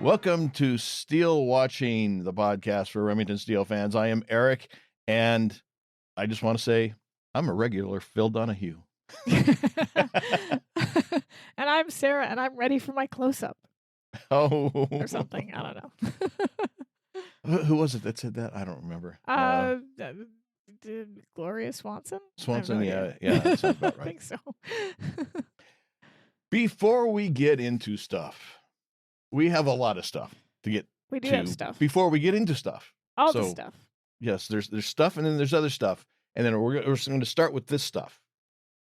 Welcome to SteeleWatching, the podcast for Remington Steele fans. I am Eric, and I just want to say I'm a regular Phil Donahue. And I'm Sara, and I'm ready for my close-up. Oh. Or something. I don't know. Who was it that said that? I don't remember. Gloria Swanson? Swanson, yeah, that's about right. I think so. Before we get into stuff, we have a lot of stuff to get We do to have stuff. before we get into stuff. All the stuff. Yes, there's stuff, and then there's other stuff. And then we're going to start with this stuff.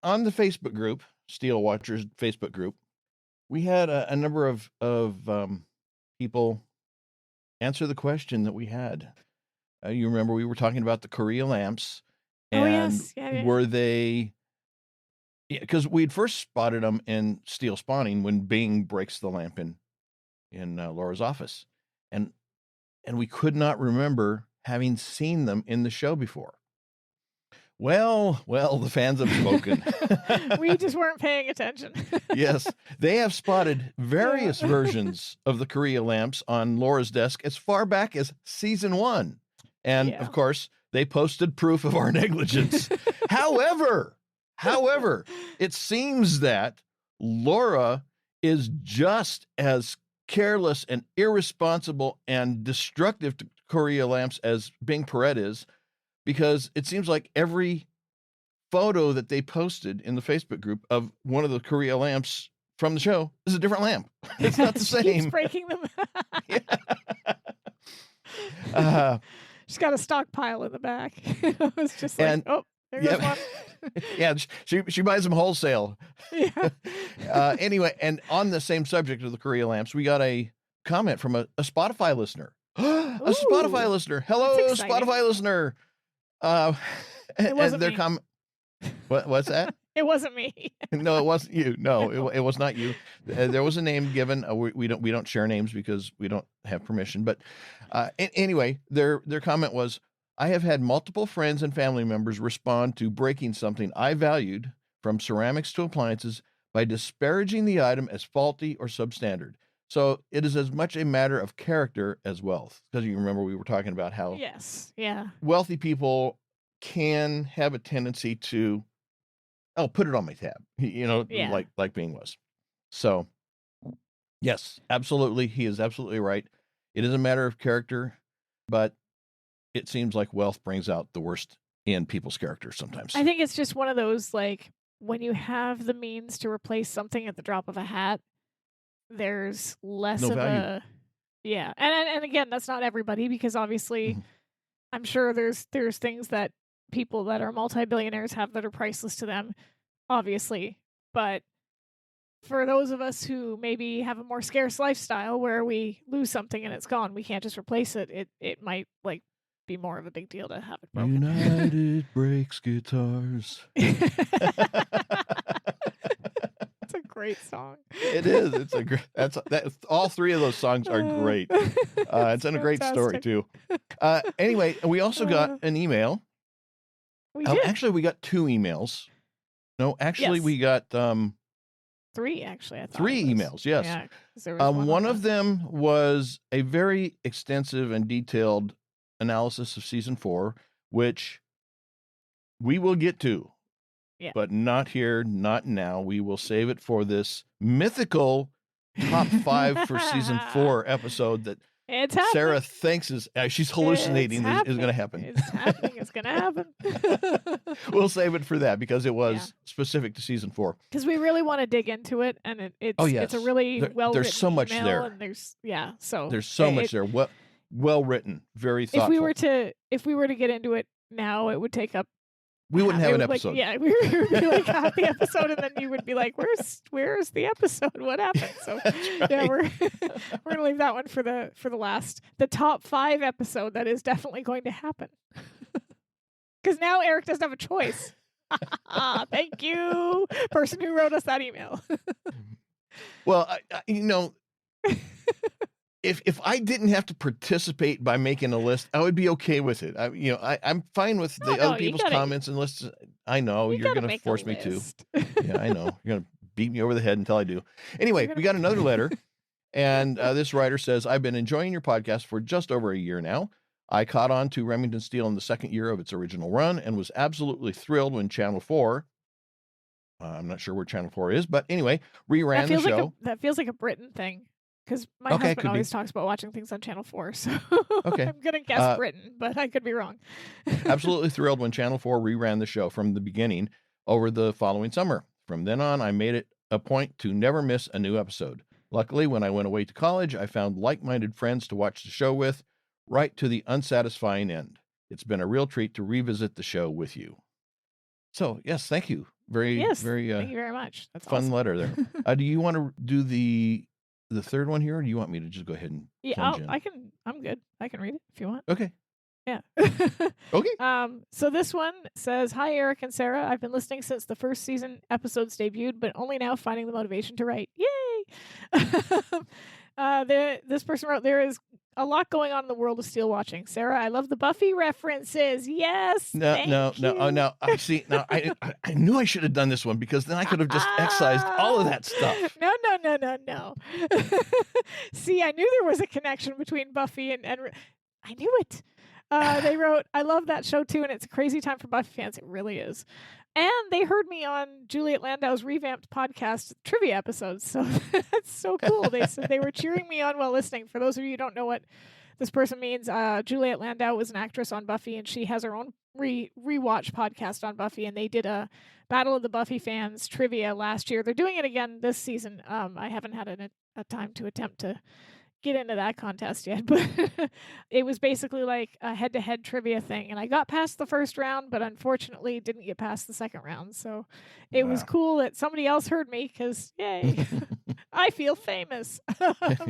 On the Facebook group, Steele Watchers Facebook group, we had a number of people answer the question that we had. You remember we were talking about the Korea lamps, and yes. Yeah. were they? Because we'd first spotted them in Steele spawning when Bing breaks the lamp in Laura's office, and we could not remember having seen them in the show before. Well, the fans have spoken. We just weren't paying attention. Yes, they have spotted various versions of the Korea lamps on Laura's desk as far back as season 1. And of course, they posted proof of our negligence. However, it seems that Laura is just as careless and irresponsible and destructive to Korea lamps as Bing Perret is, because it seems like every photo that they posted in the Facebook group of one of the Korea lamps from the show is a different lamp. It's not the same. Keeps breaking them. She's got a stockpile in the back. It's just like, there goes one. Yeah, she buys them wholesale. Yeah. Anyway, and on the same subject of the Korea lamps, we got a comment from a Spotify listener. A Spotify listener. Hello, Spotify listener. It wasn't their me. What's that? It wasn't me. No, it wasn't you. No, it was not you. There was a name given. We don't share names because we don't have permission. But anyway, their comment was, I have had multiple friends and family members respond to breaking something I valued, from ceramics to appliances, by disparaging the item as faulty or substandard. So it is as much a matter of character as wealth. Because you remember we were talking about how wealthy people can have a tendency to, put it on my tab, like Bing was. So yes, absolutely. He is absolutely right. It is a matter of character, but it seems like wealth brings out the worst in people's characters sometimes. I think it's just one of those, like, when you have the means to replace something at the drop of a hat, there's less of value. And again, that's not everybody, because obviously I'm sure there's things that people that are multi-billionaires have that are priceless to them, obviously. But for those of us who maybe have a more scarce lifestyle where we lose something and it's gone, we can't just replace it. It might be more of a big deal to have it broken. United breaks guitars. It's a great song. It is. It's a great. That's all three of those songs are great. It's in a great story too. Anyway, we also got an email. We did. Actually, we got 2 emails. No, actually, we got 3. Actually, I thought 3 emails. Yes. Yeah, one of them was a very extensive and detailed analysis of season 4, which we will get to. Yeah. But not here, not now. We will save it for this mythical top 5 for season 4 episode that Sara thinks she's hallucinating is going to happen. It's happening. It's going to happen. We'll save it for that because it was specific to season 4. Because we really want to dig into it, and it's a really well-written There's so much email, there. And there's so much there. Well written, very thoughtful. If we were to get into it now, it would take up. We wouldn't have an episode. We would be like half the episode, and then you would be like, "Where's the episode? What happened?" So right. we're gonna leave that one for the last, the top 5 episode. That is definitely going to happen. Because now Eric doesn't have a choice. Thank you, person who wrote us that email. Well, if I didn't have to participate by making a list, I would be okay with it. I'm fine with the other people's comments and lists. I know you're going to force me to. Yeah, I know. You're going to beat me over the head until I do. Anyway, we got another letter, And this writer says, I've been enjoying your podcast for just over a year now. I caught on to Remington Steele in the second year of its original run and was absolutely thrilled when Channel 4, I'm not sure where Channel 4 is, but anyway, reran the show. That feels like a Britain thing, because my Okay, husband could be. always talks about watching things on Channel 4, so Okay. I'm going to guess Britain, but I could be wrong. Absolutely thrilled when Channel 4 reran the show from the beginning over the following summer. From then on, I made it a point to never miss a new episode. Luckily, when I went away to college, I found like-minded friends to watch the show with, right to the unsatisfying end. It's been a real treat to revisit the show with you. So, yes, thank you. Very thank you very much. That's fun awesome. letter there. Do you want to do the third one here, or do you want me to just go ahead and plunge in? I'm good. I can read it if you want. Okay. Yeah. Okay. So this one says, "Hi, Eric and Sarah. I've been listening since the first season episodes debuted, but only now finding the motivation to write. Yay!" This person wrote, "There is a lot going on in the world of SteeleWatching. Sarah, I love the Buffy references. Yes. No. I see. Now I knew I should have done this one, because then I could have just excised all of that stuff. No. See, I knew there was a connection between Buffy and I knew it. They wrote, I love that show too, and it's a crazy time for Buffy fans. It really is. And they heard me on Juliet Landau's revamped podcast trivia episodes. So that's so cool. They said they were cheering me on while listening. For those of you who don't know what this person means, Juliet Landau was an actress on Buffy, and she has her own rewatch podcast on Buffy, and they did a Battle of the Buffy fans trivia last year. They're doing it again this season. I haven't had a time to attempt to get into that contest yet, but it was basically like a head-to-head trivia thing, and I got past the first round, but unfortunately didn't get past the second round. So it was cool that somebody else heard me, because yay, I feel famous.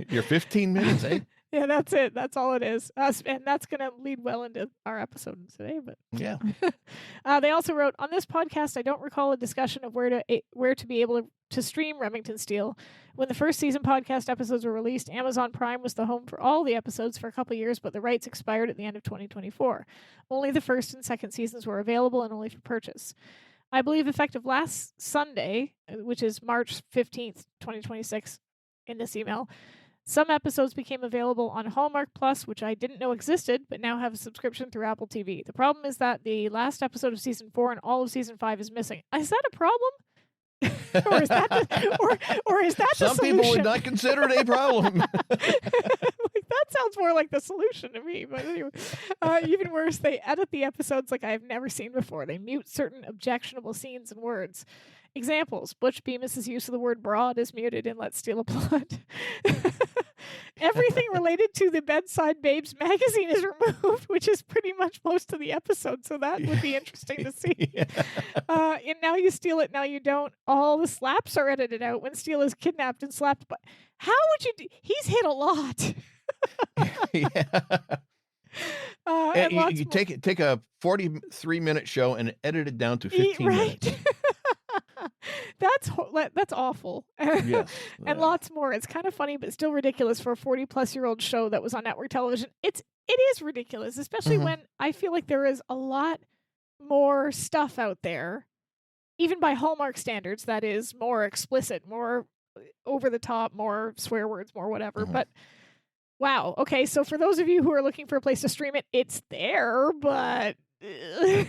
Your 15 minutes, eh? Yeah, that's it. That's all it is. And that's going to lead well into our episode today. But yeah. They also wrote, on this podcast, I don't recall a discussion of where to be able to stream Remington Steele. When the first season podcast episodes were released, Amazon Prime was the home for all the episodes for a couple years, but the rights expired at the end of 2024. Only the first and second seasons were available, and only for purchase. I believe effective last Sunday, which is March 15th, 2026, in this email, some episodes became available on Hallmark Plus, which I didn't know existed, but now have a subscription through Apple TV. The problem is that the last episode of season 4 and all of season 5 is missing. Is that a problem? or is that Some the solution? people would not consider it a problem. Like, that sounds more like the solution to me. But anyway, even worse, they edit the episodes like I've never seen before. They mute certain objectionable scenes and words. Examples: Butch Bemis's use of the word broad is muted in Let's Steal a Plot. Everything related to the Bedside Babes magazine is removed, which is pretty much most of the episode, so that would be interesting to see. Yeah. And Now You Steal It, Now You Don't, all the slaps are edited out when Steele is kidnapped and slapped. But how would you he's hit a lot. Yeah. And you take a 43-minute show and edit it down to 15 minutes. That's awful. Yes. And lots more. It's kind of funny, but still ridiculous for a 40-plus-year-old show that was on network television. It is ridiculous, especially when I feel like there is a lot more stuff out there, even by Hallmark standards, that is more explicit, more over the top, more swear words, more whatever. But wow. Okay, so for those of you who are looking for a place to stream it, it's there, but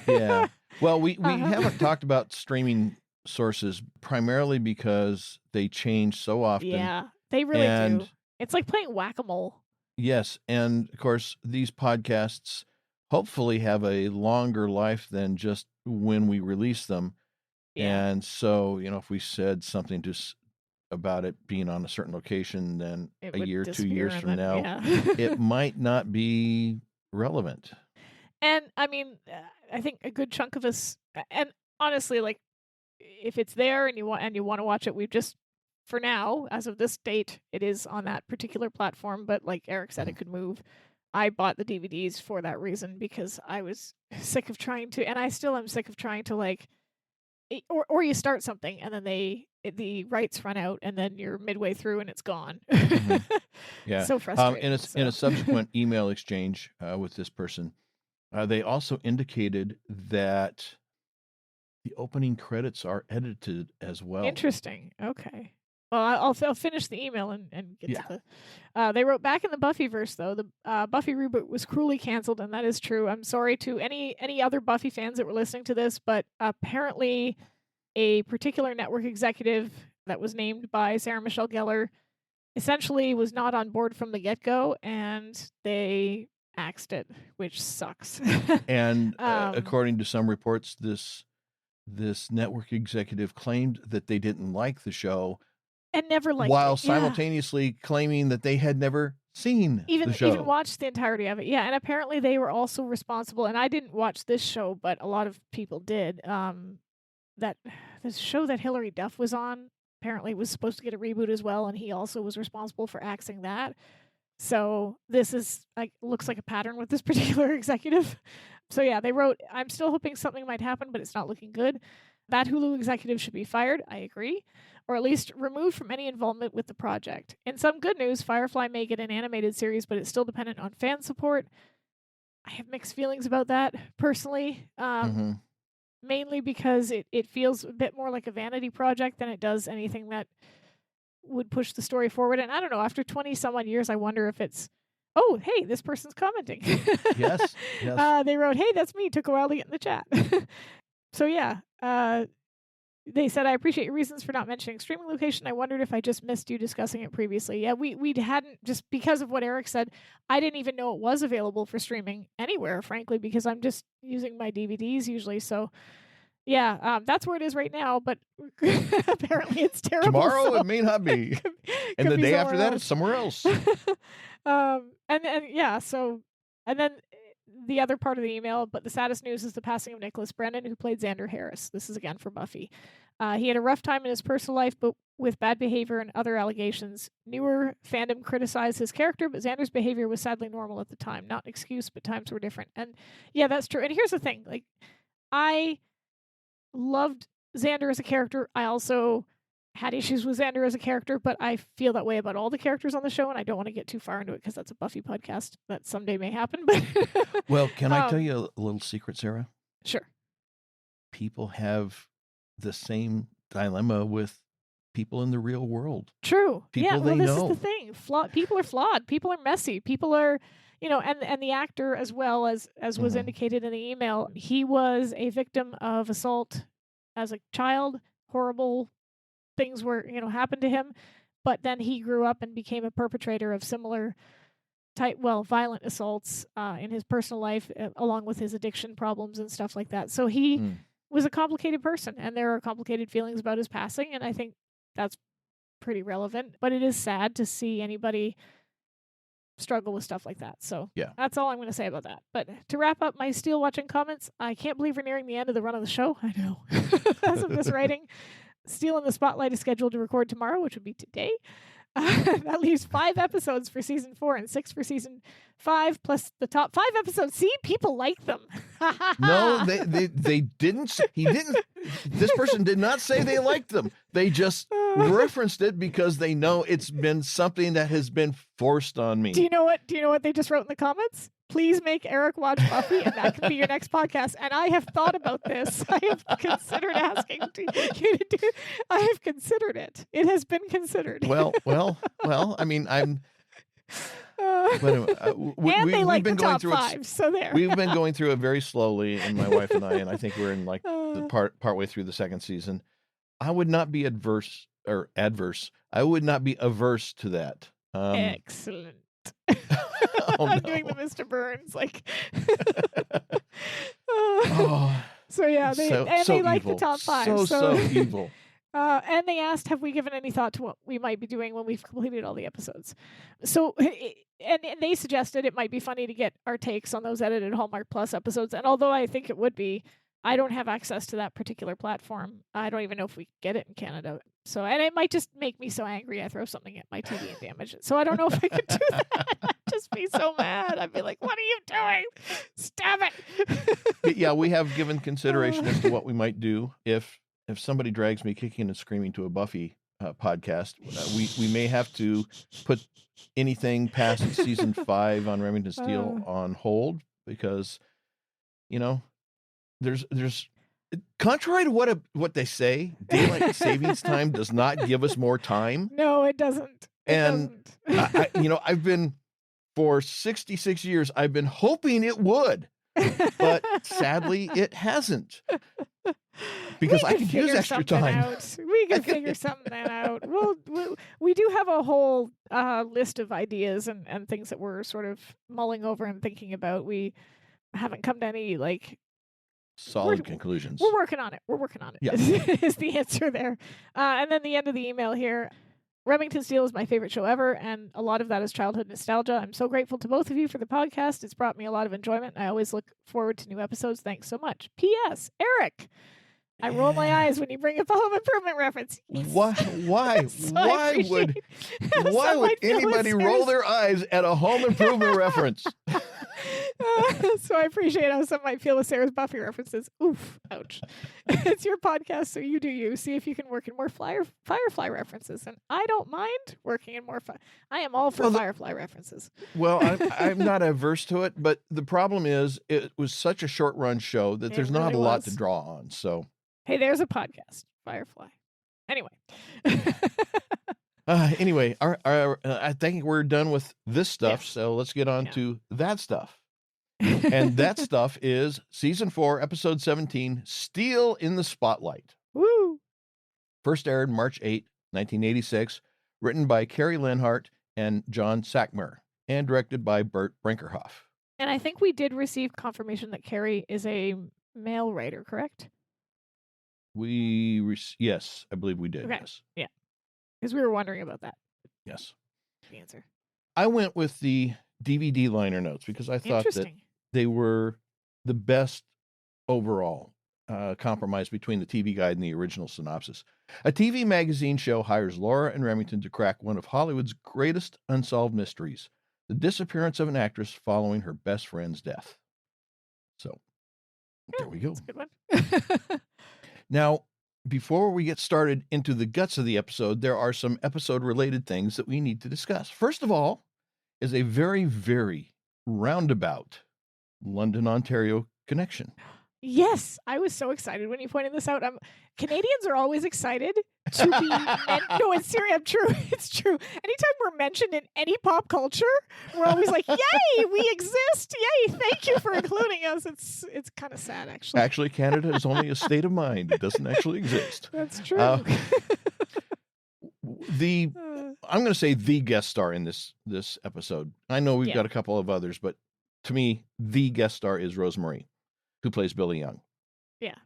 yeah. Well, we haven't talked about streaming sources primarily because they change so often. Yeah, they really do. It's like playing whack-a-mole. Yes, and of course these podcasts hopefully have a longer life than just when we release them. Yeah. And so, if we said something about it being on a certain location, then a year, 2 years from now, it might not be relevant. And I mean, I think a good chunk of us, and honestly, like, if it's there and you want to watch it, we've just, for now, as of this date, it is on that particular platform. But like Eric said, it could move. I bought the DVDs for that reason, because I was sick of trying to, and I still am sick of trying to, like, or you start something and then the rights run out and then you're midway through and it's gone. Yeah, so frustrating. In a subsequent email exchange with this person, they also indicated that the opening credits are edited as well. Interesting. Okay. Well, I'll finish the email and get to the. They wrote back in the Buffyverse though. The Buffy reboot was cruelly canceled, and that is true. I'm sorry to any other Buffy fans that were listening to this, but apparently, a particular network executive that was named by Sarah Michelle Gellar essentially was not on board from the get-go, and they axed it, which sucks. And according to some reports, this network executive claimed that they didn't like the show and never liked while it. simultaneously claiming that they had never seen the show. Even watched the entirety of it. Yeah, and apparently they were also responsible, and I didn't watch this show, but a lot of people did. That the show that Hilary Duff was on apparently was supposed to get a reboot as well, and he also was responsible for axing that. So this is looks like a pattern with this particular executive. So yeah, they wrote, I'm still hoping something might happen, but it's not looking good. That Hulu executive should be fired, I agree, or at least removed from any involvement with the project. In some good news, Firefly may get an animated series, but it's still dependent on fan support. I have mixed feelings about that, personally. Mainly because it feels a bit more like a vanity project than it does anything that would push the story forward. And I don't know, after 20 some odd years, I wonder if it's, oh, hey, this person's commenting. Yes. They wrote, hey, that's me. Took a while to get in the chat. So yeah, they said, I appreciate your reasons for not mentioning streaming location. I wondered if I just missed you discussing it previously. Yeah, we hadn't, just because of what Eric said, I didn't even know it was available for streaming anywhere, frankly, because I'm just using my DVDs usually. So yeah, that's where it is right now, but apparently it's terrible. Tomorrow so it may not be. And the day after that, it's somewhere else. And yeah, so, and then the other part of the email, but the saddest news is the passing of Nicholas Brennan, who played Xander Harris. This is again for Buffy. He had a rough time in his personal life, but with bad behavior and other allegations. Newer fandom criticized his character, but Xander's behavior was sadly normal at the time. Not an excuse, but times were different. And yeah, that's true. And here's the thing, like, I loved Xander as a character. I also had issues with Xander as a character, but I feel that way about all the characters on the show, and I don't want to get too far into it because that's a Buffy podcast that someday may happen. But well, can I tell you a little secret, Sarah? Sure. People have the same dilemma with people in the real world. True. People this know. is the thing. People are flawed. People are messy. People are, and the actor as well as was indicated in the email, he was a victim of assault as a child. Horrible things were, happened to him, but then he grew up and became a perpetrator of similar violent assaults in his personal life, along with his addiction problems and stuff like that. So he was a complicated person, and there are complicated feelings about his passing, and I think that's pretty relevant. But it is sad to see anybody struggle with stuff like that. So yeah, that's all I'm going to say about that. But to wrap up my SteeleWatching comments, I can't believe we're nearing the end of the run of the show. I know. As of this writing, Steele in the Spotlight is scheduled to record tomorrow, which would be today. That leaves 5 episodes for season 4 and 6 for season 5, plus the top 5 episodes. See, people like them. No, they didn't. He didn't. This person did not say they liked them. They just referenced it because they know it's been something that has been forced on me. Do you know what they just wrote in the comments? Please make Eric watch Buffy, and that can be your next podcast. And I have thought about this. I have considered asking you to do. I have considered it. It has been considered. Well. I mean, I'm. We've been going through 5, so there. We've been going through it very slowly, and my wife and I think we're in like the partway through the second season. I would not be adverse. I would not be averse to that. Excellent. Oh, I'm no. doing the Mr. Burns like. Oh, so yeah, they like evil. the top 5. So evil. And they asked, have we given any thought to what we might be doing when we've completed all the episodes? So, and they suggested it might be funny to get our takes on those edited Hallmark Plus episodes. And although I think it would be, I don't have access to that particular platform. I don't even know if we get it in Canada. So, and it might just make me so angry I throw something at my TV and damage it. So I don't know if I could do that. I'd just be so mad. I'd be like, what are you doing? Stop it. Yeah, we have given consideration as to what we might do if somebody drags me kicking and screaming to a Buffy podcast. We may have to put anything past season 5 on Remington Steele on hold because, there's Contrary to what they say, daylight savings time does not give us more time. No, it doesn't. And I've been for 66 years, I've been hoping it would, but sadly it hasn't. Because I could use extra time. We can figure something out. We do have a whole list of ideas and things that we're sort of mulling over and thinking about. We haven't come to any solid conclusions. We're working on it. Yeah. Is the answer there. And then the end of the email here. Remington Steele is my favorite show ever, and a lot of that is childhood nostalgia. I'm so grateful to both of you for the podcast. It's brought me a lot of enjoyment. I always look forward to new episodes. Thanks so much. P.S. Eric, I roll my eyes when you bring up a home improvement reference. Yes. Why would anybody roll their eyes at a home improvement reference? So I appreciate how some might feel with Sarah's Buffy references. Oof, ouch. It's your podcast, so you do you. See if you can work in more Firefly references. And I don't mind working in more I am all for Firefly references. Well, I'm not averse to it, but the problem is it was such a short run show that there's not a lot to draw on. So hey, there's a podcast, Firefly. Anyway. Anyway, I think we're done with this stuff, so let's get on to that stuff. And that stuff is Season 4, Episode 17, Steele in the Spotlight. Woo! First aired March 8, 1986, written by Carrie Lenhart and John Sackmer, and directed by Bert Brinkerhoff. And I think we did receive confirmation that Carrie is a male writer, correct? Yes, I believe we did, okay. Yes. Yeah. Because we were wondering about that. Yes. The answer. I went with the DVD liner notes because I thought that they were the best overall compromise between the TV guide and the original synopsis. A TV magazine show hires Laura and Remington to crack one of Hollywood's greatest unsolved mysteries, the disappearance of an actress following her best friend's death. So, there we go. That's a good one. Now, before we get started into the guts of the episode, there are some episode-related things that we need to discuss. First of all is a very, very roundabout London, Ontario connection. Yes, I was so excited when you pointed this out. Canadians are always excited to be no, it's serious. I'm true. It's true. Anytime we're mentioned in any pop culture, we're always like, "Yay, we exist! Yay, thank you for including us." It's kind of sad, actually. Actually, Canada is only a state of mind. It doesn't actually exist. That's true. I'm going to say the guest star in this episode. I know we've got a couple of others, but to me, the guest star is Rosemary, who plays Billy Young. Yeah.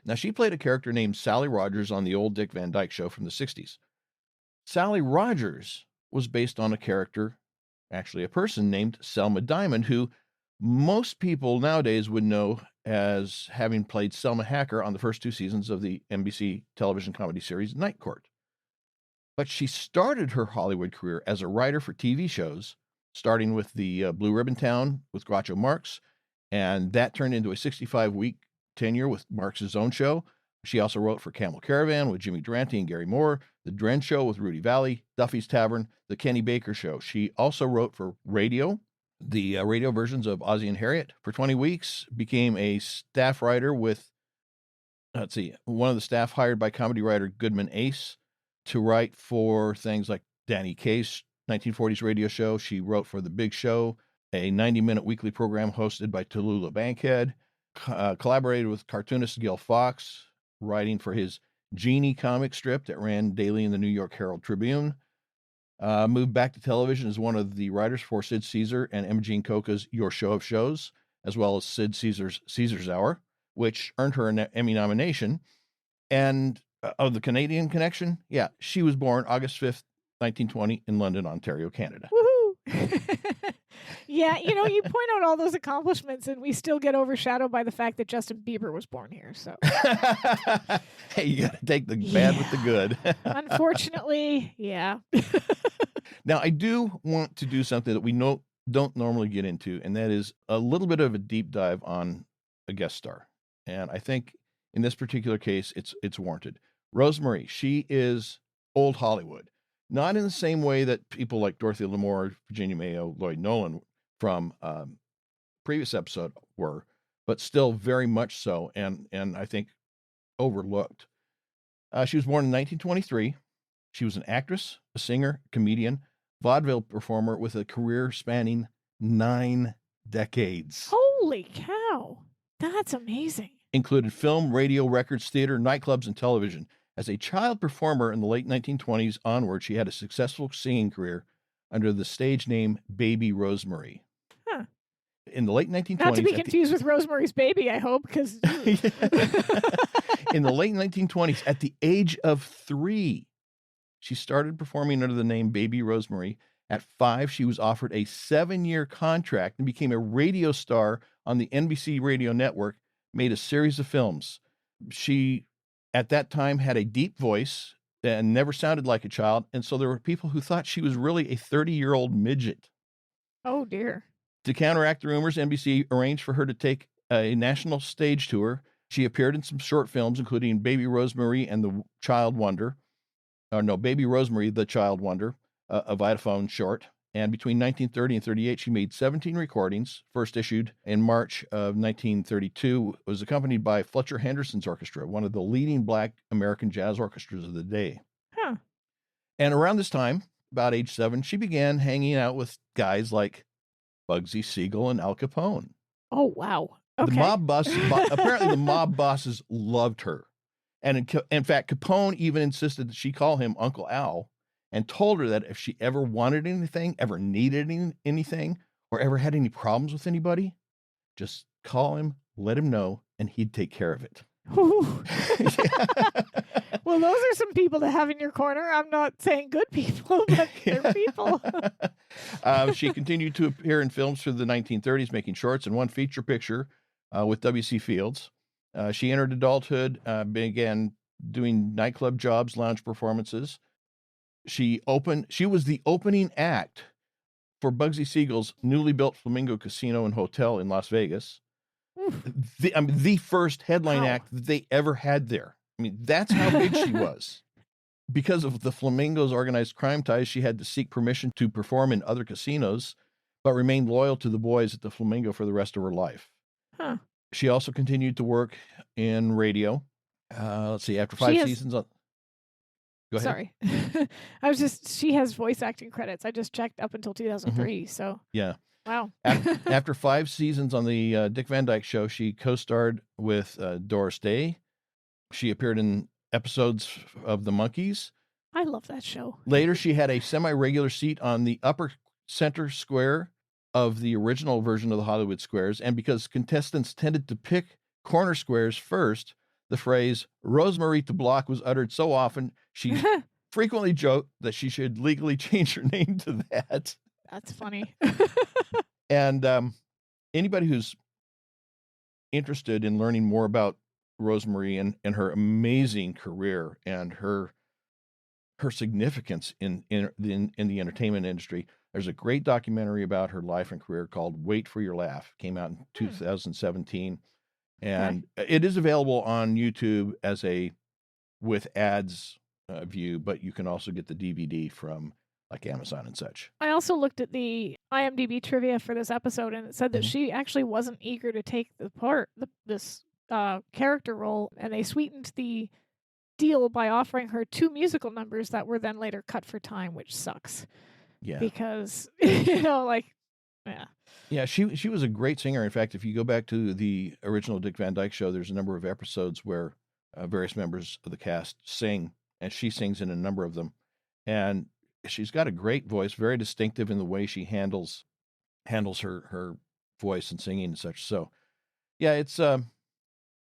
Now, she played a character named Sally Rogers on the old Dick Van Dyke Show from the 60s. Sally Rogers was based on a character, actually a person named Selma Diamond, who most people nowadays would know as having played Selma Hacker on the first 2 seasons of the NBC television comedy series Night Court. But she started her Hollywood career as a writer for TV shows, starting with the Blue Ribbon Town with Groucho Marx, and that turned into a 65-week tenure with Marx's own show. She also wrote for Camel Caravan with Jimmy Durante and Gary Moore, The Dren Show with Rudy Valley, Duffy's Tavern, The Kenny Baker Show. She also wrote for radio, the radio versions of Ozzie and Harriet for 20 weeks, became a staff writer with, one of the staff hired by comedy writer Goodman Ace to write for things like Danny Kaye's 1940s radio show. She wrote for The Big Show, a 90-minute weekly program hosted by Tallulah Bankhead, collaborated with cartoonist Gil Fox, writing for his Genie comic strip that ran daily in the New York Herald Tribune. Moved back to television as one of the writers for Sid Caesar and Imogene Coca's Your Show of Shows, as well as Sid Caesar's Caesar's Hour, which earned her an Emmy nomination. And of the Canadian connection, she was born August 5th, 1920 in London, Ontario, Canada. Woohoo! Yeah, you point out all those accomplishments and we still get overshadowed by the fact that Justin Bieber was born here. So hey, you got to take the bad with the good. Unfortunately, yeah. Now, I do want to do something that we don't normally get into, and that is a little bit of a deep dive on a guest star. And I think in this particular case, it's warranted. Rosemary, she is old Hollywood. Not in the same way that people like Dorothy Lamour, Virginia Mayo, Lloyd Nolan from previous episode were, but still very much so, and I think overlooked. She was born in 1923. She was an actress, a singer, comedian, vaudeville performer with a career spanning 9 decades. Holy cow. That's amazing. Included film, radio, records, theater, nightclubs, and television. As a child performer in the late 1920s onward, she had a successful singing career under the stage name Baby Rosemary. Huh. In the late 1920s... Not to be confused with Rosemary's Baby, I hope, because... In the late 1920s, at the age of 3, she started performing under the name Baby Rosemary. At 5, she was offered a 7-year contract and became a radio star on the NBC radio network, made a series of films. She, at that time, had a deep voice and never sounded like a child, and so there were people who thought she was really a 30-year-old midget. Oh, dear. To counteract the rumors, NBC arranged for her to take a national stage tour. She appeared in some short films, including Baby Rosemary and the Child Wonder. Baby Rosemary, the Child Wonder, a Vitaphone short. And between 1930 and 38, she made 17 recordings, first issued in March of 1932. It was accompanied by Fletcher Henderson's orchestra, one of the leading Black American jazz orchestras of the day. Huh. And around this time, about age 7, she began hanging out with guys like Bugsy Siegel and Al Capone. Oh, wow. Okay. The mob boss, apparently the mob bosses loved her. And in fact, Capone even insisted that she call him Uncle Al, and told her that if she ever wanted anything, ever needed anything, or ever had any problems with anybody, just call him, let him know, and he'd take care of it. Well, those are some people to have in your corner. I'm not saying good people, but they're people. She continued to appear in films through the 1930s, making shorts and one feature picture with W.C. Fields. She entered adulthood, began doing nightclub jobs, lounge performances. She was the opening act for Bugsy Siegel's newly built Flamingo Casino and Hotel in Las Vegas. The first headline act that they ever had there. I mean, that's how big she was. Because of the Flamingo's organized crime ties, she had to seek permission to perform in other casinos, but remained loyal to the boys at the Flamingo for the rest of her life. Huh. She also continued to work in radio. Let's see, after 5 seasons on... Go ahead. Sorry. She has voice acting credits. I just checked up until 2003, so. Yeah. Wow. After 5 seasons on the Dick Van Dyke Show, she co-starred with Doris Day. She appeared in episodes of The Monkees. I love that show. Later, she had a semi-regular seat on the upper center square of the original version of the Hollywood Squares, and because contestants tended to pick corner squares first, the phrase Rosemarita Block was uttered so often, she frequently joked that she should legally change her name to that. That's funny. And anybody who's interested in learning more about Rosemary and her amazing career and her significance in the entertainment industry, there's a great documentary about her life and career called Wait for Your Laugh. It came out in 2017. And it is available on YouTube as a with ads view, but you can also get the DVD from like Amazon and such. I also looked at the IMDb trivia for this episode, and it said that she actually wasn't eager to take the part, this character role, and they sweetened the deal by offering her 2 musical numbers that were then later cut for time, which sucks. Yeah. Because, Yeah, she was a great singer. In fact, if you go back to the original Dick Van Dyke Show, there's a number of episodes where various members of the cast sing, and she sings in a number of them. And she's got a great voice, very distinctive in the way she handles her voice and singing and such. So, yeah, it's a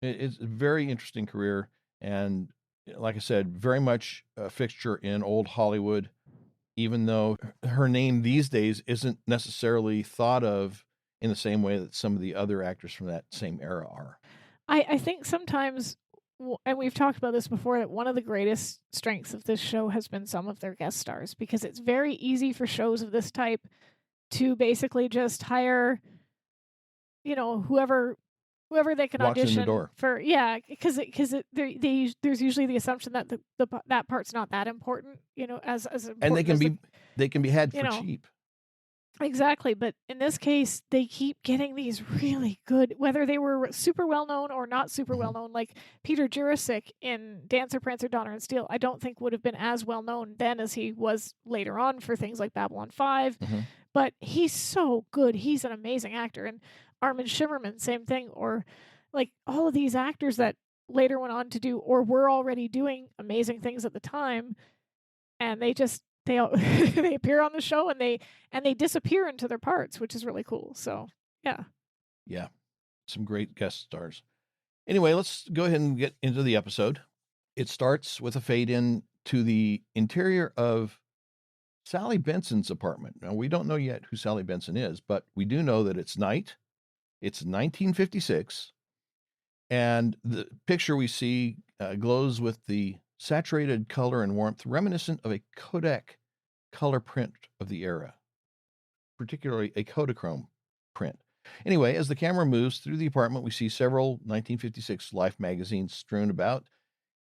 very interesting career, and like I said, very much a fixture in old Hollywood. Even though her name these days isn't necessarily thought of in the same way that some of the other actors from that same era are. I think sometimes, and we've talked about this before, that one of the greatest strengths of this show has been some of their guest stars, because it's very easy for shows of this type to basically just hire, whoever they can Walks in the audition door. for. Yeah, because there's usually the assumption that that part's not that important, as And they important can be had for you know, cheap. Exactly, but in this case, they keep getting these really good, whether they were super well known or not super well Mhm. known. Like Peter Jurasik in Dancer, Prancer, Donner, and Steel, I don't think would have been as well known then as he was later on for things like Babylon 5, Mhm. but he's so good. He's an amazing actor. And Armin Shimmerman, same thing. Or like all of these actors that later went on to do or were already doing amazing things at the time, and they they appear on the show and they disappear into their parts, which is really cool. So yeah. Yeah, some great guest stars. Anyway, let's go ahead and get into the episode. It starts with a fade in to the interior of Sally Benson's apartment. Now, we don't know yet who Sally Benson is, but we do know that it's night. It's 1956, and the picture we see glows with the saturated color and warmth reminiscent of a Kodak color print of the era, particularly a Kodachrome print. Anyway, as the camera moves through the apartment, we see several 1956 Life magazines strewn about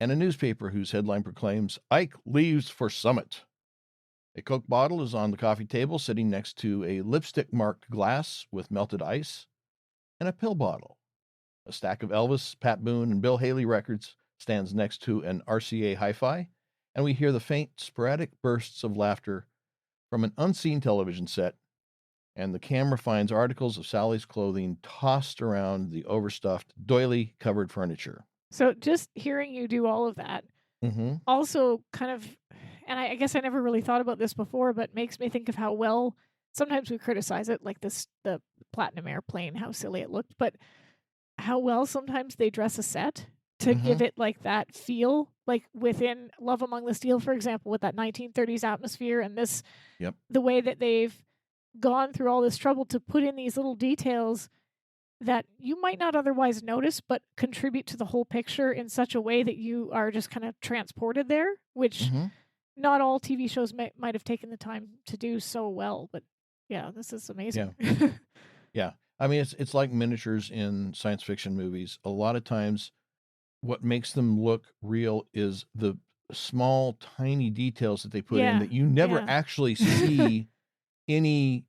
and a newspaper whose headline proclaims, "Ike leaves for Summit." A Coke bottle is on the coffee table, sitting next to a lipstick marked glass with melted ice and a pill bottle. A stack of Elvis, Pat Boone, and Bill Haley records stands next to an RCA hi fi, and we hear the faint, sporadic bursts of laughter from an unseen television set, and the camera finds articles of Sally's clothing tossed around the overstuffed, doily covered furniture. So just hearing you do all of that Mm-hmm. also kind of, and I guess I never really thought about this before, but makes me think of how well sometimes we criticize it, like the Platinum Airplane, how silly it looked, but how well sometimes they dress a set to Mm-hmm. give it like that feel, like within Love Among the Steel, for example, with that 1930s atmosphere, and this, Yep. the way that they've gone through all this trouble to put in these little details that you might not otherwise notice, but contribute to the whole picture in such a way that you are just kind of transported there, which Mm-hmm. not all TV shows might have taken the time to do so well. But yeah, this is Yeah. amazing. Yeah. I mean, it's like miniatures in science fiction movies. A lot of times, what makes them look real is the small, tiny details that they put in Yeah, that you never yeah. actually see any.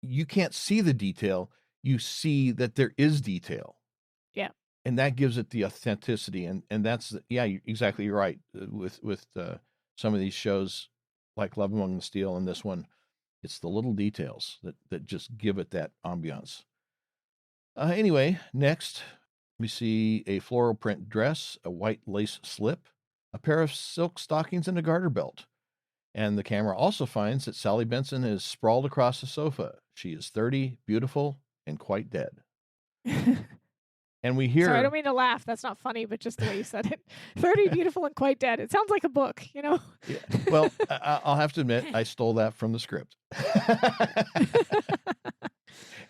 You can't see the detail. You see that there is detail, Yeah. and that gives it the authenticity. And that's exactly, you're right. With some of these shows, like Love Among the Steel and this one, it's the little details that just give it that ambiance. Anyway, next we see a floral print dress, a white lace slip, a pair of silk stockings, and a garter belt. And the camera also finds that Sally Benson is sprawled across the sofa. She is 30, beautiful, and quite dead. And we Sorry, I don't hear, mean to laugh. That's not funny, but just the way you said it. 30, beautiful, and quite dead. It sounds like a book, you know? yeah, well, I'll have to admit, I stole that from the script.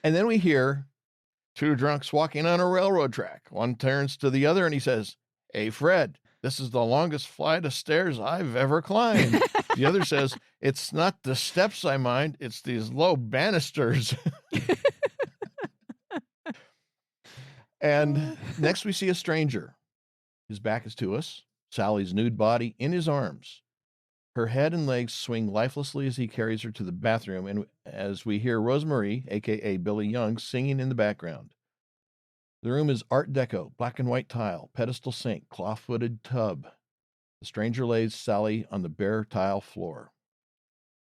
And then we hear two drunks walking on a railroad track. One turns to the other and he says, "Hey, Fred, this is the longest flight of stairs I've ever climbed." The other says, "It's not the steps I mind, it's these low banisters." And next we see a stranger. His back is to us, Sally's nude body in his arms. Her head and legs swing lifelessly as he carries her to the bathroom, and as we hear Rosemary, aka Billy Young, singing in the background. The room is Art Deco, black and white tile, pedestal sink, claw-footed tub. The stranger lays Sally on the bare tile floor.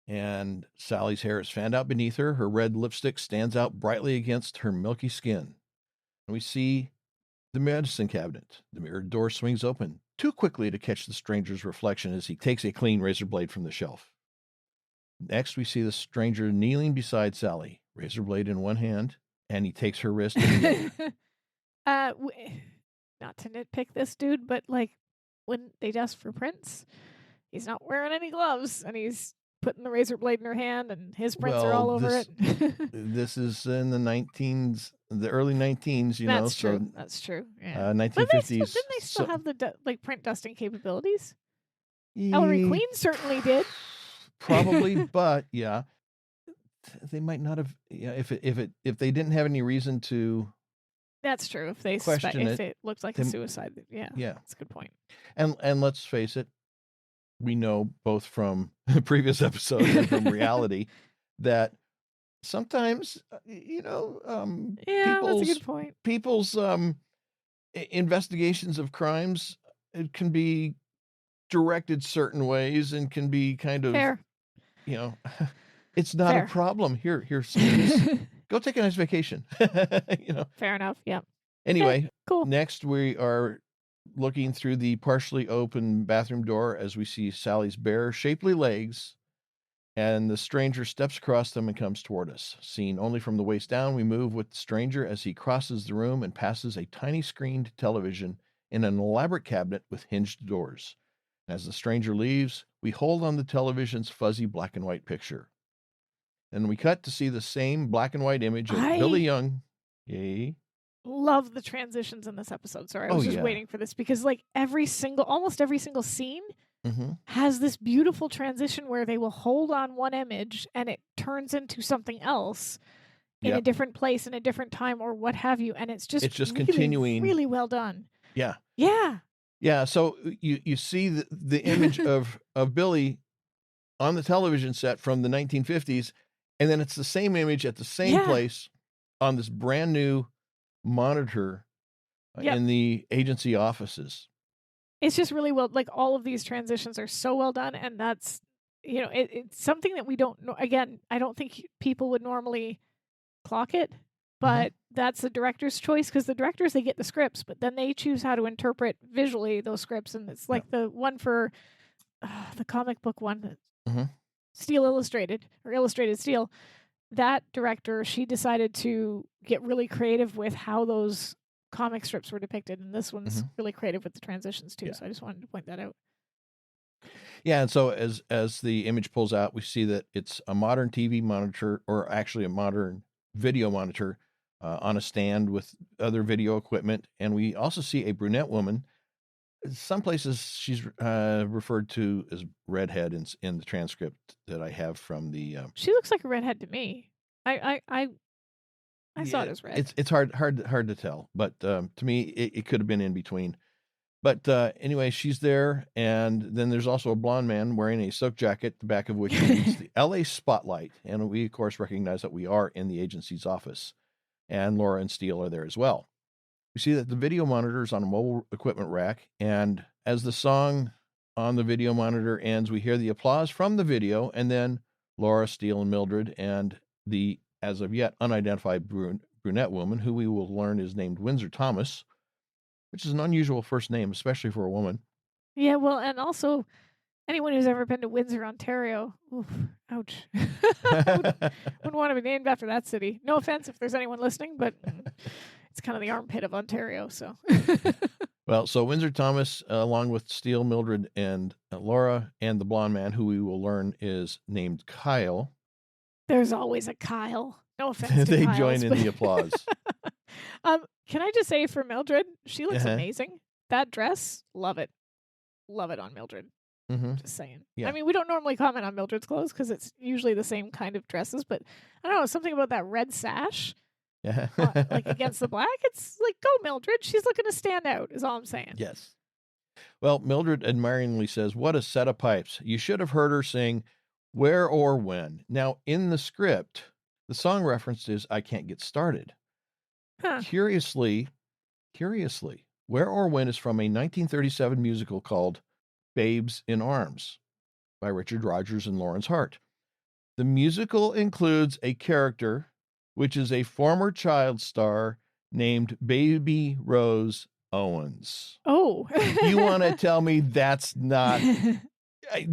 And Sally's hair is fanned out beneath her. Her red lipstick stands out brightly against her milky skin. And we see the medicine cabinet. The mirrored door swings open too quickly to catch the stranger's reflection as he takes a clean razor blade from the shelf. Next, we see the stranger kneeling beside Sally, razor blade in one hand, and he takes her wrist in the other. Not to nitpick this dude, but like when they dust for Prince, he's not wearing any gloves and he's putting the razor blade in her hand and his prints are Well, all over it. this is in the early 19s, you know, That's so true. That's true. Yeah. But 1950s. didn't they still So, have the like print dusting capabilities? Ellery Queen certainly did. probably, but yeah, they might not have. Yeah, if they didn't have any reason to That's true. If they question if it, it looked like they, a suicide, yeah, yeah, that's a good point. and let's face it, we know both from the previous episode and from reality that sometimes, Yeah, that's a good point. people's investigations of crimes, it can be directed certain ways and can be kind of, Fair. you know, it's not a Fair. problem. Here, Steve, go take a nice vacation. Fair enough. Yeah. Anyway, Cool. next we are looking through the partially open bathroom door as we see Sally's bare, shapely legs, and the stranger steps across them and comes toward us. Seen only from the waist down, we move with the stranger as he crosses the room and passes a tiny screened television in an elaborate cabinet with hinged doors. As the stranger leaves, we hold on the television's fuzzy black and white picture. And we cut to see the same black and white image of Billy Young. Yay. Love the transitions in this episode. Sorry, I Oh, was just yeah. waiting for this because like almost every single scene Mm-hmm. has this beautiful transition where they will hold on one image and it turns into something else in a Yep. different place, in a different time, or what have you. And it's just really, continuing. really well done. Yeah. Yeah. Yeah. So you see the image of Billy on the television set from the 1950s, and then it's the same image at the same Yeah. place on this brand new monitor Yep. in the agency offices. It's just really well, like all of these transitions are so well done, and that's, it's something that we don't know. Again, I don't think people would normally clock it, but that's the director's choice, because the directors, they get the scripts, but then they choose how to interpret visually those scripts, and it's like the one for the comic book one, Steel Illustrated, or Illustrated Steel. That director, she decided to get really creative with how those comic strips were depicted, and this one's really creative with the transitions too. So I just wanted to point that out. Yeah, and so as the image pulls out, we see that it's a modern TV monitor, or actually a modern video monitor, on a stand with other video equipment, and we also see a brunette woman. Some places she's referred to as redhead in the transcript that I have from the. She looks like a redhead to me. I saw it as red. It's hard to tell, but to me it could have been in between. But anyway, she's there, and then there's also a blonde man wearing a silk jacket, the back of which reads the LA Spotlight, and we of course recognize that we are in the agency's office, and Laura and Steele are there as well. We see that the video monitor is on a mobile equipment rack, and as the song on the video monitor ends, we hear the applause from the video, and then Laura, Steele, and Mildred, and the as of yet unidentified brunette woman, who we will learn is named Windsor Thomas, which is an unusual first name, especially for a woman. Yeah, well, and also anyone who's ever been to Windsor, Ontario, oof, ouch. Wouldn't want to be named after that city. No offense if there's anyone listening, but it's kind of the armpit of Ontario, so. Well, so Windsor Thomas, along with Steele, Mildred, and Laura, and the blonde man, who we will learn is named Kyle. There's always a Kyle. No offense to They Kyles, join in the applause. Can I just say for Mildred, she looks amazing. That dress, love it. Love it on Mildred. Just saying. Yeah. I mean, we don't normally comment on Mildred's clothes because it's usually the same kind of dresses, but I don't know, something about that red sash, like against the black. It's like, go Mildred. She's looking to stand out, is all I'm saying. Yes. Well, Mildred admiringly says, "What a set of pipes. You should have heard her sing Where or When." Now, in the script, the song referenced is I Can't Get Started. Huh. Curiously, Where or When is from a 1937 musical called Babes in Arms by Richard Rodgers and Lawrence Hart. The musical includes a character which is a former child star named Baby Rose Owens. Oh. You want to tell me that's not...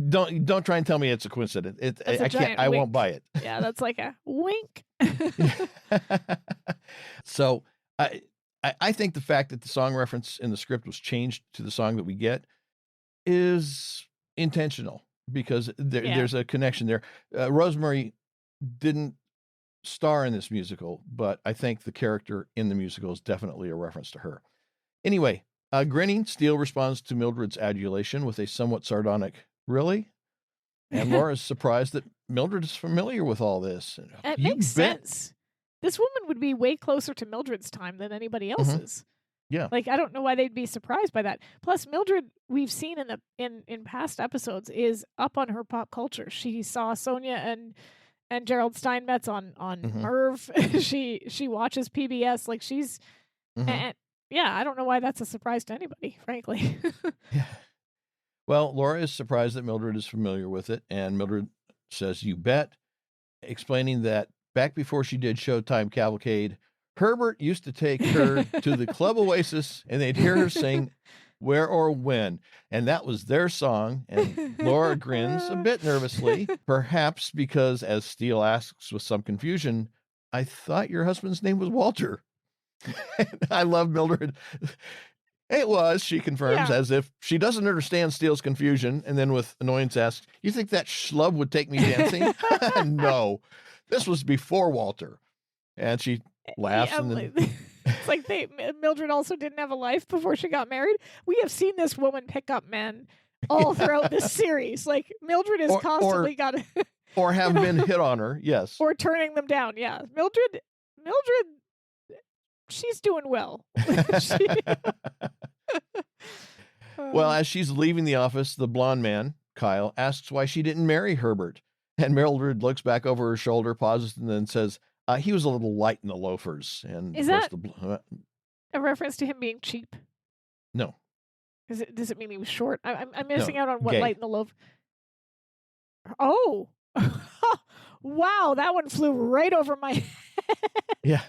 Don't try and tell me it's a coincidence. I won't buy it. Yeah, that's like a wink. So I think the fact that the song reference in the script was changed to the song that we get is intentional, because there's a connection there. Rosemary didn't star in this musical, but I think the character in the musical is definitely a reference to her. Anyway, grinning, Steele responds to Mildred's adulation with a somewhat sardonic, "Really?" And Laura's surprised that Mildred is familiar with all this. It makes sense. This woman would be way closer to Mildred's time than anybody else's. Yeah. Like, I don't know why they'd be surprised by that. Plus, Mildred, we've seen in past episodes, is up on her pop culture. She saw Sonia and Gerald Steinmetz on Mhm. Merv. She watches PBS like she's Mhm. and yeah, I don't know why that's a surprise to anybody, frankly. Yeah. Well, Laura is surprised that Mildred is familiar with it, and Mildred says, "You bet," explaining that back before she did Showtime Cavalcade, Herbert used to take her to the Club Oasis, and they'd hear her sing Where or When, and that was their song, and Laura grins a bit nervously, perhaps because, as Steele asks with some confusion, "I thought your husband's name was Walter." I love Mildred. It was, she confirms, Yeah. as if she doesn't understand Steele's confusion, and then with annoyance asks, "You think that schlub would take me dancing?" No, this was before Walter. And she laughs, Yeah, and then it's like Mildred also didn't have a life before she got married. We have seen this woman pick up men all throughout this series. Like Mildred has constantly got or have been hit on her, yes. or turning them down. Yeah, Mildred, she's doing well. Well, as she's leaving the office, the blonde man, Kyle, asks why she didn't marry Herbert. And Mildred looks back over her shoulder, pauses, and then says, he was a little light in the loafers. And Is of course that a reference to him being cheap? No. Does it mean he was short? I'm missing out on what gay. light in the loaf. Oh, wow! That one flew right over my head. Yeah.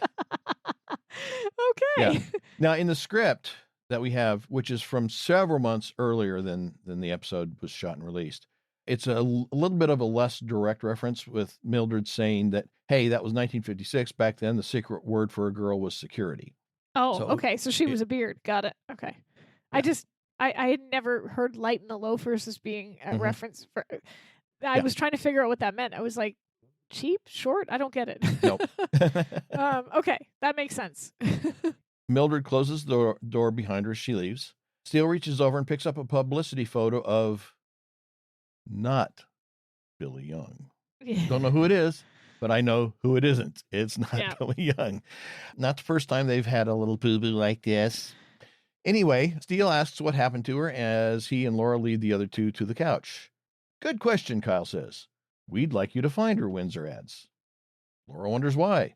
Okay. Yeah. Now, in the script that we have, which is from several months earlier than the episode was shot and released, it's a little bit of a less direct reference, with Mildred saying that, hey, that was 1956. Back then, the secret word for a girl was security. Oh, okay. So she was a beard. Got it. Okay. Yeah. I had never heard light in the loafers as being a reference for. I was trying to figure out what that meant. I was like, cheap, short? I don't get it. Nope. Okay, that makes sense. Mildred closes the door behind her as she leaves. Steele reaches over and picks up a publicity photo of not Billy Young. Don't know who it is, but I know who it isn't. It's not Billy Young. Not the first time they've had a little boo-boo like this. Anyway, Steele asks what happened to her as he and Laura lead the other two to the couch. "Good question," Kyle says. "We'd like you to find her," Windsor adds. Laura wonders why.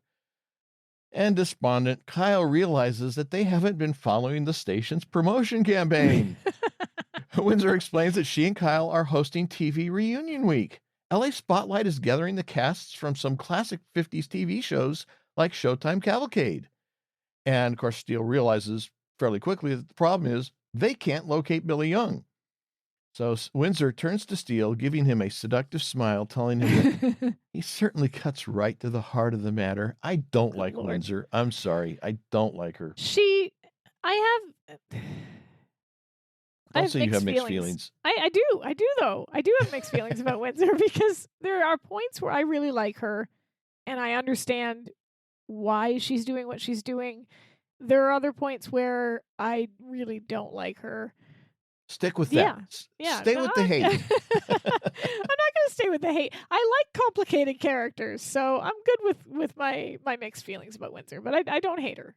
And despondent, Kyle realizes that they haven't been following the station's promotion campaign. Windsor explains that she and Kyle are hosting TV Reunion Week. LA Spotlight is gathering the casts from some classic 50s TV shows like Showtime Cavalcade. And, of course, Steele realizes fairly quickly that the problem is they can't locate Billy Young. So Windsor turns to Steele, giving him a seductive smile, telling him that he certainly cuts right to the heart of the matter. I don't like Windsor. I'm sorry. I don't like her. I have mixed feelings. I do though. I do have mixed feelings about Windsor, because there are points where I really like her and I understand why she's doing what she's doing. There are other points where I really don't like her. Stick with that. Yeah. Stay with the hate. I'm not going to stay with the hate. I like complicated characters, so I'm good with my mixed feelings about Windsor, but I don't hate her.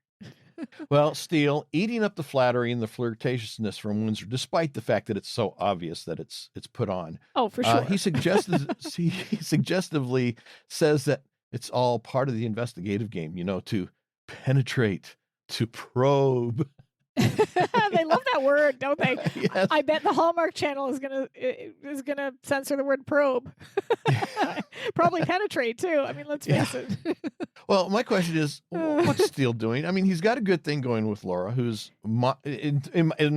Well, Steele, eating up the flattery and the flirtatiousness from Windsor, despite the fact that it's so obvious that it's put on. Oh, for sure. He suggestively says that it's all part of the investigative game, to penetrate, to probe. They love that word, don't they? Yes. I bet the Hallmark Channel is gonna censor the word probe. Probably penetrate too. I mean, let's face it. Well, my question is, what's Steele doing? I mean, he's got a good thing going with Laura, who's, in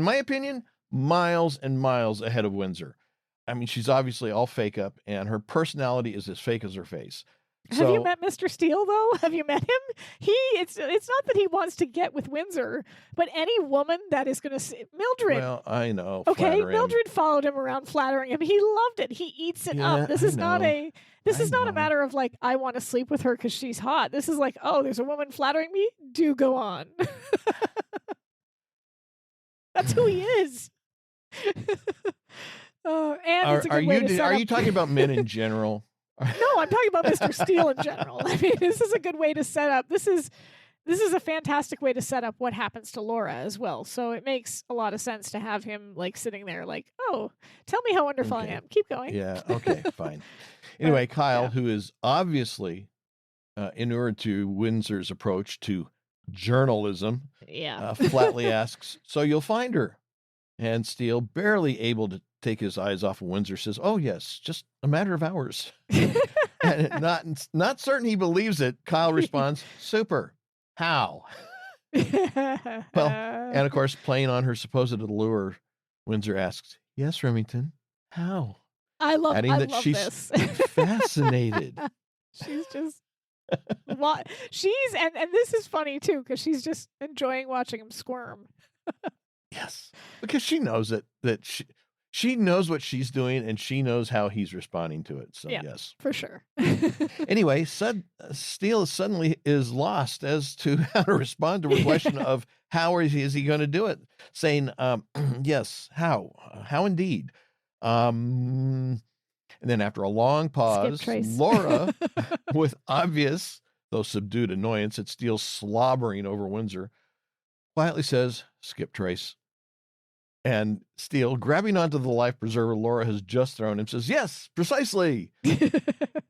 my opinion, miles and miles ahead of Windsor. I mean, she's obviously all fake up, and her personality is as fake as her face. Have you met Mr. Steele, though? Have you met him? It's not that he wants to get with Windsor, but any woman that is going to... Mildred. Well, I know. Okay, Mildred followed him around flattering him. He loved it. He eats it up. This is not a matter of like, I want to sleep with her because she's hot. This is like, oh, there's a woman flattering me? Do go on. That's who he is. And it's a good way to set Are up... you talking about men in general? No, I'm talking about Mr. Steele in general. I mean, this is a good way to set up. This is this is a fantastic way to set up what happens to Laura as well. So it makes a lot of sense to have him like sitting there like, oh, tell me how wonderful I am. Keep going. Yeah. Okay, fine. Anyway, Kyle, yeah. who is obviously inured to Windsor's approach to journalism, flatly asks, so you'll find her? And Steele, barely able to take his eyes off of Windsor, says, oh, yes, just a matter of hours. And not certain he believes it, Kyle responds, super. How? Well, and of course, playing on her supposed allure, Windsor asks, yes, Remington, how? Adding that she's this. fascinated. She's just and this is funny too, because she's just enjoying watching him squirm. Yes, because she knows that she knows what she's doing, and she knows how he's responding to it. So yes, for sure. Anyway, Steele suddenly is lost as to how to respond to a question of how is he going to do it, saying, yes, how indeed. And then after a long pause, Laura, with obvious though subdued annoyance at Steele slobbering over Windsor, quietly says, skip trace. And Steele, grabbing onto the life preserver Laura has just thrown him, says, yes, precisely.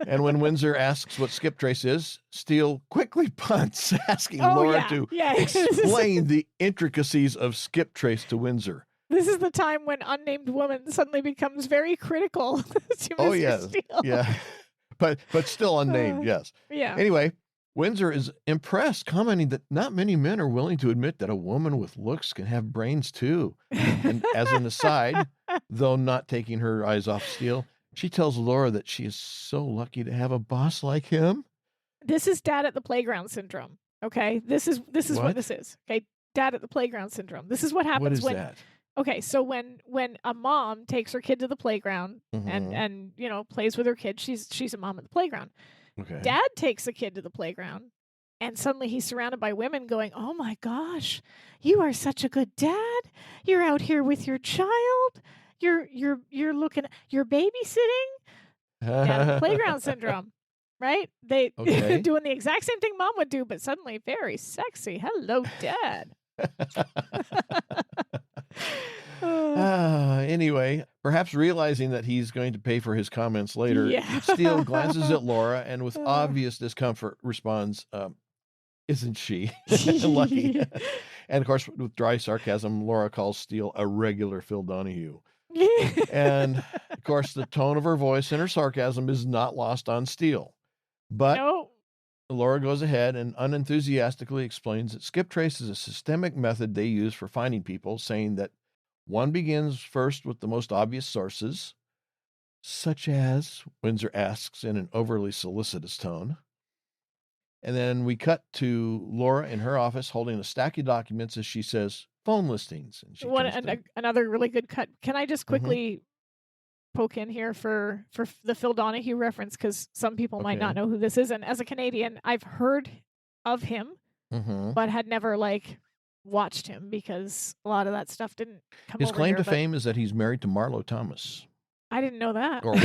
And when Windsor asks what skip trace is, Steele quickly punts, asking Laura to explain the intricacies of skip trace to Windsor. This is the time when unnamed woman suddenly becomes very critical to Mr. Steele. Yeah. But still unnamed, yes. Yeah. Anyway, Windsor is impressed, commenting that not many men are willing to admit that a woman with looks can have brains too. And as an aside, though not taking her eyes off Steele, she tells Laura that she is so lucky to have a boss like him. This is dad at the playground syndrome. Okay. This is what this is. Okay. Dad at the playground syndrome. This is what happens when that? Okay, so when a mom takes her kid to the playground and you know plays with her kid, she's a mom at the playground. Okay. Dad takes a kid to the playground, and suddenly he's surrounded by women going, "Oh my gosh, you are such a good dad. You're out here with your child. You're you're babysitting." Dad at the playground syndrome, right? They doing the exact same thing mom would do, but suddenly very sexy. Hello, Dad. Anyway, perhaps realizing that he's going to pay for his comments later, Steele glances at Laura and with obvious discomfort responds, isn't she lucky? And of course, with dry sarcasm, Laura calls Steele a regular Phil Donahue. And of course, the tone of her voice and her sarcasm is not lost on Steele. But Laura goes ahead and unenthusiastically explains that skip trace is a systemic method they use for finding people, saying that one begins first with the most obvious sources, such as, Windsor asks in an overly solicitous tone. And then we cut to Laura in her office holding a stack of documents as she says, phone listings. And she another really good cut. Can I just quickly poke in here for the Phil Donahue reference, because some people might not know who this is, and as a Canadian I've heard of him but had never watched him because a lot of that stuff didn't come his over claim here, to fame is that he's married to Marlo Thomas. I didn't know that. Or was,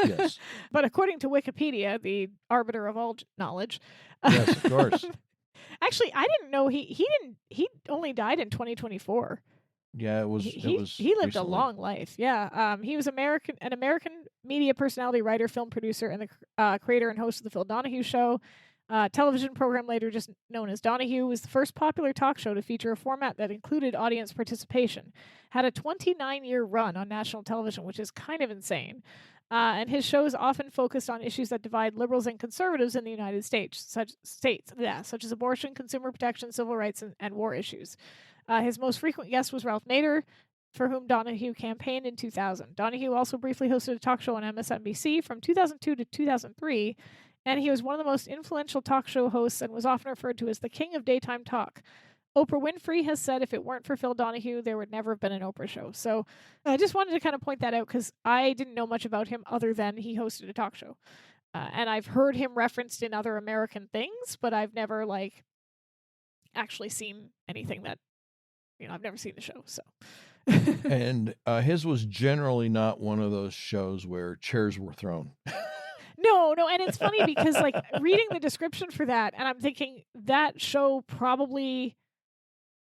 yes. But according to Wikipedia, the arbiter of all knowledge, yes, of course. Actually, I didn't know he only died in 2024. Yeah, he lived recently. a long life. Yeah. He was an American media personality, writer, film producer, and the creator and host of the Phil Donahue Show. Television program later just known as Donahue was the first popular talk show to feature a format that included audience participation. Had a 29-year run on national television, which is kind of insane. And his shows often focused on issues that divide liberals and conservatives in the United States, such as abortion, consumer protection, civil rights, and war issues. His most frequent guest was Ralph Nader, for whom Donahue campaigned in 2000. Donahue also briefly hosted a talk show on MSNBC from 2002 to 2003, and he was one of the most influential talk show hosts and was often referred to as the king of daytime talk. Oprah Winfrey has said if it weren't for Phil Donahue, there would never have been an Oprah show. So I just wanted to kind of point that out because I didn't know much about him other than he hosted a talk show. And I've heard him referenced in other American things, but I've never actually seen anything that, I've never seen the show. So. And his was generally not one of those shows where chairs were thrown. No, No, and it's funny because like reading the description for that, and I'm thinking that show probably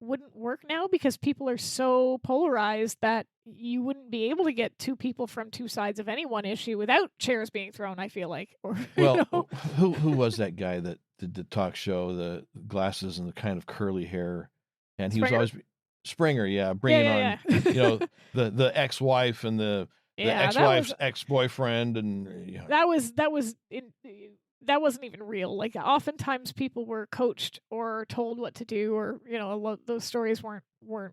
wouldn't work now because people are so polarized that you wouldn't be able to get two people from two sides of any one issue without chairs being thrown, I feel like. Or Well, who was that guy that did the talk show, the glasses and the kind of curly hair, and he was always Springer, yeah, bringing on the ex-wife and the ex-wife's ex-boyfriend, and that wasn't even real. Like oftentimes people were coached or told what to do, or those stories weren't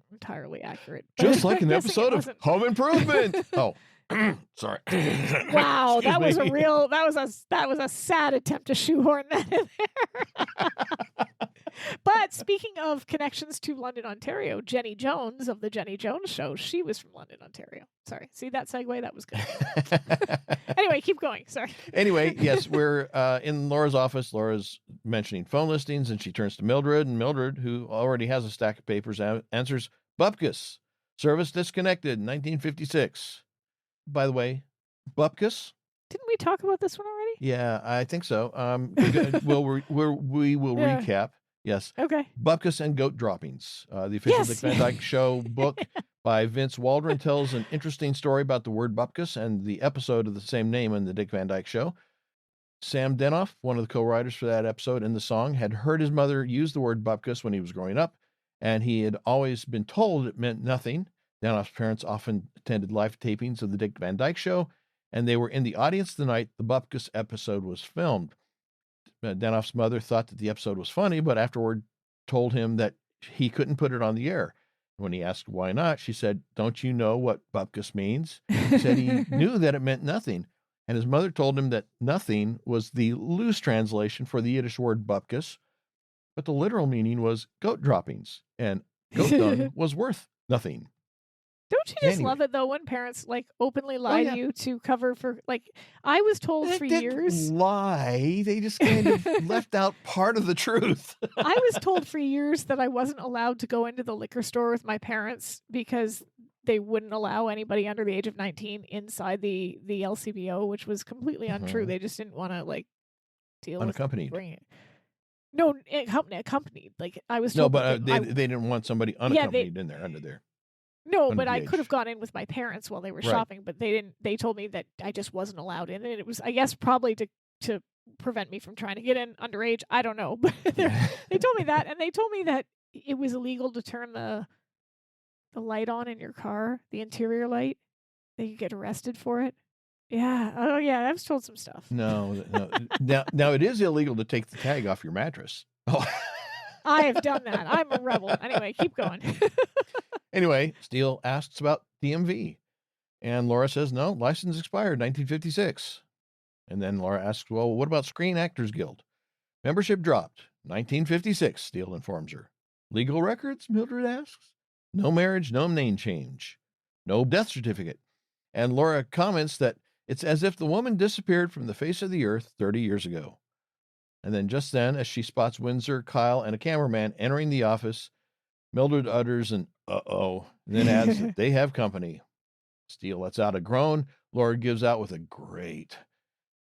entirely accurate. Just like an episode of Home Improvement. Oh, sorry. Wow, that was a sad attempt to shoehorn that in there. But speaking of connections to London, Ontario, Jenny Jones of the Jenny Jones Show, she was from London, Ontario. Sorry, see that segue? That was good. Anyway, keep going. Sorry. Anyway, yes, we're in Laura's office. Laura's mentioning phone listings, and she turns to Mildred, and Mildred, who already has a stack of papers, answers, Bupkis, service disconnected, 1956. By the way, Bupkis? Didn't we talk about this one already? Yeah, I think so. We will recap. Yes. Okay. Bupkis and Goat Droppings. The official Dick Van Dyke Show book by Vince Waldron tells an interesting story about the word Bupkis and the episode of the same name in the Dick Van Dyke Show. Sam Denoff, one of the co-writers for that episode in the song, had heard his mother use the word Bupkis when he was growing up, and he had always been told it meant nothing. Denoff's parents often attended live tapings of the Dick Van Dyke Show, and they were in the audience the night the Bupkis episode was filmed. Denoff's mother thought that the episode was funny, but afterward told him that he couldn't put it on the air. When he asked why not, she said, "Don't you know what Bupkis means?" He said he knew that it meant nothing, and his mother told him that nothing was the loose translation for the Yiddish word Bupkis, but the literal meaning was goat droppings, and goat dung was worth nothing. Don't you just love it though when parents like openly lie to you to cover for like I was told for years. Lie. They just kind of left out part of the truth. I was told for years that I wasn't allowed to go into the liquor store with my parents because they wouldn't allow anybody under the age of 19 inside the LCBO, which was completely untrue. They just didn't want to like deal unaccompanied. with bringing it. No, accompanied. Like I was told. No, but they didn't want somebody unaccompanied in there under there. No, but I could have gone in with my parents while they were shopping, but they didn't. They told me that I just wasn't allowed in, and it was, I guess, probably to prevent me from trying to get in underage. I don't know, but they told me that, and they told me that it was illegal to turn the light on in your car, the interior light. That you get arrested for it. Yeah. Oh, yeah. I was told some stuff. No. Now it is illegal to take the tag off your mattress. Oh. I have done that. I'm a rebel. Anyway, keep going. Anyway, Steele asks about DMV, and Laura says, no, license expired 1956. And then Laura asks, well, what about Screen Actors Guild? Membership dropped 1956, Steele informs her. Legal records, Mildred asks. No marriage, no name change, no death certificate. And Laura comments that it's as if the woman disappeared from the face of the earth 30 years ago. And then just then, as she spots Windsor, Kyle, and a cameraman entering the office, Mildred utters an uh-oh, and then adds that they have company. Steele lets out a groan. Laura gives out with a great.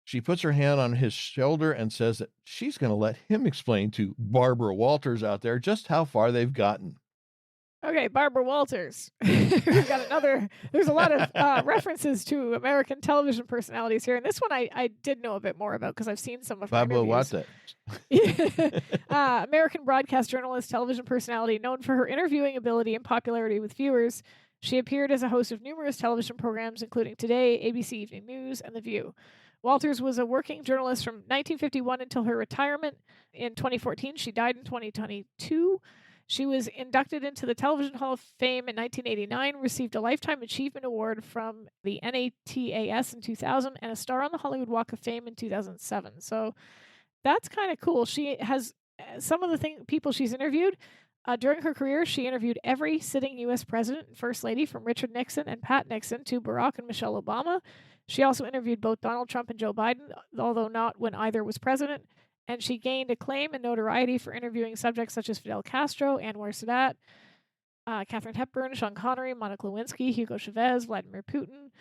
She puts her hand on his shoulder and says that she's going to let him explain to Barbara Walters out there just how far they've gotten. Okay, Barbara Walters. We've got another. There's a lot of references to American television personalities here, and this one I did know a bit more about because I've seen some of her interviews. American broadcast journalist, television personality, known for her interviewing ability and popularity with viewers. She appeared as a host of numerous television programs, including Today, ABC Evening News, and The View. Walters was a working journalist from 1951 until her retirement in 2014. She died in 2022. She was inducted into the Television Hall of Fame in 1989, received a Lifetime Achievement Award from the NATAS in 2000, and a star on the Hollywood Walk of Fame in 2007. So that's kind of cool. She has some of the people she's interviewed. During her career, she interviewed every sitting U.S. president and first lady, from Richard Nixon and Pat Nixon to Barack and Michelle Obama. She also interviewed both Donald Trump and Joe Biden, although not when either was president. And she gained acclaim and notoriety for interviewing subjects such as Fidel Castro, Anwar Sadat, Katharine Hepburn, Sean Connery, Monica Lewinsky, Hugo Chavez, Vladimir Putin,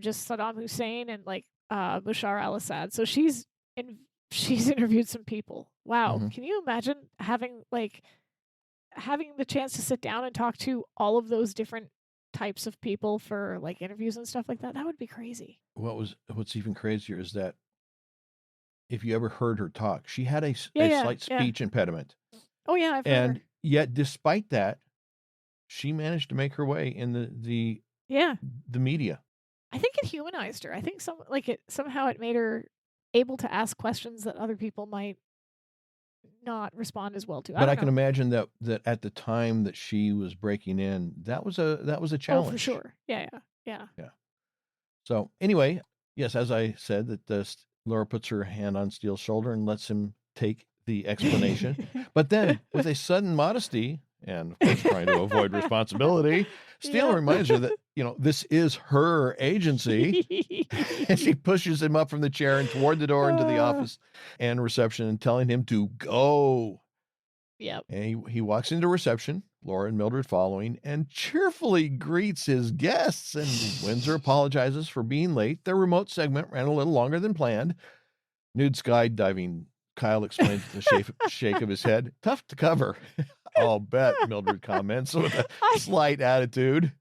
just Saddam Hussein, and like Bashar al-Assad. So she's interviewed some people. Wow. Mhm. Can you imagine having the chance to sit down and talk to all of those different types of people for like interviews and stuff like that? That would be crazy. What's even crazier is that if you ever heard her talk, she had a Yeah, slight yeah. speech impediment. Oh yeah, I've heard And her. yet, despite that, she managed to make her way in the Yeah. media. I think it humanized her. I think somehow it made her able to ask questions that other people might not respond as well to. But I don't can know. imagine that at the time that she was breaking in, that was a Oh, challenge. for sure. Yeah. Yeah. So anyway, yes, as I said, that Laura puts her hand on Steele's shoulder and lets him take the explanation. But then, with a sudden modesty and of course trying to avoid responsibility, Steele Yep. reminds her that this is her agency, and she pushes him up from the chair and toward the door into the office and reception, and telling him to go. Yep. And he walks into reception, Laura and Mildred following, and cheerfully greets his guests. And Windsor apologizes for being late. Their remote segment ran a little longer than planned. Nude skydiving Kyle explains with a shake of his head. Tough to cover. I'll bet, Mildred comments with a slight attitude.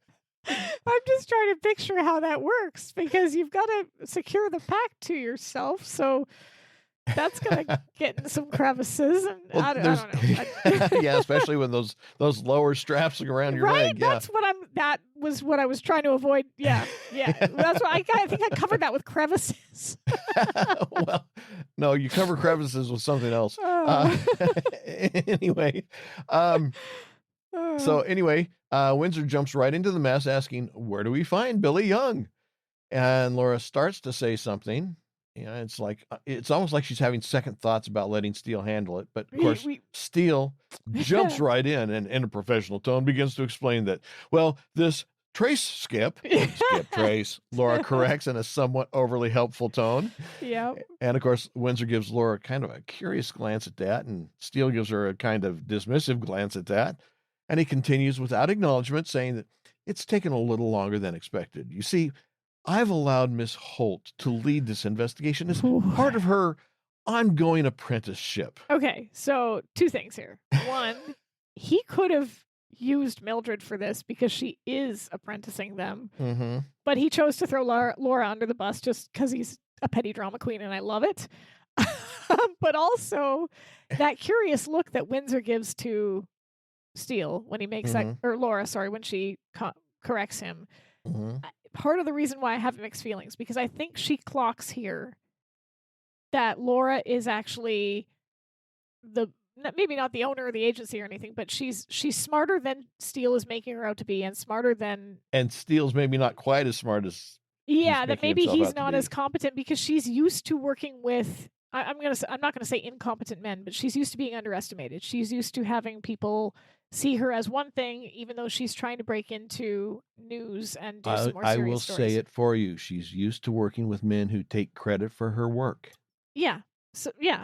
I'm just trying to picture how that works, because you've got to secure the pack to yourself. So that's going to get in some crevices. And Well, I don't know. Yeah, especially when those lower straps are around your leg. Yeah. That was what I was trying to avoid. Yeah. That's why I think I covered that with crevices. Well, no, you cover crevices with something else. Anyway, so anyway, Windsor jumps right into the mess, asking, "Where do we find Billy Young?" And Laura starts to say something. It's like it's almost like she's having second thoughts about letting Steele handle it. But of course, Steele jumps right in a professional tone, begins to explain that, well, this trace skip trace, Laura corrects in a somewhat overly helpful tone. Yeah. And of course, Windsor gives Laura kind of a curious glance at that, and Steele gives her a kind of dismissive glance at that. And he continues without acknowledgement, saying that it's taken a little longer than expected. You see, I've allowed Miss Holt to lead this investigation as part of her ongoing apprenticeship. Okay, so two things here. One, he could have used Mildred for this because she is apprenticing them, but he chose to throw Laura under the bus just because he's a petty drama queen, and I love it. But also, that curious look that Windsor gives to Steele when he makes that, or Laura, sorry, when she corrects him. Part of the reason why I have mixed feelings, because I think she clocks here that Laura is actually maybe not the owner of the agency or anything, but she's smarter than Steele is making her out to be, and smarter than. And Steele's maybe not quite as smart as. Yeah, that maybe he's not as competent because she's used to working with. I'm not gonna say incompetent men, but she's used to being underestimated. She's used to having people see her as one thing, even though she's trying to break into news and do some more serious I will stories. say it for you. She's used to working with men who take credit for her work. Yeah.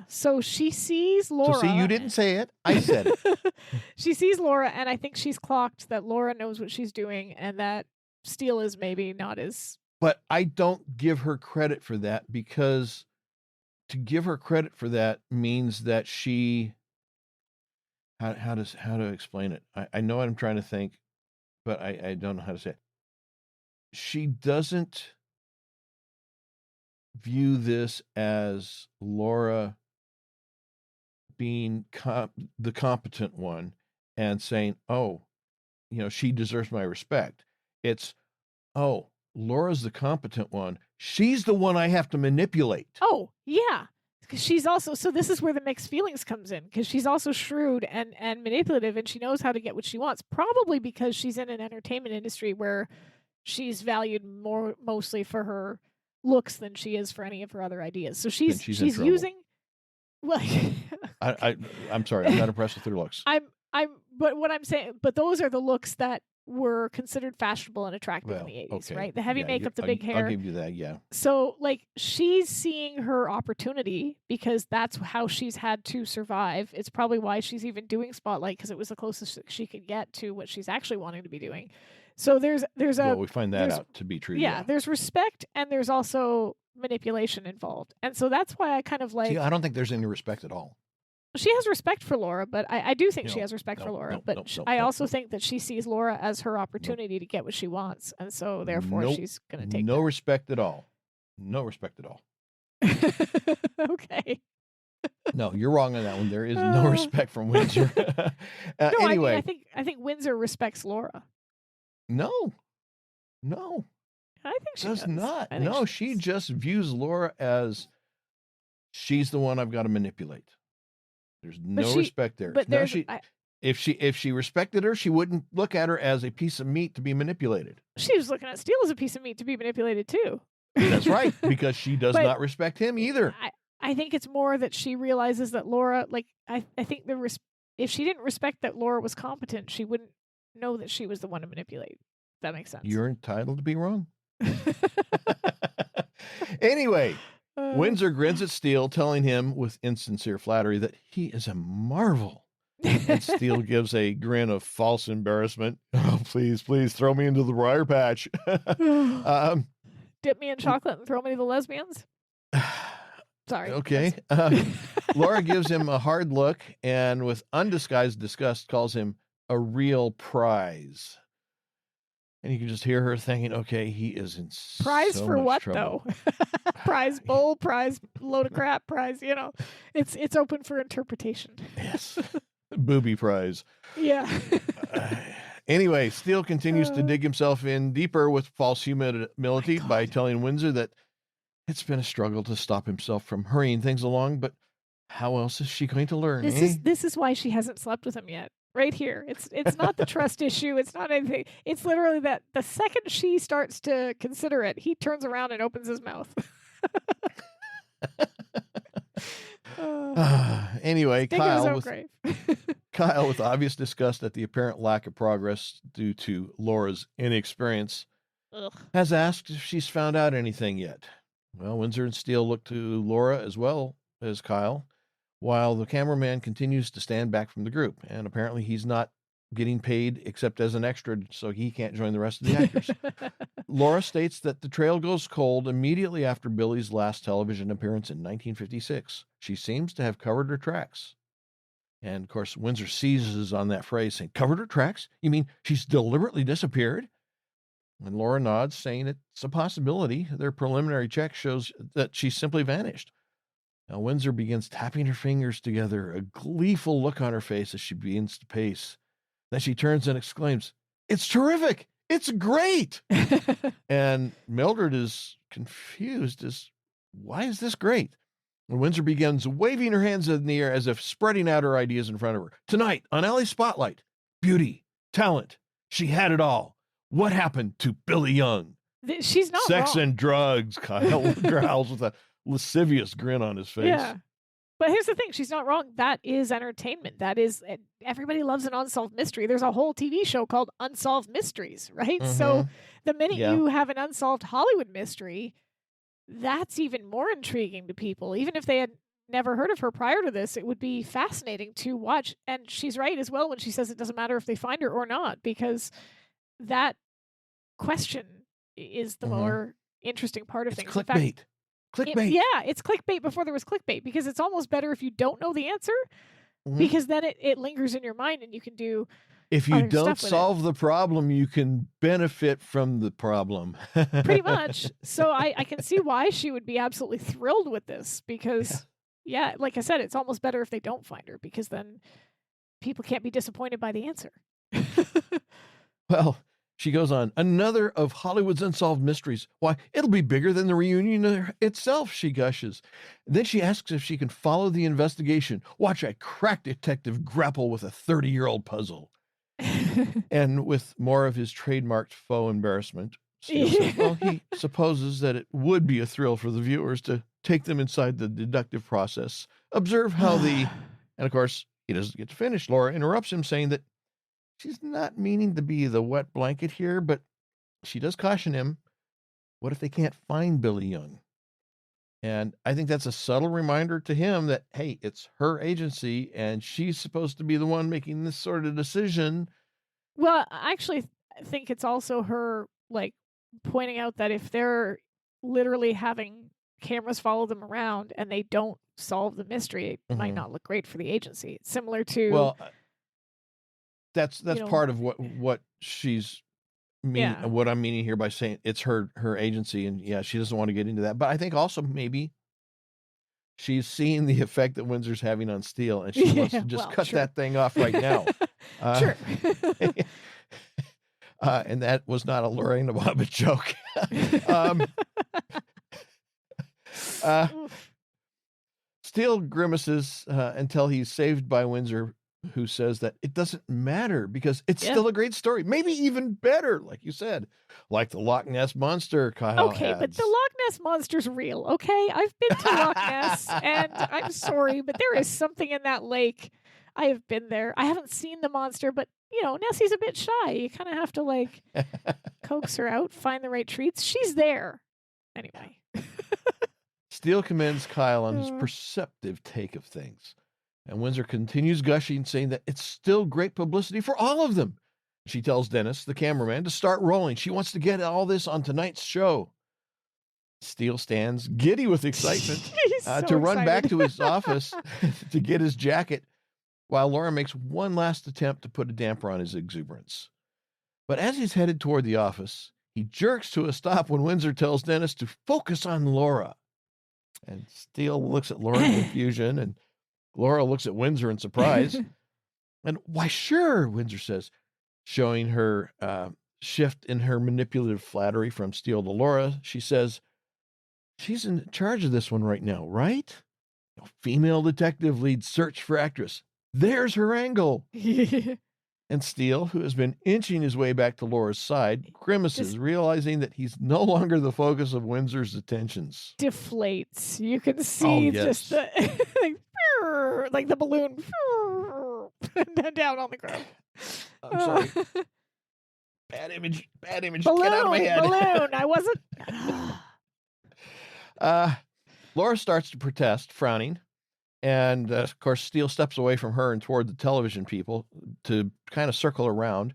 So she sees Laura. So see, you didn't say it. I said it. She sees Laura, and I think she's clocked that Laura knows what she's doing, and that Steele is maybe not as. But I don't give her credit for that, because to give her credit for that means that she. How to explain it? I know what I'm trying to think, but I don't know how to say it. She doesn't view this as Laura being the competent one and saying, "Oh, she deserves my respect." It's, "Oh, Laura's the competent one. She's the one I have to manipulate." Oh, yeah. Because she's also, so this is where the mixed feelings comes in, because she's also shrewd and manipulative, and she knows how to get what she wants, probably because she's in an entertainment industry where she's valued mostly for her looks than she is for any of her other ideas. So she's using. Well, I'm sorry, I'm not impressed with her looks. But what I'm saying, but those are the looks that were considered fashionable and attractive in the 80s, right? The heavy makeup, the big hair. I'll give you that, yeah. So, she's seeing her opportunity because that's how she's had to survive. It's probably why she's even doing Spotlight, because it was the closest she could get to what she's actually wanting to be doing. So there's we find that out to be true. Yeah, there's respect, and there's also manipulation involved. And so that's why I kind of like... See, I don't think there's any respect at all. She has respect for Laura, but I do think she No, has respect for no, Laura. no, but no, no, I no, also no. think that she sees Laura as her opportunity to get what she wants. And so therefore Nope. she's going to take No respect at all. No respect at all. Okay. No, you're wrong on that one. There is no respect from Windsor. No, Anyway, I think Windsor respects Laura. no, I think she does does. not. I think No, she does. just views Laura as she's the one I've got to manipulate. There's no respect there. But No, there's if she respected her, she wouldn't look at her as a piece of meat to be manipulated. she was looking at Steele as a piece of meat to be manipulated too. That's right, because she does But not respect him either. I think it's more that she realizes that Laura, like, I think if she didn't respect that Laura was competent, she wouldn't know that she was the one to manipulate. That makes sense. You're entitled to be wrong. Anyway, Windsor grins at Steele, telling him with insincere flattery that he is a marvel. And Steele gives a grin of false embarrassment. Oh, please throw me into the briar patch. Dip me in chocolate and throw me to the lesbians. Sorry. Okay. Laura gives him a hard look and with undisguised disgust calls him a real prize. And you can just hear her thinking, okay, he is in prize so for much what trouble. though? Prize bull, prize load of crap, prize, it's open for interpretation. Yes. Booby prize. Yeah. Anyway, Steele continues to dig himself in deeper with false humility by telling Windsor that it's been a struggle to stop himself from hurrying things along, but how else is she going to learn? This is why she hasn't slept with him yet. Right here. It's not the trust issue. It's not anything. It's literally that the second she starts to consider it, he turns around and opens his mouth. Anyway, Kyle with obvious disgust at the apparent lack of progress due to Laura's inexperience has asked if she's found out anything yet. Well, Windsor and Steele look to Laura as well as Kyle, while the cameraman continues to stand back from the group, and apparently he's not getting paid except as an extra, so he can't join the rest of the actors. Laura states that the trail goes cold immediately after Billy's last television appearance in 1956. She seems to have covered her tracks. And, of course, Windsor seizes on that phrase, saying, covered her tracks? You mean she's deliberately disappeared? And Laura nods, saying it's a possibility. Their preliminary check shows that she simply vanished. Now, Windsor begins tapping her fingers together, a gleeful look on her face as she begins to pace. Then she turns and exclaims, it's terrific! It's great! And Mildred is confused as, why is this great? And Windsor begins waving her hands in the air as if spreading out her ideas in front of her. Tonight, on Alley's Spotlight, beauty, talent, she had it all. What happened to Billy Young? She's not Sex wrong. and drugs, Kyle growls with a lascivious grin on his face. Yeah. But here's the thing. She's not wrong. That is entertainment. That is, everybody loves an unsolved mystery. There's a whole TV show called Unsolved Mysteries, right? Mm-hmm. So the minute you have an unsolved Hollywood mystery, that's even more intriguing to people. Even if they had never heard of her prior to this, it would be fascinating to watch. And she's right as well when she says it doesn't matter if they find her or not, because that question is the more interesting part of things. Clickbait. In fact, Clickbait. It's clickbait before there was clickbait, because it's almost better if you don't know the answer, because then it lingers in your mind and you can do. If you don't solve the problem, you can benefit from the problem. Pretty much. So I can see why she would be absolutely thrilled with this, because, like I said, it's almost better if they don't find her, because then people can't be disappointed by the answer. Well, she goes on, another of Hollywood's unsolved mysteries. Why, it'll be bigger than the reunion itself, she gushes. Then she asks if she can follow the investigation. Watch a crack detective grapple with a 30-year-old puzzle. And with more of his trademarked faux embarrassment, Steele says, well, he supposes that it would be a thrill for the viewers to take them inside the deductive process. Observe how and of course, he doesn't get to finish. Laura interrupts him, saying that she's not meaning to be the wet blanket here, but she does caution him. What if they can't find Billy Young? And I think that's a subtle reminder to him that, hey, it's her agency and she's supposed to be the one making this sort of decision. Well, I actually think it's also her, like, pointing out that if they're literally having cameras follow them around and they don't solve the mystery, it might not look great for the agency. It's similar to Well, that's you know, part of what she's yeah. what I'm meaning here by saying it's her agency, and yeah, she doesn't want to get into that. But I think also maybe she's seeing the effect that Windsor's having on Steele, and she wants to just cut that thing off right now. Sure. And that was not a Laura and Remington joke. Steele grimaces until he's saved by Windsor, who says that it doesn't matter because it's still a great story. Maybe even better, like you said, like the Loch Ness Monster, Kyle Okay, adds. but the Loch Ness Monster's real, okay? I've been to Loch Ness, and I'm sorry, but there is something in that lake. I have been there. I haven't seen the monster, but, you know, Nessie's a bit shy. You kind of have to, like, coax her out, find the right treats. She's there. Anyway. Steele commends Kyle on his perceptive take of things. And Windsor continues gushing, saying that it's still great publicity for all of them. She tells Dennis, the cameraman, to start rolling. She wants to get all this on tonight's show. Steele stands giddy with excitement to run back to his office to get his jacket, while Laura makes one last attempt to put a damper on his exuberance. But as he's headed toward the office, he jerks to a stop when Windsor tells Dennis to focus on Laura. And Steele looks at Laura in confusion, and Laura looks at Windsor in surprise. And why, sure, Windsor says, showing her shift in her manipulative flattery from Steele to Laura. She says, she's in charge of this one right now, right? Female detective leads search for actress. There's her angle. And Steele, who has been inching his way back to Laura's side, grimaces, realizing that he's no longer the focus of Windsor's attentions. Deflates. You can see just the like the balloon down on the ground. I'm sorry. Bad image. Balloon, get out of my head. Balloon. I wasn't. Laura starts to protest, frowning. And, of course, Steele steps away from her and toward the television people to kind of circle around.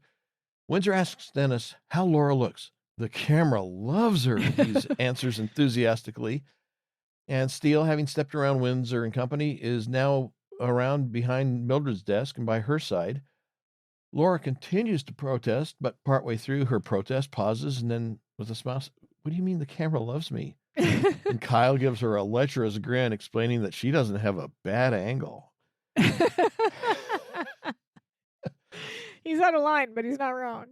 Windsor asks Dennis how Laura looks. The camera loves her, he answers enthusiastically. And Steele, having stepped around Windsor and company, is now around behind Mildred's desk and by her side. Laura continues to protest, but partway through her protest pauses and then with a smile, what do you mean the camera loves me? And Kyle gives her a lecherous grin, explaining that she doesn't have a bad angle. He's out of line, but he's not wrong.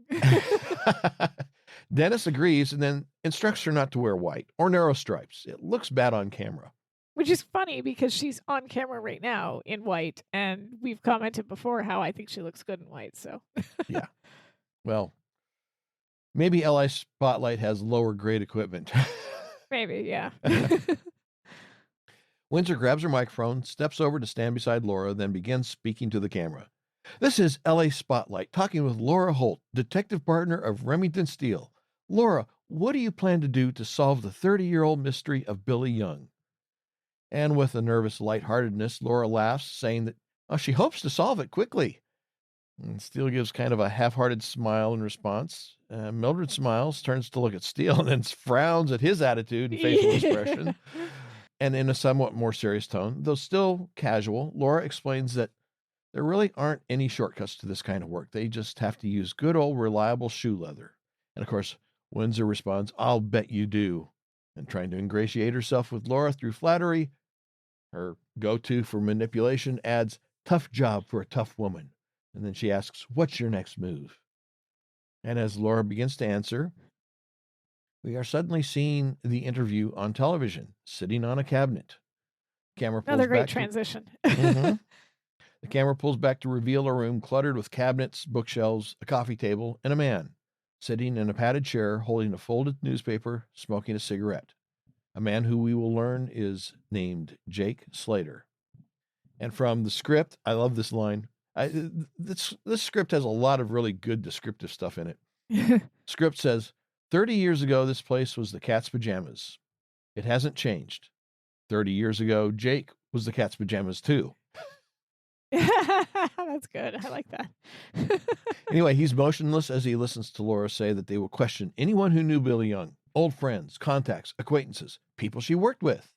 Dennis agrees and then instructs her not to wear white or narrow stripes. It looks bad on camera. Which is funny because she's on camera right now in white, and we've commented before how I think she looks good in white. So yeah. Well, maybe LA Spotlight has lower grade equipment. Maybe, yeah. Windsor grabs her microphone, steps over to stand beside Laura, then begins speaking to the camera. This is LA Spotlight, talking with Laura Holt, detective partner of Remington Steele. Laura, what do you plan to do to solve the 30-year-old mystery of Billy Young? And with a nervous lightheartedness, Laura laughs, saying that she hopes to solve it quickly. And Steele gives kind of a half-hearted smile in response. Mildred smiles, turns to look at Steele, and then frowns at his attitude and facial expression. And in a somewhat more serious tone, though still casual, Laura explains that there really aren't any shortcuts to this kind of work. They just have to use good old reliable shoe leather. And of course, Windsor responds, I'll bet you do. And trying to ingratiate herself with Laura through flattery, her go-to for manipulation adds, tough job for a tough woman. And then she asks, what's your next move? And as Laura begins to answer, we are suddenly seeing the interview on television, sitting on a cabinet. Camera pulls Another great back transition. The camera pulls back to reveal a room cluttered with cabinets, bookshelves, a coffee table, and a man sitting in a padded chair holding a folded newspaper, smoking a cigarette. A man who we will learn is named Jake Slater. And from the script, I love this line. This script has a lot of really good descriptive stuff in it. Script says, 30 years ago, this place was the Cat's Pajamas. It hasn't changed. 30 years ago, Jake was the Cat's Pajamas too. That's good. I like that. Anyway, he's motionless as he listens to Laura say that they will question anyone who knew Billy Young. old friends, contacts, acquaintances, people she worked with.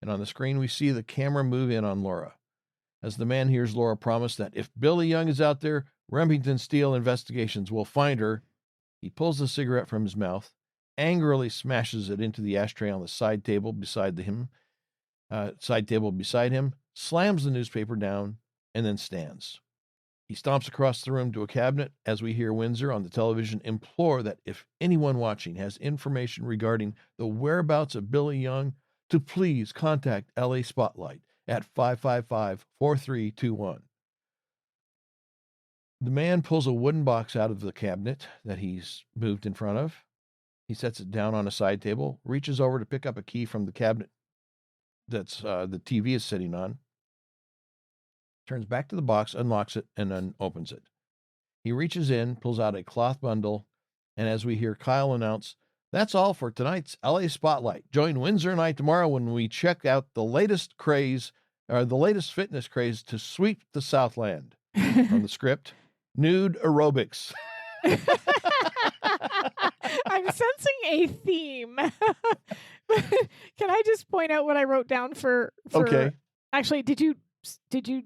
And on the screen, we see the camera move in on Laura. As the man hears Laura promise that if Billy Young is out there, Remington Steele Investigations will find her, he pulls the cigarette from his mouth, angrily smashes it into the ashtray on the side table beside him, slams the newspaper down, and then stands. He stomps across the room to a cabinet as we hear Windsor on the television implore that if anyone watching has information regarding the whereabouts of Billy Young, to please contact LA Spotlight at 555-4321. The man pulls a wooden box out of the cabinet that he's moved in front of. He sets it down on a side table, reaches over to pick up a key from the cabinet that's the TV is sitting on, turns back to the box, unlocks it, and then opens it. He reaches in, pulls out a cloth bundle, and as we hear Kyle announce, "That's all for tonight's LA Spotlight. Join Windsor and I tomorrow when we check out the latest fitness craze to sweep the Southland." From the script, nude aerobics. I'm sensing a theme. Can I just point out what I wrote down for Okay. Actually, did you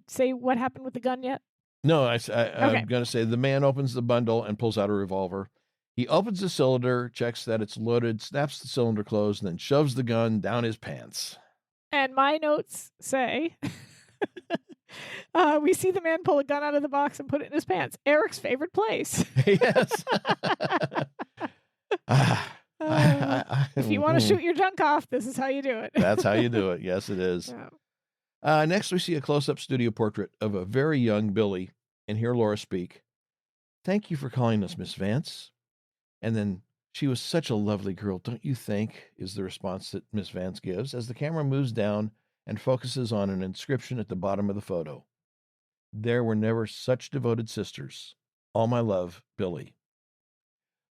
say what happened with the gun yet? No, Okay. I'm going to say the man opens the bundle and pulls out a revolver. He opens the cylinder, checks that it's loaded, snaps the cylinder closed, and then shoves the gun down his pants. And my notes say, we see the man pull a gun out of the box and put it in his pants. Eric's favorite place. Yes. If you want to shoot your junk off, this is how you do it. That's how you do it. Yes, it is. Yeah. Next, we see a close-up studio portrait of a very young Billy, and hear Laura speak. "Thank you for calling us, Miss Vance." And then, "She was such a lovely girl, don't you think?" is the response that Miss Vance gives as the camera moves down and focuses on an inscription at the bottom of the photo. "There were never such devoted sisters. All my love, Billy."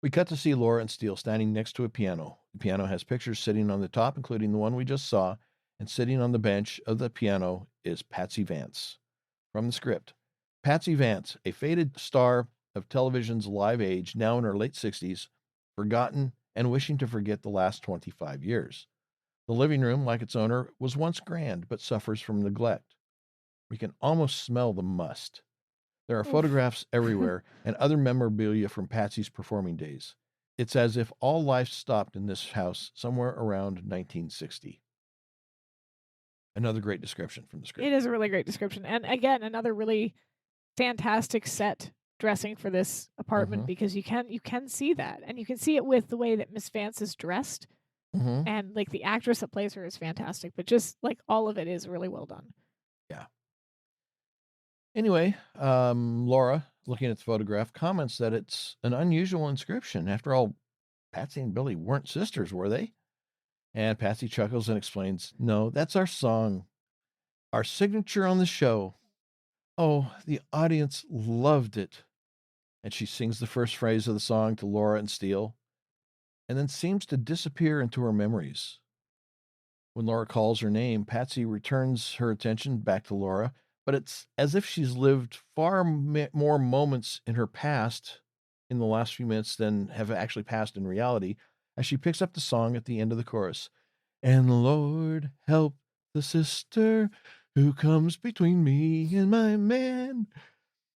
We cut to see Laura and Steele standing next to a piano. The piano has pictures sitting on the top, including the one we just saw, and sitting on the bench of the piano is Patsy Vance. From the script, Patsy Vance, a faded star of television's live age, now in her late 60s, forgotten and wishing to forget the last 25 years. The living room, like its owner, was once grand, but suffers from neglect. We can almost smell the must. There are photographs everywhere and other memorabilia from Patsy's performing days. It's as if all life stopped in this house somewhere around 1960. Another great description from the script. It is a really great description. And again, another really fantastic set dressing for this apartment, because you can see that. And you can see it with the way that Miss Vance is dressed. And like the actress that plays her is fantastic, but just like all of it is really well done. Yeah. Anyway, Laura, looking at the photograph, comments that it's an unusual inscription. After all, Patsy and Billy weren't sisters, were they? And Patsy chuckles and explains, "No, that's our song, our signature on the show. Oh, the audience loved it." And she sings the first phrase of the song to Laura and Steele, and then seems to disappear into her memories. When Laura calls her name, Patsy returns her attention back to Laura, but it's as if she's lived far more moments in her past in the last few minutes than have actually passed in reality, as she picks up the song at the end of the chorus. "And Lord, help the sister who comes between me and my man."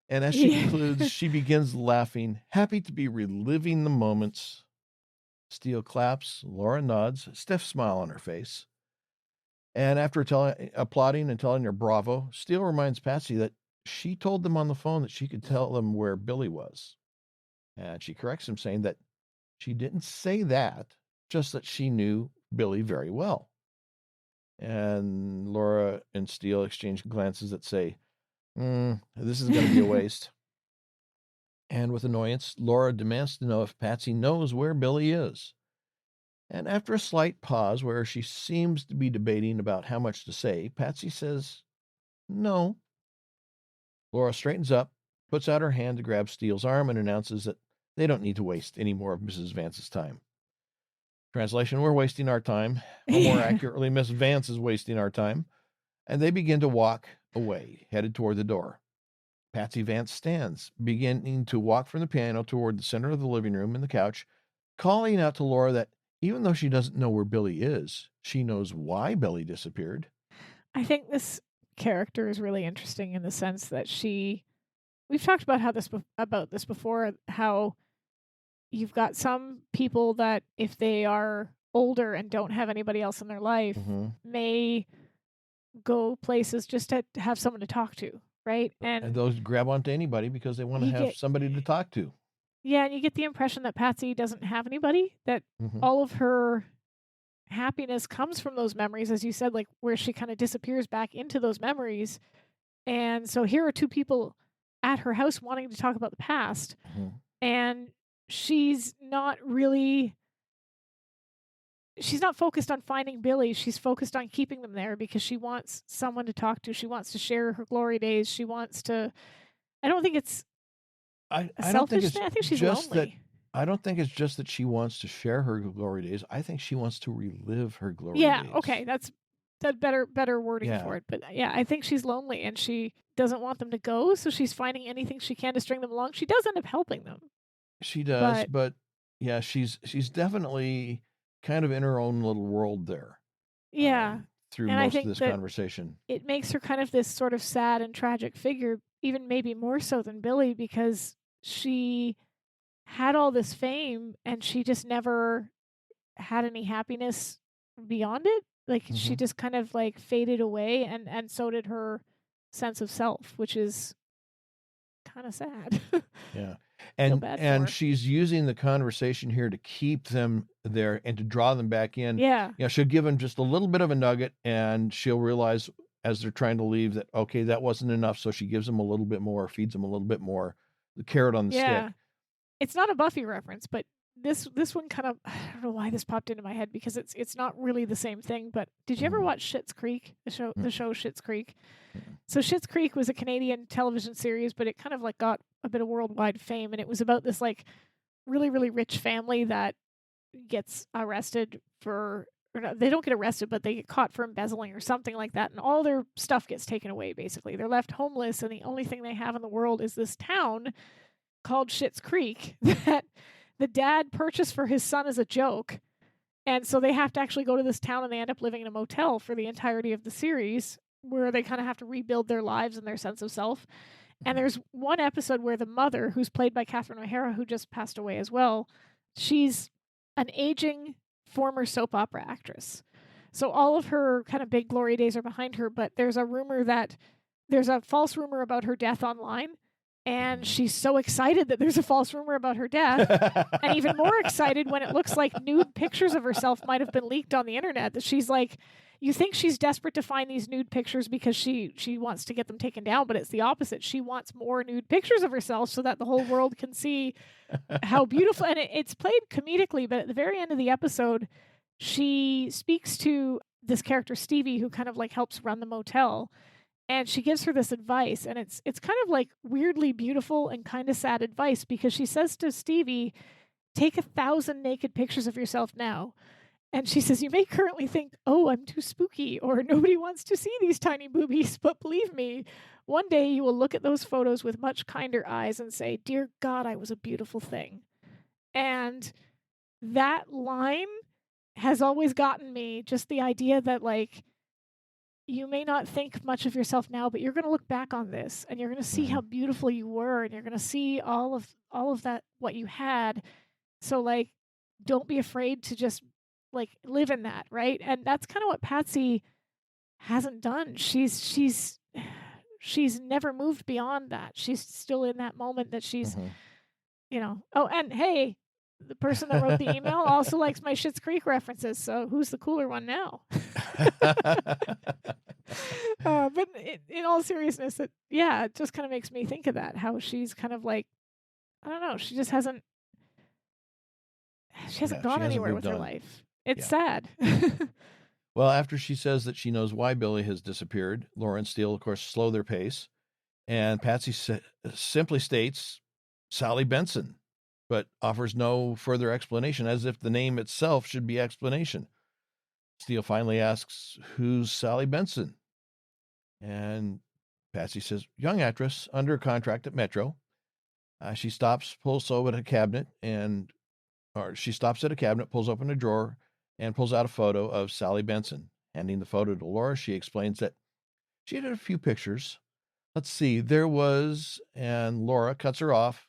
And as she concludes, she begins laughing, happy to be reliving the moments. Steele claps, Laura nods, a stiff smile on her face. And after applauding and telling her bravo, Steele reminds Patsy that she told them on the phone that she could tell them where Billy was. And she corrects him, saying that she didn't say that, just that she knew Billy very well. And Laura and Steele exchange glances that say, this is going to be a waste. And with annoyance, Laura demands to know if Patsy knows where Billy is. And after a slight pause where she seems to be debating about how much to say, Patsy says, "No." Laura straightens up, puts out her hand to grab Steele's arm, and announces that they don't need to waste any more of Mrs. Vance's time. Translation, we're wasting our time. Or more accurately, Miss Vance is wasting our time. And they begin to walk away, headed toward the door. Patsy Vance stands, beginning to walk from the piano toward the center of the living room and the couch, calling out to Laura that even though she doesn't know where Billy is, she knows why Billy disappeared. I think this character is really interesting in the sense that we've talked about about this before, how you've got some people that if they are older and don't have anybody else in their life may go places just to have someone to talk to, right? And those grab onto anybody because they want to have somebody to talk to. Yeah, and you get the impression that Patsy doesn't have anybody, that all of her happiness comes from those memories, as you said, like where she kind of disappears back into those memories. And so here are two people at her house wanting to talk about the past, and she's not focused on finding Billy. She's focused on keeping them there because she wants someone to talk to. She wants to share her glory days. She wants to. I don't think it's I don't think it's I think she's just lonely. I don't think it's just that she wants to share her glory days. I think she wants to relive her glory Yeah, days. okay, that's better wording for it. But yeah, I think she's lonely and she doesn't want them to go, so she's finding anything she can to string them along. She does end up helping them. She does, but yeah, she's definitely kind of in her own little world there. Yeah. Through and most of this conversation. It makes her kind of this sort of sad and tragic figure, even maybe more so than Billy, because she had all this fame and she just never had any happiness beyond it. Like she just kind of like faded away, and so did her sense of self, which is kind of sad. Yeah. And she's using the conversation here to keep them there and to draw them back in. Yeah. You know, she'll give them just a little bit of a nugget and she'll realize as they're trying to leave that, okay, that wasn't enough. So she gives them a little bit more, feeds them a little bit more, the carrot on the stick. It's not a Buffy reference, but this one kind of, I don't know why this popped into my head because it's not really the same thing. But did you ever watch Schitt's Creek, the show Schitt's Creek? So Schitt's Creek was a Canadian television series, but it kind of like got a bit of worldwide fame, and it was about this like really, really rich family that gets arrested for, or no, they don't get arrested, but they get caught for embezzling or something like that, and all their stuff gets taken away, basically. They're left homeless, and the only thing they have in the world is this town called Schitt's Creek that the dad purchased for his son as a joke. And so they have to actually go to this town and they end up living in a motel for the entirety of the series, where they kind of have to rebuild their lives and their sense of self. And there's one episode where the mother, who's played by Catherine O'Hara, who just passed away as well, she's an aging former soap opera actress. So all of her kind of big glory days are behind her, but there's a false rumor about her death online. And she's so excited that there's a false rumor about her death, and even more excited when it looks like nude pictures of herself might have been leaked on the internet, that she's like, you think she's desperate to find these nude pictures because she wants to get them taken down, but it's the opposite. She wants more nude pictures of herself so that the whole world can see how beautiful. And it's played comedically, but at the very end of the episode, she speaks to this character, Stevie, who kind of like helps run the motel. And she gives her this advice, and it's kind of like weirdly beautiful and kind of sad advice, because she says to Stevie, take 1,000 naked pictures of yourself now. And she says, you may currently think, oh, I'm too spooky, or nobody wants to see these tiny boobies, but believe me, one day you will look at those photos with much kinder eyes and say, dear God, I was a beautiful thing. And that line has always gotten me, just the idea that like, you may not think much of yourself now, but you're going to look back on this and you're going to see how beautiful you were, and you're going to see all of that, what you had. So like, don't be afraid to just like live in that, right? And that's kind of what Patsy hasn't done. She's never moved beyond that. She's still in that moment that she's, you know. Oh, and hey, the person that wrote the email also likes my Schitt's Creek references. So who's the cooler one now? But in all seriousness, it just kind of makes me think of that. How she's kind of like, I don't know, she hasn't gone anywhere with her life. It's sad. Well, after she says that she knows why Billy has disappeared, Laura and Steele, of course, slow their pace. And Patsy simply states Sally Benson, but offers no further explanation, as if the name itself should be explanation. Steele finally asks, who's Sally Benson? And Patsy says, young actress under contract at Metro. She stops, pulls over at a cabinet, and or she stops at a cabinet, pulls open a drawer, and pulls out a photo of Sally Benson. Handing the photo to Laura, she explains that she had a few pictures. Let's see, there was, and Laura cuts her off,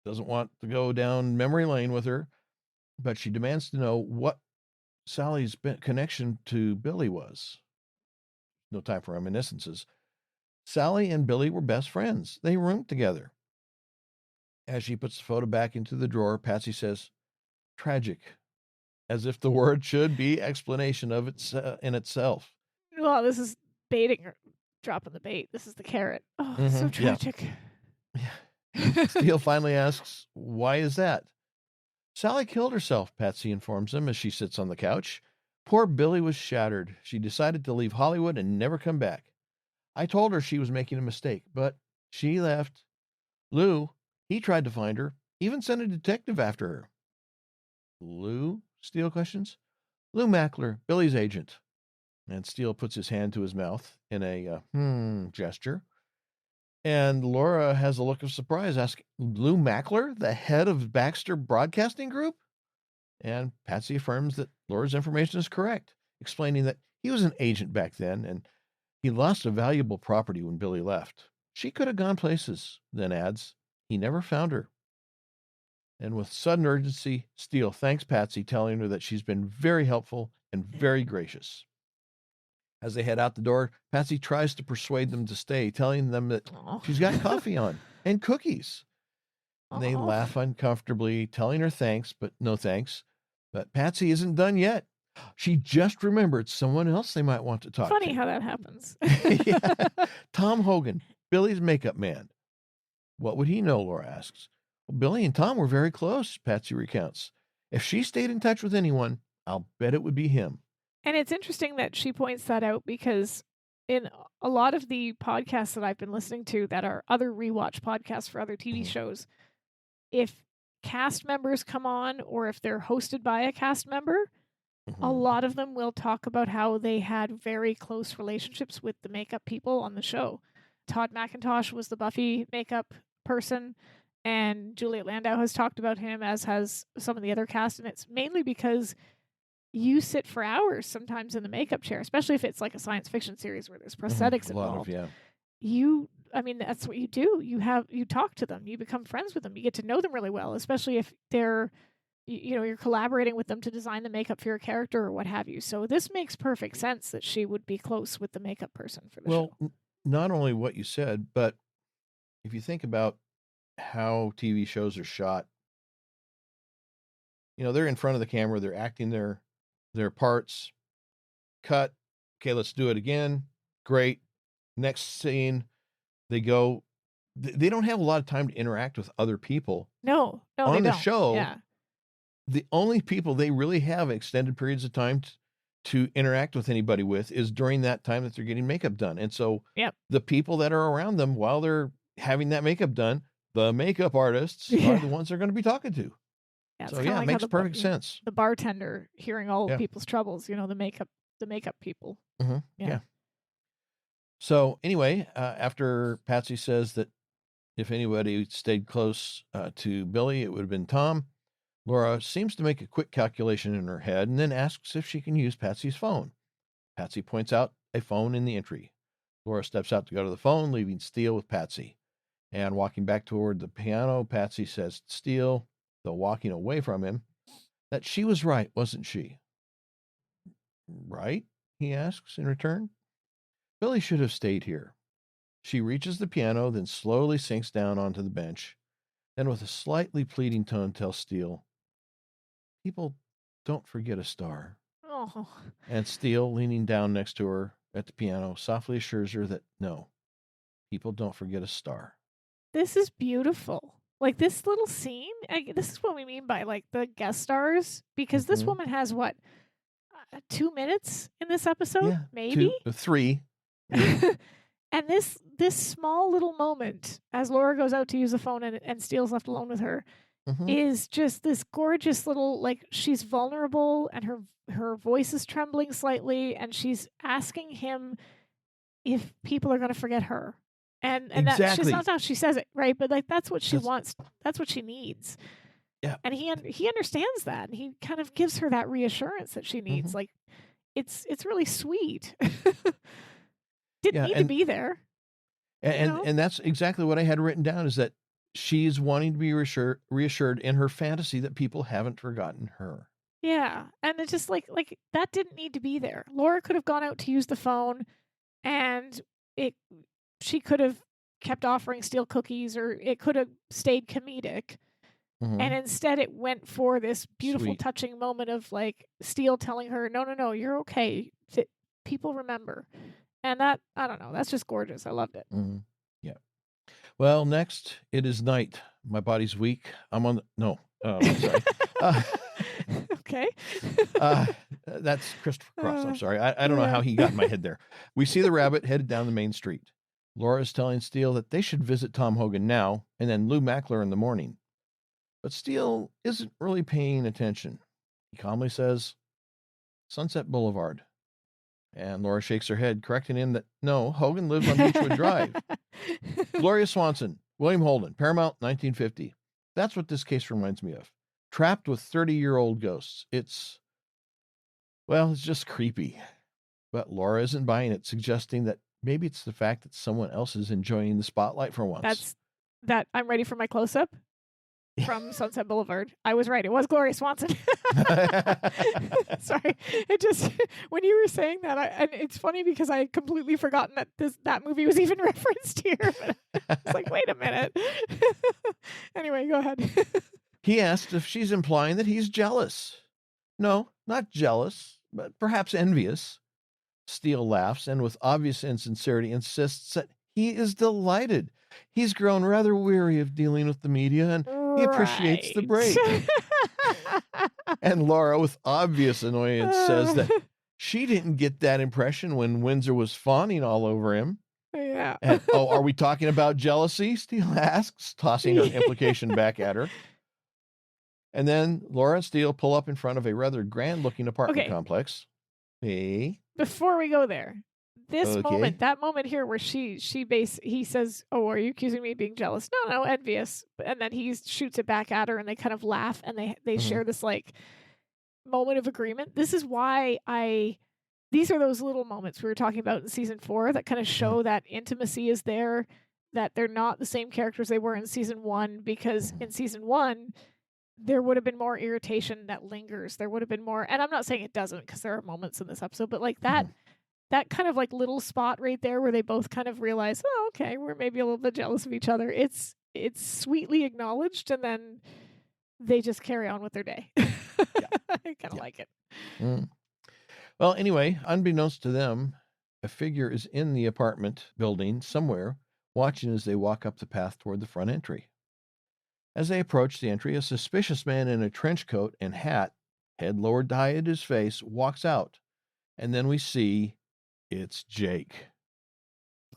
doesn't want to go down memory lane with her, but she demands to know what Sally's connection to Billy was. No time for reminiscences. Sally and Billy were best friends. They roomed together. As she puts the photo back into the drawer, Patsy says, tragic, as if the word should be explanation of its in itself. Well, this is baiting her, dropping the bait. This is the carrot. Oh, so tragic. Yeah. Steele finally asks, why is that? Sally killed herself, Patsy informs him as she sits on the couch. Poor Billy was shattered. She decided to leave Hollywood and never come back. I told her she was making a mistake, but she left. Lou, he tried to find her, even sent a detective after her. Lou? Steele questions. Lou Mackler, Billy's agent. And Steele puts his hand to his mouth in a gesture. And Laura has a look of surprise, asking, Lou Mackler, the head of Baxter Broadcasting Group? And Patsy affirms that Laura's information is correct, explaining that he was an agent back then and he lost a valuable property when Billy left. She could have gone places, then adds, he never found her. And with sudden urgency, Steele thanks Patsy, telling her that she's been very helpful and very gracious. As they head out the door, Patsy tries to persuade them to stay, telling them that she's got coffee on and cookies. And they laugh uncomfortably, telling her thanks, but no thanks. But Patsy isn't done yet. She just remembered someone else they might want to talk to. Funny how that happens. Yeah. Tom Hogan, Billy's makeup man. What would he know, Laura asks. Well, Billy and Tom were very close, Patsy recounts. If she stayed in touch with anyone, I'll bet it would be him. And it's interesting that she points that out because in a lot of the podcasts that I've been listening to that are other rewatch podcasts for other TV shows, if cast members come on or if they're hosted by a cast member, a lot of them will talk about how they had very close relationships with the makeup people on the show. Todd McIntosh was the Buffy makeup person, and Juliet Landau has talked about him, as has some of the other cast, and it's mainly because you sit for hours sometimes in the makeup chair, especially if it's like a science fiction series where there's prosthetics involved. That's what you do. You talk to them, you become friends with them, you get to know them really well, especially if they're, you're collaborating with them to design the makeup for your character or what have you. So this makes perfect sense that she would be close with the makeup person for the show. Well, not only what you said, but if you think about how TV shows are shot, they're in front of the camera, they're acting their parts, cut, okay, let's do it again, great, next scene, they go, they don't have a lot of time to interact with other people. No, on the show. Yeah. The only people they really have extended periods of time to interact with anybody with is during that time that they're getting makeup done. And so the people that are around them while they're having that makeup done, the makeup artists are the ones they're going to be talking to. Yeah, so it makes perfect sense. The bartender hearing all of people's troubles, the makeup people. Yeah. So anyway, after Patsy says that if anybody stayed close to Billy, it would have been Tom, Laura seems to make a quick calculation in her head and then asks if she can use Patsy's phone. Patsy points out a phone in the entry. Laura steps out to go to the phone, leaving Steele with Patsy. And walking back toward the piano, Patsy says to Steele, though walking away from him, that she was right, wasn't she? Right? He asks in return. Billy should have stayed here. She reaches the piano, then slowly sinks down onto the bench. Then with a slightly pleading tone tells Steele, people don't forget a star. Oh. And Steele, leaning down next to her at the piano, softly assures her that no, people don't forget a star. This is beautiful. Like this little scene, this is what we mean by like the guest stars, because this woman has 2 minutes in this episode, maybe 3. And this small little moment as Laura goes out to use the phone and Steele's left alone with her is just this gorgeous little, like, she's vulnerable and her voice is trembling slightly and she's asking him if people are going to forget her. And exactly. That's not how she says it, right? But like that's what she wants. That's what she needs. Yeah. And he understands that, and he kind of gives her that reassurance that she needs. Mhm. Like, it's really sweet. Didn't Yeah, need to be there, you know? and that's exactly what I had written down, is that she's wanting to be reassured in her fantasy that people haven't forgotten her. Yeah, and it's just like that didn't need to be there. Laura could have gone out to use the phone, and it she could have kept offering Steele cookies, or it could have stayed comedic. And Mhm. instead it went for this beautiful, Sweet. touching moment of like Steele telling her, "No, no, no, you're okay. People remember." And that, I don't know, that's just gorgeous. I loved it. Mhm. Yeah. Well, next, it is night. My body's weak. I'm on the no, sorry. Uh, Okay. uh, that's Christopher Cross. I'm sorry. I don't know how Yeah. he got in my head there. We see the rabbit headed down the main street. Laura is telling Steele that they should visit Tom Hogan now and then Lou Mackler in the morning. But Steele isn't really paying attention. He calmly says, Sunset Boulevard. And Laura shakes her head, correcting him that no, Hogan lives on Beechwood Drive. Gloria Swanson, William Holden, Paramount, 1950. That's what this case reminds me of. Trapped with 30-year-old ghosts. It's just creepy. But Laura isn't buying it, suggesting that maybe it's the fact that someone else is enjoying the spotlight for once. I'm ready for my close up from Sunset Boulevard. I was right. It was Gloria Swanson. Sorry. It just, when you were saying that, and it's funny because I had completely forgotten that that movie was even referenced here. But it's like, wait a minute. Anyway, go ahead. He asks if she's implying that he's jealous. No, not jealous, but perhaps envious. Steele laughs and with obvious insincerity insists that he is delighted. He's grown rather weary of dealing with the media and he appreciates the break. And Laura, with obvious annoyance, says that she didn't get that impression when Windsor was fawning all over him. Yeah. And, are we talking about jealousy? Steele asks, tossing an implication back at her. And then Laura and Steele pull up in front of a rather grand-looking apartment complex. Hey. Before we go there, this Okay. that moment here where he says, "Oh, are you accusing me of being jealous?" No, envious. And then he shoots it back at her, and they kind of laugh, and they share this like moment of agreement. This is why these are those little moments we were talking about in season 4 that kind of show that intimacy is there, that they're not the same characters they were in season 1, because in season 1 there would have been more irritation that lingers. There would have been more, and I'm not saying it doesn't, because there are moments in this episode, but like that kind of like little spot right there where they both kind of realize, oh, okay, we're maybe a little bit jealous of each other. It's sweetly acknowledged, and then they just carry on with their day. I kind of like it. Well, anyway, unbeknownst to them, a figure is in the apartment building somewhere, watching as they walk up the path toward the front entry. As they approach the entry, a suspicious man in a trench coat and hat, head lowered high at his face, walks out. And then we see it's Jake.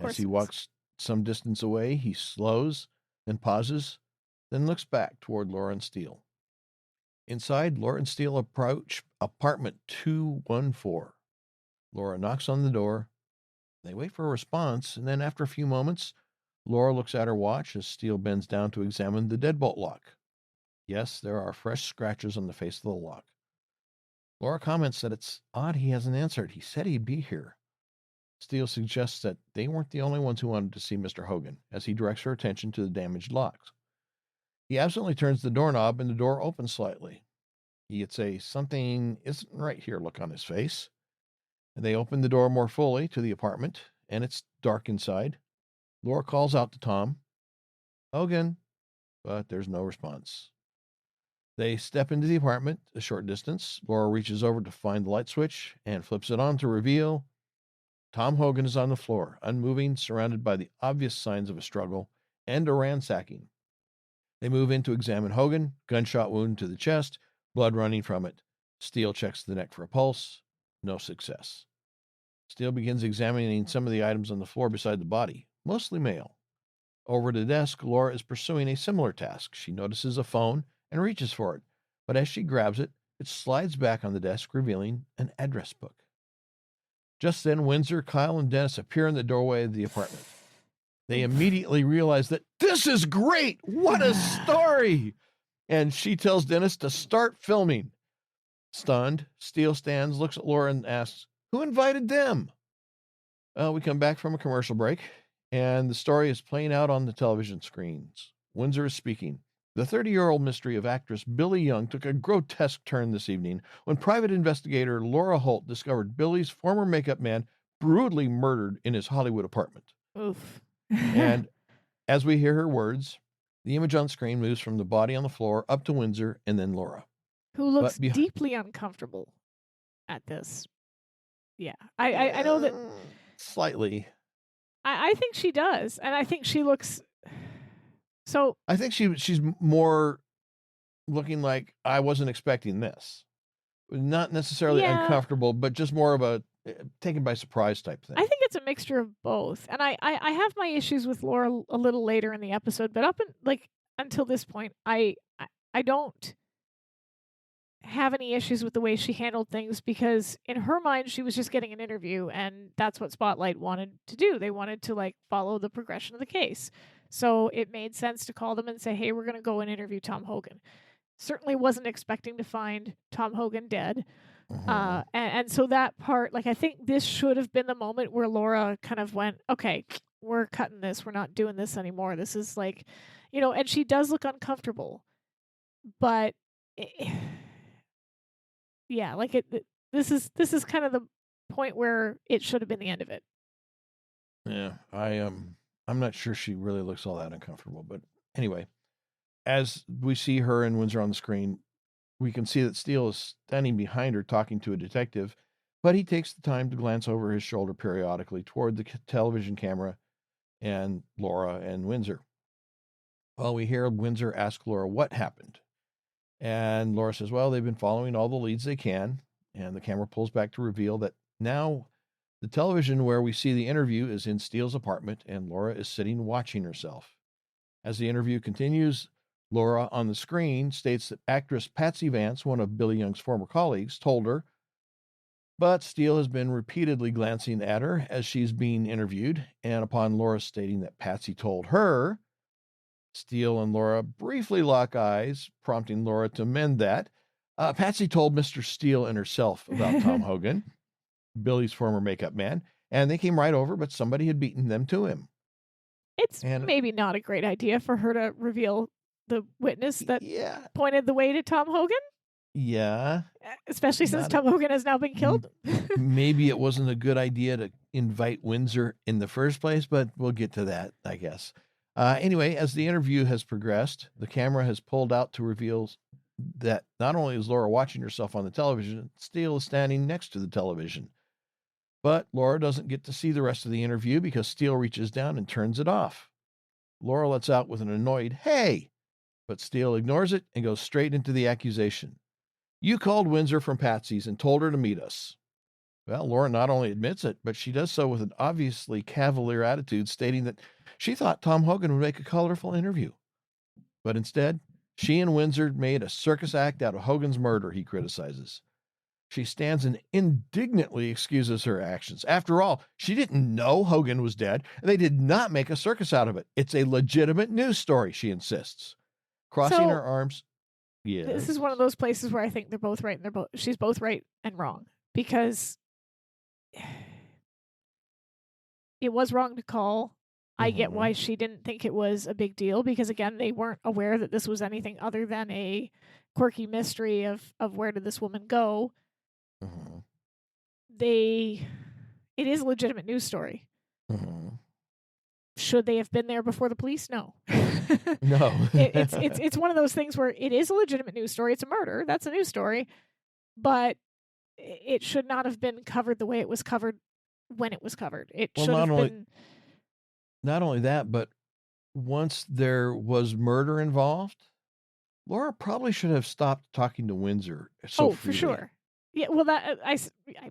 As he walks some distance away, he slows, then pauses, then looks back toward Laura and Steele. Inside, Laura and Steele approach apartment 214. Laura knocks on the door. They wait for a response, and then after a few moments, Laura looks at her watch as Steele bends down to examine the deadbolt lock. Yes, there are fresh scratches on the face of the lock. Laura comments that it's odd he hasn't answered. He said he'd be here. Steele suggests that they weren't the only ones who wanted to see Mr. Hogan, as he directs her attention to the damaged locks. He absently turns the doorknob, and the door opens slightly. He gets a something isn't right here look on his face. And they open the door more fully to the apartment, and it's dark inside. Laura calls out to Tom, Hogan, but there's no response. They step into the apartment a short distance. Laura reaches over to find the light switch and flips it on to reveal Tom Hogan is on the floor, unmoving, surrounded by the obvious signs of a struggle and a ransacking. They move in to examine Hogan, gunshot wound to the chest, blood running from it. Steele checks the neck for a pulse. No success. Steele begins examining some of the items on the floor beside the body, mostly mail. Over the desk, Laura is pursuing a similar task. She notices a phone and reaches for it, but as she grabs it, it slides back on the desk, revealing an address book. Just then, Windsor, Kyle, and Dennis appear in the doorway of the apartment. They immediately realize that this is great! What a story! And she tells Dennis to start filming. Stunned, Steele stands, looks at Laura, and asks, "Who invited them?" Well, we come back from a commercial break, and the story is playing out on the television screens. Windsor is speaking. The 30-year-old mystery of actress Billy Young took a grotesque turn this evening when private investigator Laura Holt discovered Billy's former makeup man brutally murdered in his Hollywood apartment. Oof. And as we hear her words, the image on screen moves from the body on the floor up to Windsor and then Laura. Who looks But deeply uncomfortable at this. Yeah. I know that slightly. I think she does. And I think she looks so I think she's more looking like I wasn't expecting this. Not necessarily Yeah. uncomfortable, but just more of a taken by surprise type thing. I think it's a mixture of both. And I have my issues with Laura a little later in the episode, but until this point, I don't have any issues with the way she handled things, because in her mind she was just getting an interview, and that's what Spotlight wanted to do. They wanted to follow the progression of the case. So it made sense to call them and say, "Hey, we're going to go and interview Tom Hogan." Certainly wasn't expecting to find Tom Hogan dead. And so that part, I think this should have been the moment where Laura kind of went, "Okay, we're cutting this. We're not doing this anymore. This is and she does look uncomfortable, but yeah, this is kind of the point where it should have been the end of it." Yeah, I'm not sure she really looks all that uncomfortable, but anyway, as we see her and Windsor on the screen, we can see that Steele is standing behind her talking to a detective, but he takes the time to glance over his shoulder periodically toward the television camera and Laura and Windsor. Well, we hear Windsor ask Laura what happened. And Laura says, well, they've been following all the leads they can. And the camera pulls back to reveal that now the television where we see the interview is in Steele's apartment, and Laura is sitting watching herself. As the interview continues, Laura on the screen states that actress Patsy Vance, one of Billy Young's former colleagues, told her, but Steele has been repeatedly glancing at her as she's being interviewed, and upon Laura stating that Patsy told her, Steele and Laura briefly lock eyes, prompting Laura to amend that. Patsy told Mr. Steele and herself about Tom Hogan, Billy's former makeup man, and they came right over, but somebody had beaten them to him. It's maybe not a great idea for her to reveal the witness that pointed the way to Tom Hogan. Yeah. Especially since Tom Hogan has now been killed. Maybe it wasn't a good idea to invite Windsor in the first place, but we'll get to that, I guess. Anyway, as the interview has progressed, the camera has pulled out to reveal that not only is Laura watching herself on the television, Steele is standing next to the television. But Laura doesn't get to see the rest of the interview because Steele reaches down and turns it off. Laura lets out with an annoyed, "Hey!" But Steele ignores it and goes straight into the accusation. "You called Windsor from Patsy's and told her to meet us." Well, Laura not only admits it, but she does so with an obviously cavalier attitude, stating that she thought Tom Hogan would make a colorful interview. But instead, she and Windsor made a circus act out of Hogan's murder, he criticizes. She stands and indignantly excuses her actions. After all, she didn't know Hogan was dead, and they did not make a circus out of it. It's a legitimate news story, she insists. Crossing her arms. Yeah. This is one of those places where I think they're both right, and she's both right and wrong, because it was wrong to call. I get why she didn't think it was a big deal, because again, they weren't aware that this was anything other than a quirky mystery of where did this woman go. It is a legitimate news story. Should they have been there before the police? No. No. It's one of those things where it is a legitimate news story. It's a murder. That's a news story. But it should not have been covered the way it was covered when it was covered. It should have been. Not only that, but once there was murder involved, Laura probably should have stopped talking to Windsor so freely. For sure. Yeah, well, that I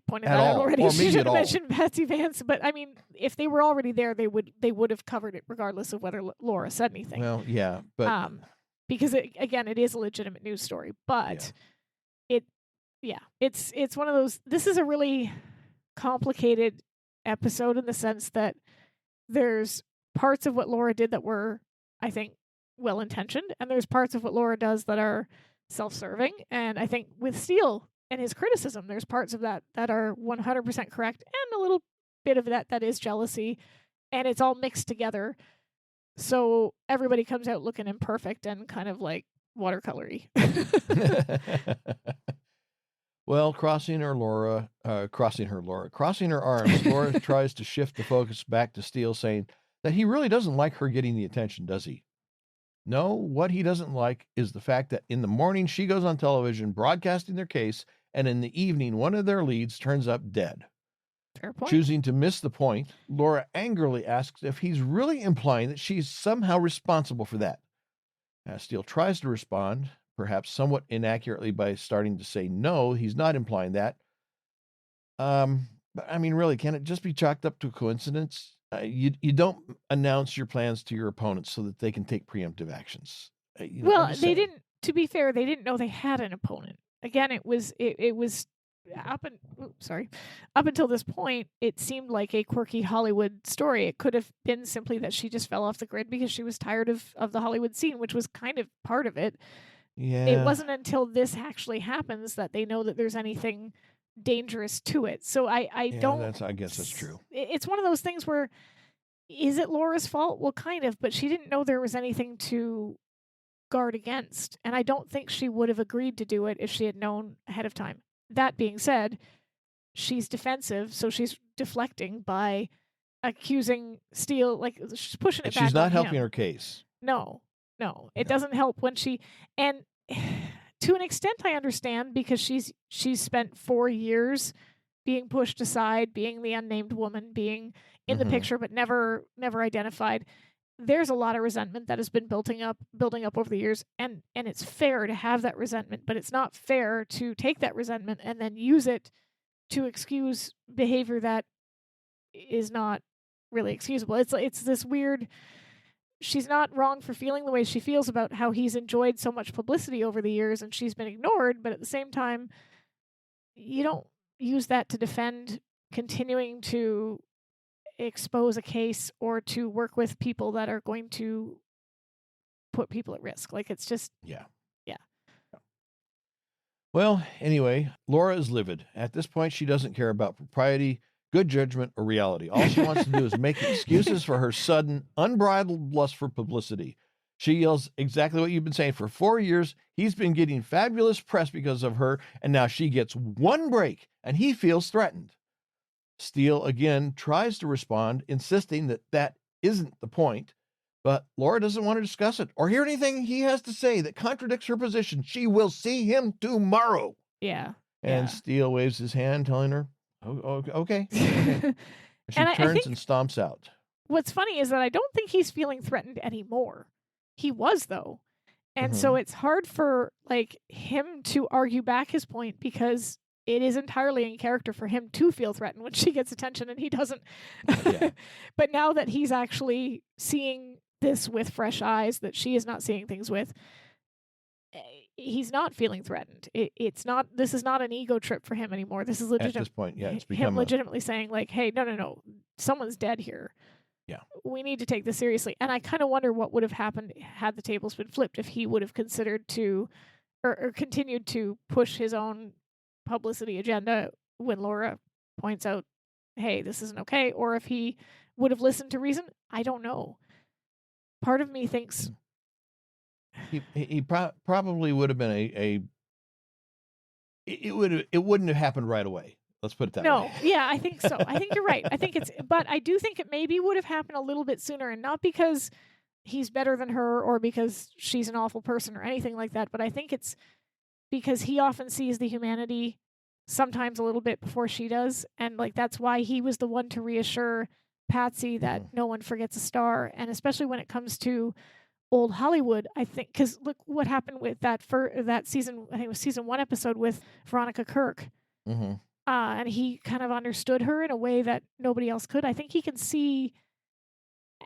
pointed that out already. Or she should have mentioned Patsy Vance, but I mean, if they were already there, they would have covered it regardless of whether Laura said anything. Well, yeah, but because it is a legitimate news story, but it's one of those. This is a really complicated episode in the sense that there's parts of what Laura did that were, I think, well-intentioned, and there's parts of what Laura does that are self-serving. And I think with Steele and his criticism, there's parts of that that are 100% correct, and a little bit of that is jealousy, and it's all mixed together. So everybody comes out looking imperfect and kind of like watercolory. Well, crossing her arms, Laura tries to shift the focus back to Steele, saying that he really doesn't like her getting the attention, does he? No, what he doesn't like is the fact that in the morning she goes on television broadcasting their case, and in the evening one of their leads turns up dead. Fair point. Choosing to miss the point, Laura angrily asks if he's really implying that she's somehow responsible for that. Steele tries to respond, perhaps somewhat inaccurately, by starting to say no, he's not implying that. But I mean, really, can it just be chalked up to a coincidence? You don't announce your plans to your opponents so that they can take preemptive actions. Well, they didn't. To be fair, they didn't know they had an opponent. Again, it was up until this point, it seemed like a quirky Hollywood story. It could have been simply that she just fell off the grid because she was tired of the Hollywood scene, which was kind of part of it. Yeah. It wasn't until this actually happens that they know that there's anything dangerous to it. So I guess that's true. It's one of those things where, is it Laura's fault? Well, kind of, but she didn't know there was anything to guard against, and I don't think she would have agreed to do it if she had known ahead of time. That being said, she's defensive, so she's deflecting by accusing Steele, like she's pushing it back. She's not on helping him. her case. No, it doesn't help when she, and to an extent I understand, because she's spent 4 years being pushed aside, being the unnamed woman, being in the picture but never identified. There's a lot of resentment that has been building up over the years, and it's fair to have that resentment, but it's not fair to take that resentment and then use it to excuse behavior that is not really excusable. It's this weird. She's not wrong for feeling the way she feels about how he's enjoyed so much publicity over the years and she's been ignored, but at the same time, you don't use that to defend continuing to expose a case or to work with people that are going to put people at risk. Like, it's just... Yeah. Yeah. Well, anyway, Laura is livid. At this point, she doesn't care about propriety, good judgment, or reality. All she wants to do is make excuses for her sudden, unbridled lust for publicity. She yells exactly what you've been saying. For 4 years, he's been getting fabulous press because of her, and now she gets one break, and he feels threatened. Steele again tries to respond, insisting that that isn't the point, but Laura doesn't want to discuss it or hear anything he has to say that contradicts her position. She will see him tomorrow. Yeah. And Steele waves his hand, telling her, "Oh, okay." She turns and stomps out. What's funny is that I don't think he's feeling threatened anymore. He was, though. And so it's hard for him to argue back his point, because it is entirely in character for him to feel threatened when she gets attention and he doesn't. Yeah. But now that he's actually seeing this with fresh eyes that she is not seeing things with, he's not feeling threatened. This is not an ego trip for him anymore. This is legitimate. At this point, it's him legitimately saying, hey, no, someone's dead here. Yeah. We need to take this seriously. And I kind of wonder what would have happened had the tables been flipped, if he would have considered to, or continued to push his own publicity agenda when Laura points out, hey, this isn't okay, or if he would have listened to reason. I don't know. Part of me thinks he probably would have been it wouldn't have happened right away. Let's put it that way. No, yeah, I think so. I think you're right. But I do think it maybe would have happened a little bit sooner, and not because he's better than her or because she's an awful person or anything like that, but I think it's because he often sees the humanity sometimes a little bit before she does. And that's why he was the one to reassure Patsy that no one forgets a star. And especially when it comes to old Hollywood, I think, because look what happened with that season, I think it was season 1 episode with Veronica Kirk. And he kind of understood her in a way that nobody else could. I think he can see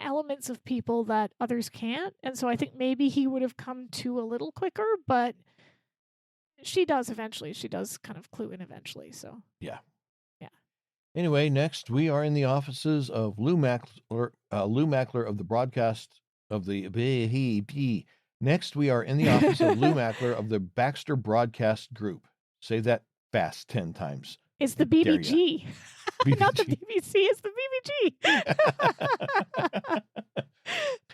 elements of people that others can't. And so I think maybe he would have come to a little quicker, but she does eventually. She does kind of clue in eventually. So yeah. Anyway, next we are in the offices of Lou Mackler of the broadcast of the BHP. Next, we are in the office of Lou Mackler of the Baxter Broadcast Group. Say that fast 10 times. It's the BBG. Not the BBC, it's the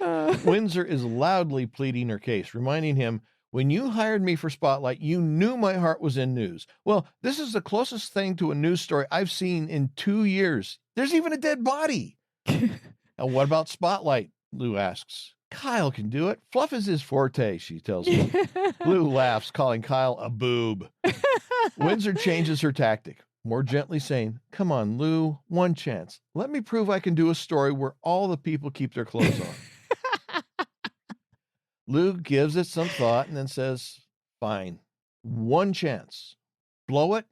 BBG. Windsor is loudly pleading her case, reminding him, when you hired me for Spotlight, you knew my heart was in news. Well, this is the closest thing to a news story I've seen in 2 years. There's even a dead body. Now, what about Spotlight? Lou asks. Kyle can do it. Fluff is his forte, she tells me. Lou laughs, calling Kyle a boob. Windsor changes her tactic, more gently saying, come on, Lou, one chance. Let me prove I can do a story where all the people keep their clothes on. Lou gives it some thought and then says, fine, one chance. Blow it,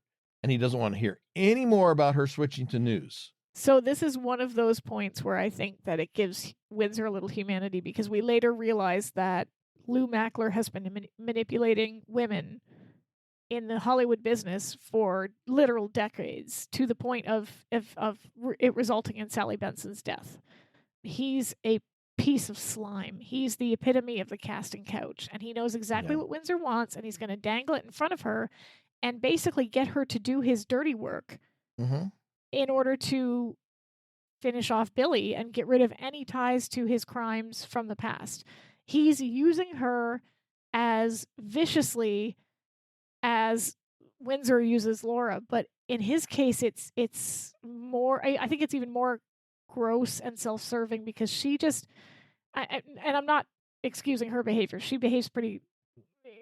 and he doesn't want to hear any more about her switching to news. So this is one of those points where I think that it gives Windsor a little humanity, because we later realize that Lou Mackler has been manipulating women in the Hollywood business for literal decades, to the point of it resulting in Sally Benson's death. He's a piece of slime. He's the epitome of the casting couch, and he knows exactly what Windsor wants, and he's going to dangle it in front of her and basically get her to do his dirty work in order to finish off Billy and get rid of any ties to his crimes from the past. He's using her as viciously as Windsor uses Laura, but in his case, it's more, I think it's even more gross and self-serving, because she just, and I'm not excusing her behavior. She behaves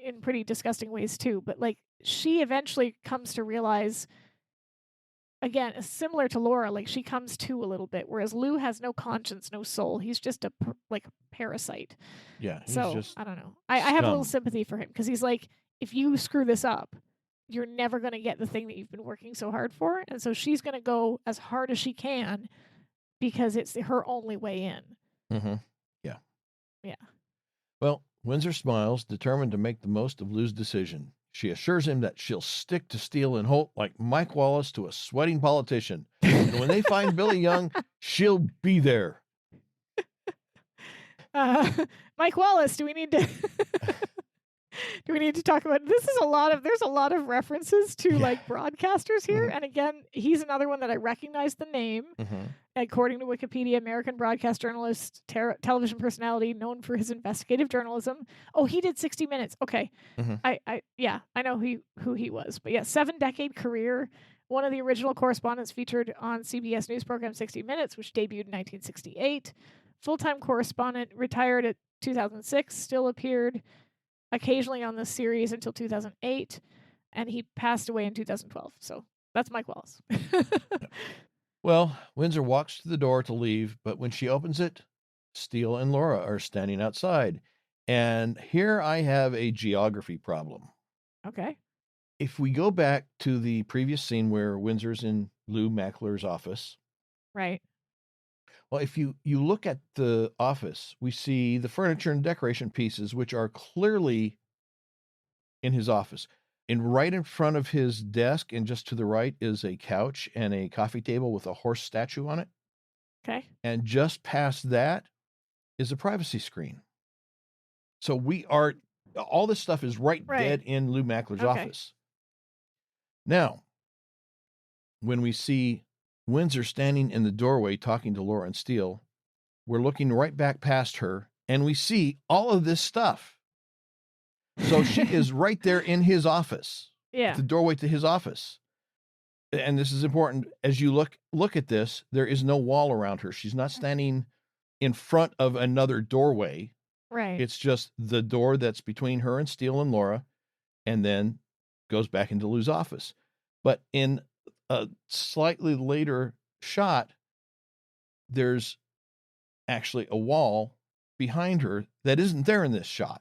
in pretty disgusting ways too, but like, she eventually comes to realize, again, similar to Laura, like she comes to a little bit, whereas Lou has no conscience, no soul. He's just a parasite. Yeah. So I don't know. I have a little sympathy for him, because he's like, if you screw this up, you're never going to get the thing that you've been working so hard for. And so she's going to go as hard as she can, because it's her only way in. Yeah. Yeah. Well, Windsor smiles, determined to make the most of Lou's decision. She assures him that she'll stick to Steele and Holt like Mike Wallace to a sweating politician. And when they find Billy Young, she'll be there. Mike Wallace, do we need to talk about this? Is there's a lot of references to like broadcasters here. And again, he's another one that I recognize the name. According to Wikipedia, American broadcast journalist, television personality known for his investigative journalism. Oh, he did 60 Minutes. Okay. I know who he was. But yeah, 7-decade career. One of the original correspondents featured on CBS news program 60 Minutes, which debuted in 1968. Full-time correspondent, retired at 2006, still appeared occasionally on the series until 2008, and he passed away in 2012. So that's Mike Wallace. Well, Windsor walks to the door to leave, but when she opens it, Steele and Laura are standing outside. And here I have a geography problem. Okay. If we go back to the previous scene where Windsor's in Lou Mackler's office. Right. Well, if you look at the office, we see the furniture and decoration pieces, which are clearly in his office. And right in front of his desk and just to the right is a couch and a coffee table with a horse statue on it. Okay. And just past that is a privacy screen. So all this stuff is right dead in Lou Mackler's office. Now, when we see Windsor standing in the doorway talking to Laura and Steele, we're looking right back past her and we see all of this stuff. So she is right there in his office. Yeah. The doorway to his office. And this is important. As you look at this, there is no wall around her. She's not standing in front of another doorway. Right. It's just the door that's between her and Steele and Laura, and then goes back into Lou's office. But in a slightly later shot, there's actually a wall behind her that isn't there in this shot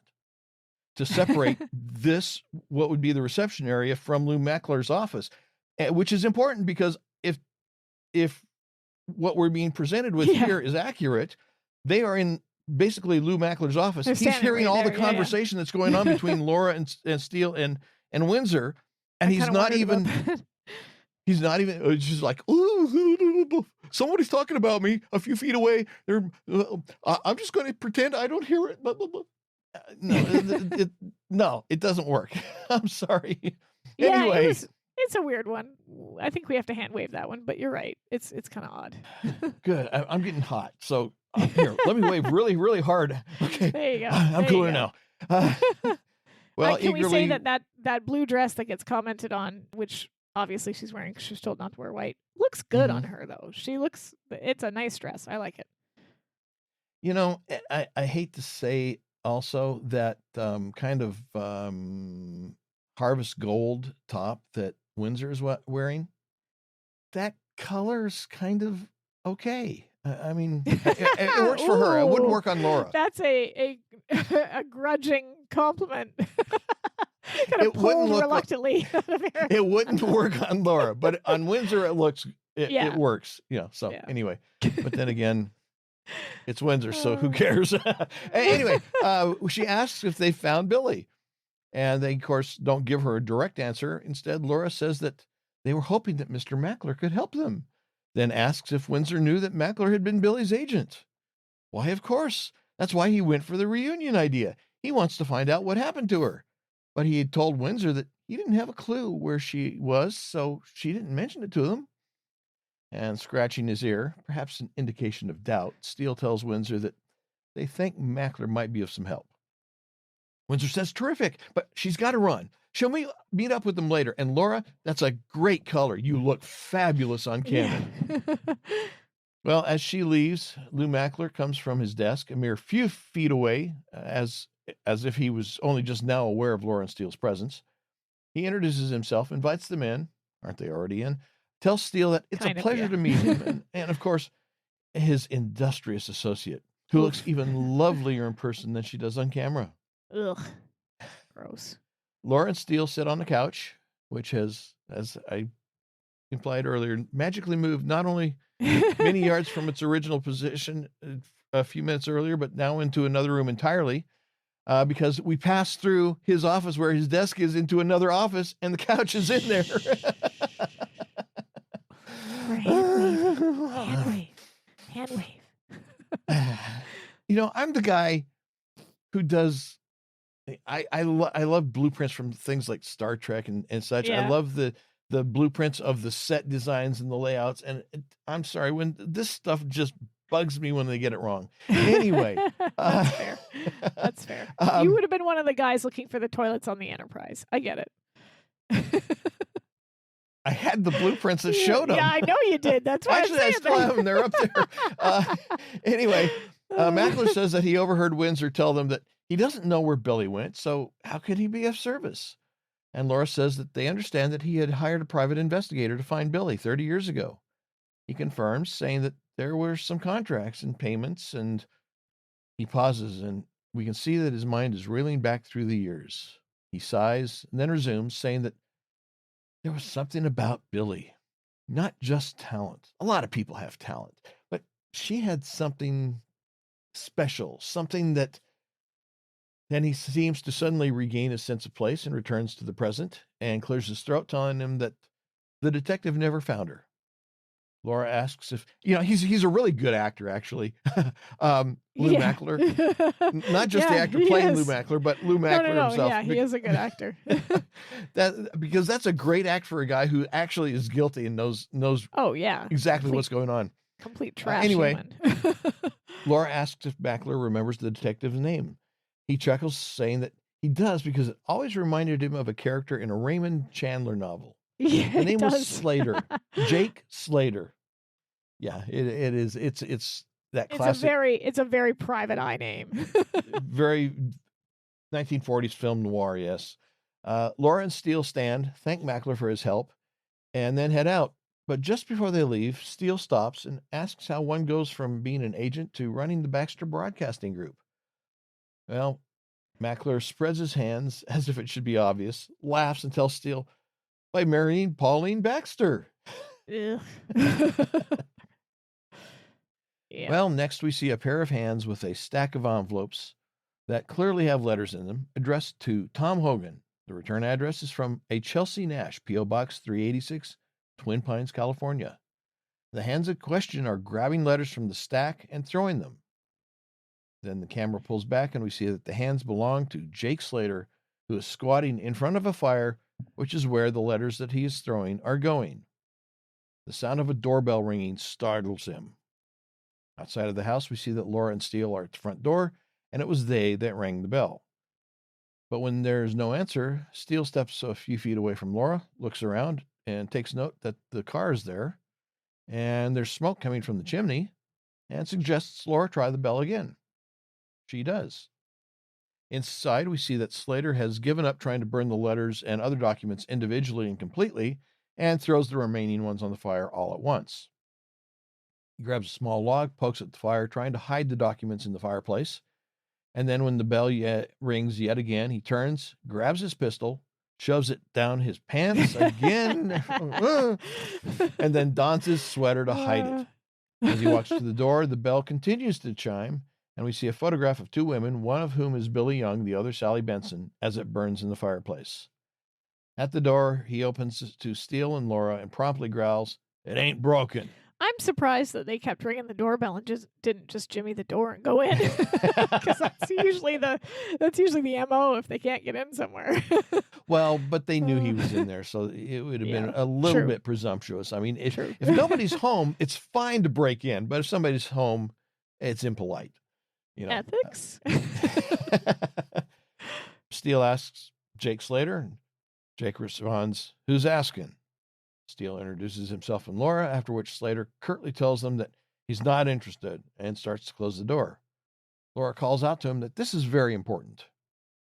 to separate this, what would be the reception area, from Lou Mackler's office, which is important because if what we're being presented with here is accurate, they are in basically Lou Mackler's office. He's hearing all the conversation that's going on between Laura and Steele and Windsor, and he's not even, it's just like, ooh, somebody's talking about me a few feet away. I'm just going to pretend I don't hear it. Blah, blah, blah. No, it doesn't work. I'm sorry. Yeah, Anyway, it's a weird one. I think we have to hand wave that one, but you're right. It's kind of odd. good. I'm getting hot. So here, let me wave really, really hard. Okay. There you go. I'm cooler now. Well, can we say eagerly, that blue dress that gets commented on, which obviously she's wearing 'cause she's told not to wear white, looks good on her though. It's a nice dress. I like it. you know, I hate to say also that kind of harvest gold top that Windsor is wearing, that color's kind of okay. I mean, it works for her. It wouldn't Ooh, work on Laura. That's a a grudging compliment. Kind It of wouldn't pulled look reluctantly out of here. It wouldn't work on Laura, but on Windsor it Yeah. works. So Yeah. anyway, but then again, it's Windsor, so who cares? Anyway, she asks if they found Billy, and they of course don't give her a direct answer. Instead, Laura says that they were hoping that Mr. Mackler could help them, then asks if Windsor knew that Mackler had been Billy's agent. Why, of course. That's why he went for the reunion idea. He wants to find out what happened to her. But he had told Windsor that he didn't have a clue where she was, so she didn't mention it to them. And scratching his ear, perhaps an indication of doubt, Steele tells Windsor that they think Mackler might be of some help. Windsor says, terrific, but she's got to run. She'll meet up with them later. And Laura, that's a great color. You look fabulous on camera. Yeah. Well, as she leaves, Lou Mackler comes from his desk a mere few feet away, as if he was only just now aware of Laura and Steele's presence. He introduces himself, invites them in. Aren't they already in? Tells Steele that it's a pleasure to meet him. And of course, his industrious associate, who looks even lovelier in person than she does on camera. Ugh. Gross. Laura and Steele sit on the couch, which has, as I implied earlier, magically moved not only many yards from its original position a few minutes earlier, but now into another room entirely, because we passed through his office where his desk is into another office, and the couch is in there. Hand wave. I'm the guy who does. I love blueprints from things like Star Trek and such. I Yeah. love the blueprints of the set designs and the layouts. And I'm sorry, when this stuff just bugs me when they get it wrong. Anyway, That's fair. That's fair. You would have been one of the guys looking for the toilets on the Enterprise. I get it. I had the blueprints that showed them. Yeah, I know you did. That's why Actually, I still have them. They're up there. Anyway, Mackler says that he overheard Windsor tell them that he doesn't know where Billy went, so how could he be of service? And Laura says that they understand that he had hired a private investigator to find Billy 30 years ago. He confirms, saying that there were some contracts and payments, and he pauses, and we can see that his mind is reeling back through the years. He sighs and then resumes, saying that there was something about Billy, not just talent. A lot of people have talent, but she had something special, something that then he seems to suddenly regain a sense of place and returns to the present and clears his throat, telling him that the detective never found her. Laura asks if, he's a really good actor, actually. Lou Mackler, not just the actor playing Lou Mackler, but Lou Mackler himself. Yeah, he is a good actor. Because that's a great act for a guy who actually is guilty and knows Oh, yeah. exactly what's going on. Complete trash. Anyway, human. Laura asks if Mackler remembers the detective's name. He chuckles, saying that he does because it always reminded him of a character in a Raymond Chandler novel. Yeah, The name it was does. Slater. Jake Slater. Yeah, it is. It's that classic, It's a very private eye name. very 1940s film noir. Yes. Laura and Steele stand, thank Mackler for his help, and then head out. But just before they leave, Steele stops and asks how one goes from being an agent to running the Baxter Broadcasting Group. Well, Mackler spreads his hands as if it should be obvious, laughs, and tells Steele, by marrying Pauline Baxter. Ugh. Yeah. Well, next we see a pair of hands with a stack of envelopes that clearly have letters in them addressed to Tom Hogan. The return address is from a Chelsea Nash, P.O. Box 386, Twin Pines, California. The hands in question are grabbing letters from the stack and throwing them. Then the camera pulls back and we see that the hands belong to Jake Slater, who is squatting in front of a fire, which is where the letters that he is throwing are going. The sound of a doorbell ringing startles him. Outside of the house, we see that Laura and Steele are at the front door, and it was they that rang the bell. But when there's no answer, Steele steps a few feet away from Laura, looks around, and takes note that the car is there, and there's smoke coming from the chimney, and suggests Laura try the bell again. She does. Inside, we see that Slater has given up trying to burn the letters and other documents individually and completely, and throws the remaining ones on the fire all at once. He grabs a small log, pokes at the fire, trying to hide the documents in the fireplace. And then when the bell rings yet again, he turns, grabs his pistol, shoves it down his pants again, and then dons his sweater to hide it. As he walks to the door, the bell continues to chime, and we see a photograph of two women, one of whom is Billy Young, the other Sally Benson, as it burns in the fireplace. At the door, he opens to Steele and Laura and promptly growls, "It ain't broken." I'm surprised that they kept ringing the doorbell and didn't just jimmy the door and go in, because that's usually the MO if they can't get in somewhere. Well, but they knew he was in there, so it would have been a little bit presumptuous. I mean, if nobody's home, it's fine to break in, but if somebody's home, it's impolite. Ethics. Steele asks Jake Slater, and Jake responds, "Who's asking?" Steele introduces himself and Laura, after which Slater curtly tells them that he's not interested and starts to close the door. Laura calls out to him that this is very important.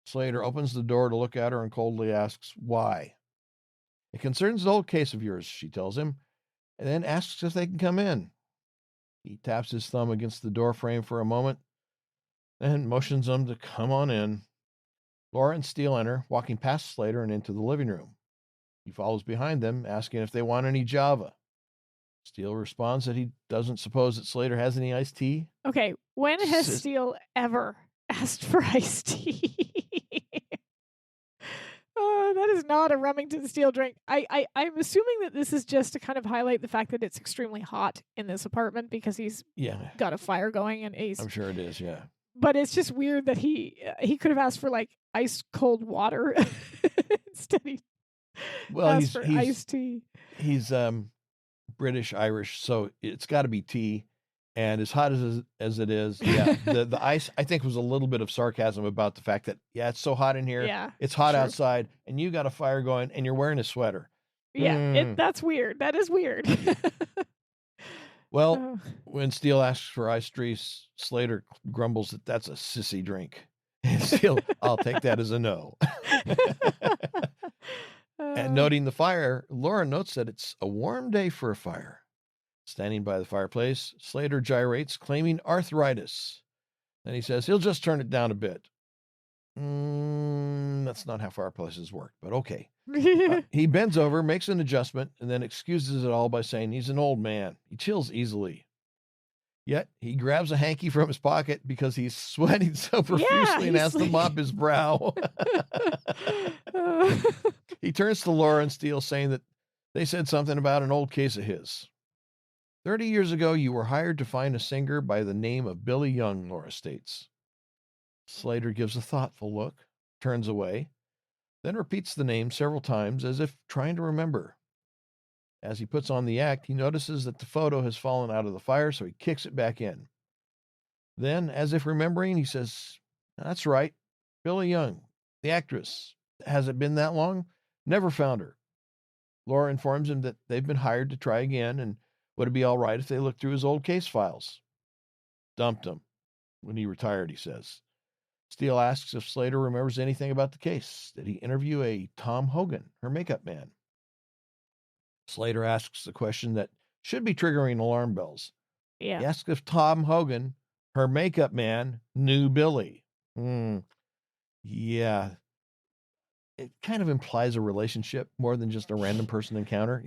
Slater opens the door to look at her and coldly asks, "Why?" "It concerns the old case of yours," she tells him, and then asks if they can come in. He taps his thumb against the door frame for a moment and motions them to come on in. Laura and Steele enter, walking past Slater and into the living room. He follows behind them, asking if they want any Java. Steele responds that he doesn't suppose that Slater has any iced tea. Okay, when has Steele ever asked for iced tea? That is not a Remington Steele drink. I'm assuming that this is just to kind of highlight the fact that it's extremely hot in this apartment because he's got a fire going and he's. I'm sure it is, yeah. But it's just weird that he could have asked for like ice cold water instead. He's iced tea. He's British Irish, so it's got to be tea. And as hot as it is, the ice, I think, was a little bit of sarcasm about the fact that, it's so hot in here. Yeah, it's hot outside, and you got a fire going, and you're wearing a sweater. Yeah, that's weird. That is weird. Well, when Steele asks for iced tea, Slater grumbles that that's a sissy drink. And Steele, I'll take that as a no. And noting the fire, Laura notes that it's a warm day for a fire. Standing by the fireplace, Slater gyrates, claiming arthritis. Then he says he'll just turn it down a bit. That's not how fireplaces work, but okay. He bends over, makes an adjustment, and then excuses it all by saying he's an old man. He chills easily. Yet he grabs a hanky from his pocket because he's sweating so profusely and has to mop his brow. He turns to Laura and Steele, saying that they said something about an old case of his. 30 years ago, you were hired to find a singer by the name of Billy Young, Laura states. Slater gives a thoughtful look, turns away, then repeats the name several times as if trying to remember. As he puts on the act, he notices that the photo has fallen out of the fire, so he kicks it back in. Then, as if remembering, he says, "That's right, Billy Young, the actress. Has it been that long? Never found her." Laura informs him that they've been hired to try again, and would it be all right if they looked through his old case files? Dumped him when he retired, he says. Steele asks if Slater remembers anything about the case. Did he interview a Tom Hogan, her makeup man? Slater asks the question that should be triggering alarm bells. He asks if Tom Hogan, her makeup man, knew Billy. Yeah. It kind of implies a relationship more than just a random person encounter.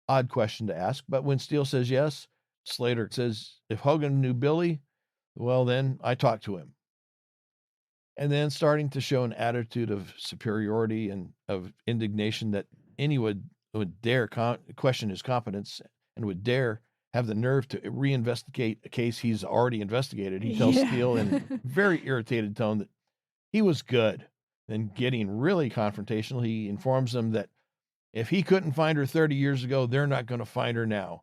Odd question to ask. But when Steele says yes, Slater says, if Hogan knew Billy, well, then I talked to him. And then starting to show an attitude of superiority and of indignation that anyone would dare question his competence, and would dare have the nerve to reinvestigate a case he's already investigated. He tells Steele in a very irritated tone that he was good. Then, getting really confrontational, he informs them that if he couldn't find her 30 years ago, they're not going to find her now.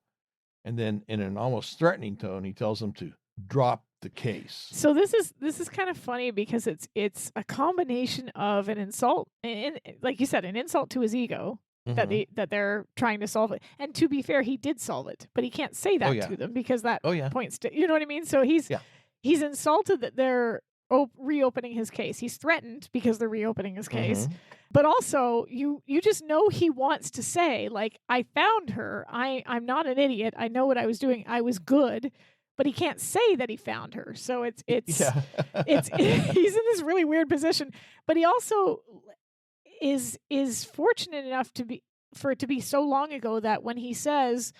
And then, in an almost threatening tone, he tells them to drop the case. So this is kind of funny because it's a combination of an insult, and like you said, an insult to his ego that they're trying to solve it. And to be fair, he did solve it, but he can't say that to them because that points to, you know what I mean? So he's insulted that they're reopening his case. He's threatened because they're reopening his case. But also, you just know he wants to say, like, I found her. I'm not an idiot. I know what I was doing. I was good. But he can't say that he found her. So it's he's in this really weird position. But he also is fortunate enough for it to be so long ago that when he says,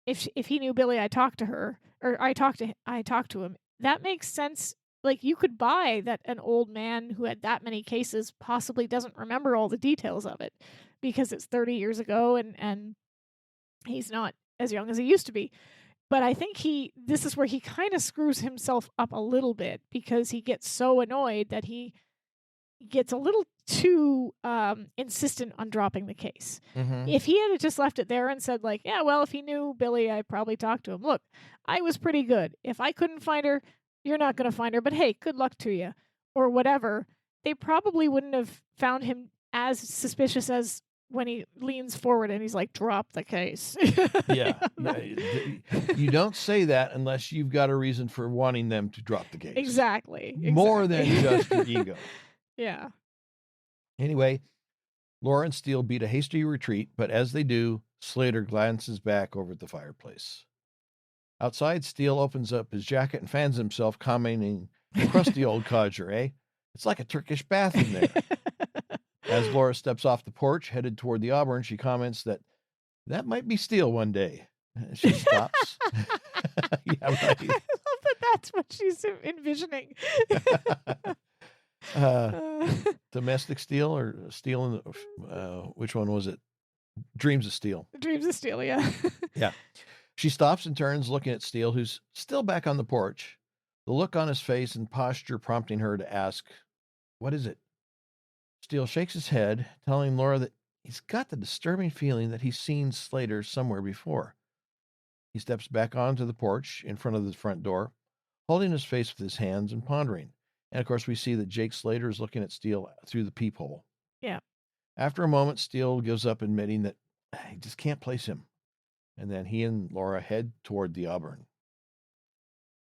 if he knew Billy, I talked to her, or I talked to him, that makes sense. Like, you could buy that an old man who had that many cases possibly doesn't remember all the details of it because it's 30 years ago and he's not as young as he used to be. But I think this is where he kind of screws himself up a little bit because he gets so annoyed that he gets a little too insistent on dropping the case. If he had just left it there and said, like, yeah, well, if he knew Billy, I probably talked to him. Look, I was pretty good. If I couldn't find her, you're not going to find her, but hey, good luck to you, or whatever. They probably wouldn't have found him as suspicious as when he leans forward and he's like, drop the case. You don't say that unless you've got a reason for wanting them to drop the case. Exactly. More than just your ego. Yeah. Anyway, Laura and Steele beat a hasty retreat, but as they do, Slater glances back over at the fireplace. Outside, Steele opens up his jacket and fans himself, commenting, crusty old codger, eh? It's like a Turkish bath in there. As Laura steps off the porch, headed toward the Auburn, she comments that might be Steele one day. She stops. Yeah, right. I love that that's what she's envisioning. Domestic Steele or Steele in the, which one was it? Dreams of Steele. Dreams of Steele, yeah. Yeah. She stops and turns, looking at Steele, who's still back on the porch, the look on his face and posture prompting her to ask, what is it? Steele shakes his head, telling Laura that he's got the disturbing feeling that he's seen Slater somewhere before. He steps back onto the porch in front of the front door, holding his face with his hands and pondering. And, of course, we see that Jake Slater is looking at Steele through the peephole. Yeah. After a moment, Steele gives up, admitting that he just can't place him. And then he and Laura head toward the Auburn.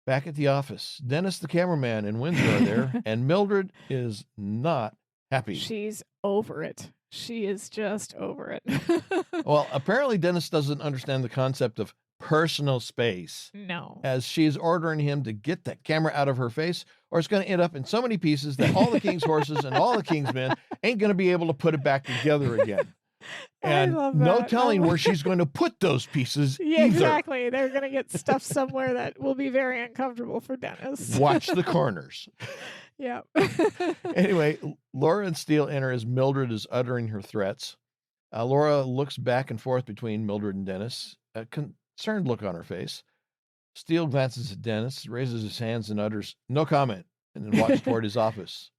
Back at the office, Dennis, the cameraman, and Windsor are there, and Mildred is not happy. She's over it. She is just over it. Well, apparently Dennis doesn't understand the concept of personal space. No. As she's ordering him to get that camera out of her face, or it's going to end up in so many pieces that all the king's horses and all the king's men ain't going to be able to put it back together again. And no telling where she's going to put those pieces either. Exactly. They're going to get stuff somewhere that will be very uncomfortable for Dennis. Watch the corners. Yeah. Anyway, Laura and Steele enter as Mildred is uttering her threats. Laura looks back and forth between Mildred and Dennis, a concerned look on her face. Steele glances at Dennis, raises his hands and utters, no comment, and then walks toward his office.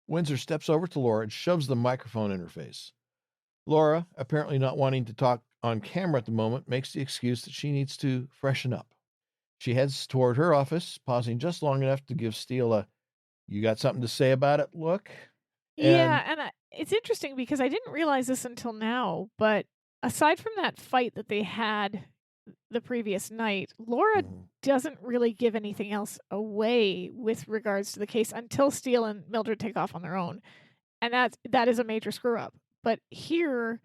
Windsor steps over to Laura and shoves the microphone in her face. Laura, apparently not wanting to talk on camera at the moment, makes the excuse that she needs to freshen up. She heads toward her office, pausing just long enough to give Steele a, you got something to say about it look? And it's interesting because I didn't realize this until now, but aside from that fight that they had the previous night, Laura doesn't really give anything else away with regards to the case until Steele and Mildred take off on their own. And that is a major screw up. But here,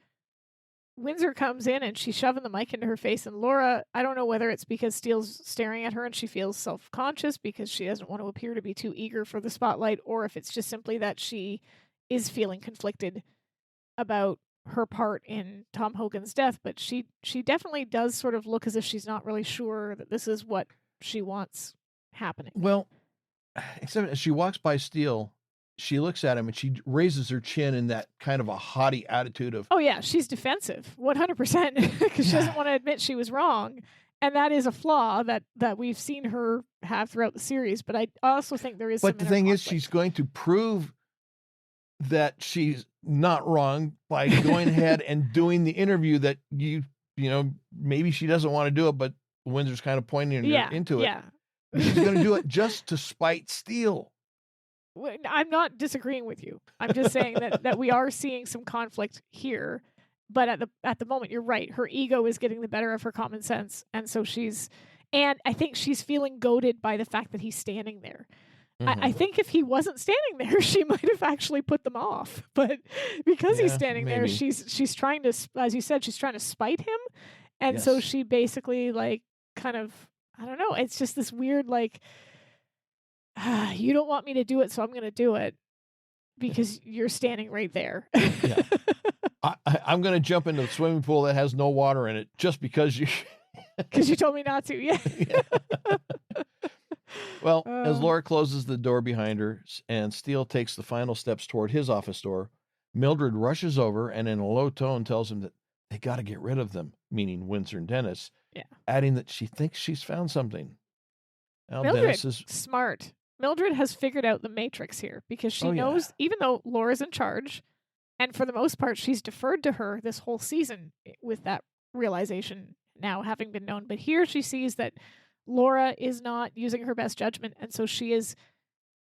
Windsor comes in and she's shoving the mic into her face. And Laura, I don't know whether it's because Steele's staring at her and she feels self-conscious because she doesn't want to appear to be too eager for the spotlight, or if it's just simply that she is feeling conflicted about her part in Tom Hogan's death. But she definitely does sort of look as if she's not really sure that this is what she wants happening. Well, except as she walks by Steele, she looks at him and she raises her chin in that kind of a haughty attitude of, Oh yeah, she's defensive, 100%, because she doesn't want to admit she was wrong, and that is a flaw that we've seen her have throughout the series. But I also think there is. but the thing is, conflict. she's going to prove that she's not wrong by going ahead and doing the interview that you know, maybe she doesn't want to do it, but Windsor's kind of pointing her into it. Yeah. She's going to do it just to spite Steele. I'm not disagreeing with you. I'm just saying that we are seeing some conflict here. But at the moment, you're right. Her ego is getting the better of her common sense, and so and I think she's feeling goaded by the fact that he's standing there. I think if he wasn't standing there, she might have actually put them off. But because he's standing there, she's trying to, as you said, she's trying to spite him, and so she basically like kind of, I don't know. It's just this weird like, you don't want me to do it, so I'm going to do it because you're standing right there. Yeah. I'm going to jump into the swimming pool that has no water in it just because you told me not to. Yeah. Well, as Laura closes the door behind her and Steele takes the final steps toward his office door, Mildred rushes over and in a low tone tells him that they got to get rid of them, meaning Windsor and Dennis, adding that she thinks she's found something. Now, Mildred Dennis is smart. Mildred has figured out the matrix here because she knows, even though Laura's in charge, and for the most part, she's deferred to her this whole season with that realization now having been known. But here she sees that Laura is not using her best judgment, and so she is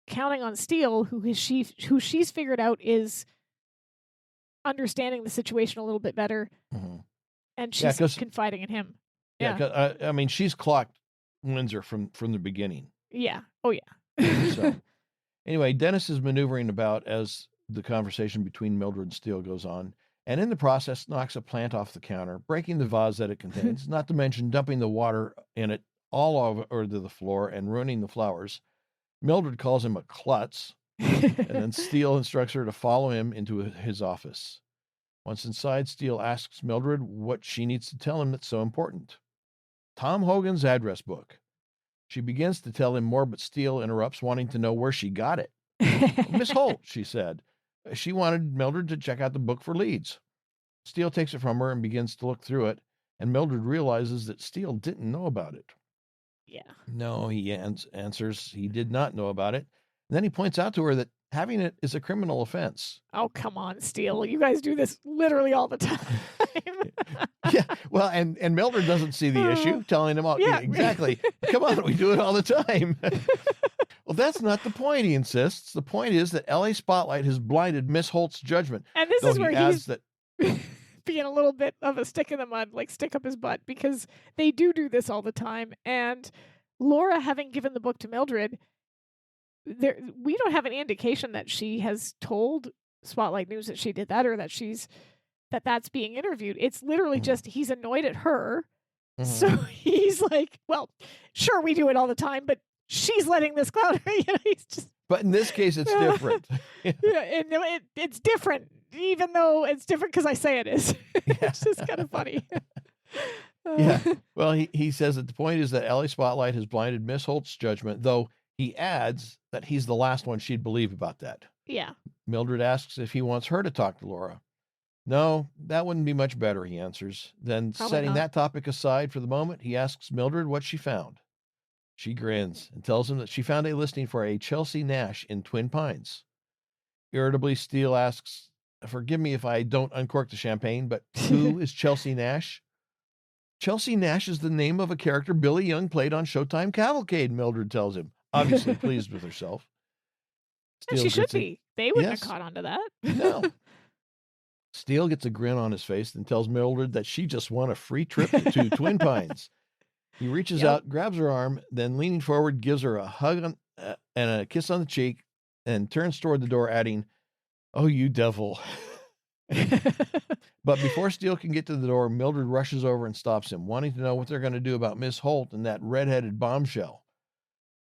counting on Steele, who she's figured out is understanding the situation a little bit better, and she's confiding in him. Yeah, I mean, she's clocked Windsor from the beginning. Yeah. Oh yeah. So, anyway, Dennis is maneuvering about as the conversation between Mildred and Steele goes on, and in the process knocks a plant off the counter, breaking the vase that it contains, not to mention dumping the water in it all over the floor and ruining the flowers. Mildred calls him a klutz, and then Steele instructs her to follow him into his office. Once inside, Steele asks Mildred what she needs to tell him that's so important. Tom Hogan's address book. She begins to tell him more, but Steele interrupts, wanting to know where she got it. Miss Holt, she said. She wanted Mildred to check out the book for leads. Steele takes it from her and begins to look through it, and Mildred realizes that Steele didn't know about it. Yeah. No, he answers he did not know about it. And then he points out to her that having it is a criminal offense. Oh, come on, Steele. You guys do this literally all the time. Yeah, well, and Mildred doesn't see the issue, telling him, exactly. Come on, we do it all the time. Well, that's not the point, he insists. The point is that LA Spotlight has blinded Miss Holt's judgment. And this is where he's being a little bit of a stick in the mud, like stick up his butt, because they do this all the time. And Laura, having given the book to Mildred, we don't have any indication that she has told Spotlight News that she did that, or that that's being interviewed. It's literally just he's annoyed at her. So he's like, well, sure, we do it all the time, but she's letting this cloud. He's just. But in this case, it's different. It's different, even though it's different because I say it is. It's just kind of funny. Yeah. Well, he says that the point is that LA Spotlight has blinded Miss Holt's judgment, though he adds that he's the last one she'd believe about that. Yeah. Mildred asks if he wants her to talk to Laura. No, that wouldn't be much better, he answers. Then, setting that topic aside for the moment, he asks Mildred what she found. She grins and tells him that she found a listing for a Chelsea Nash in Twin Pines. Irritably, Steele asks, forgive me if I don't uncork the champagne, but who is Chelsea Nash? Chelsea Nash is the name of a character Billy Young played on Showtime Cavalcade, Mildred tells him, obviously pleased with herself. And she should be. They wouldn't have caught on to that. No. Steele gets a grin on his face and tells Mildred that she just won a free trip to Twin Pines. He reaches out, grabs her arm, then leaning forward, gives her a hug and a kiss on the cheek, and turns toward the door, adding, "Oh, you devil." But before Steele can get to the door, Mildred rushes over and stops him, wanting to know what they're going to do about Miss Holt and that red-headed bombshell.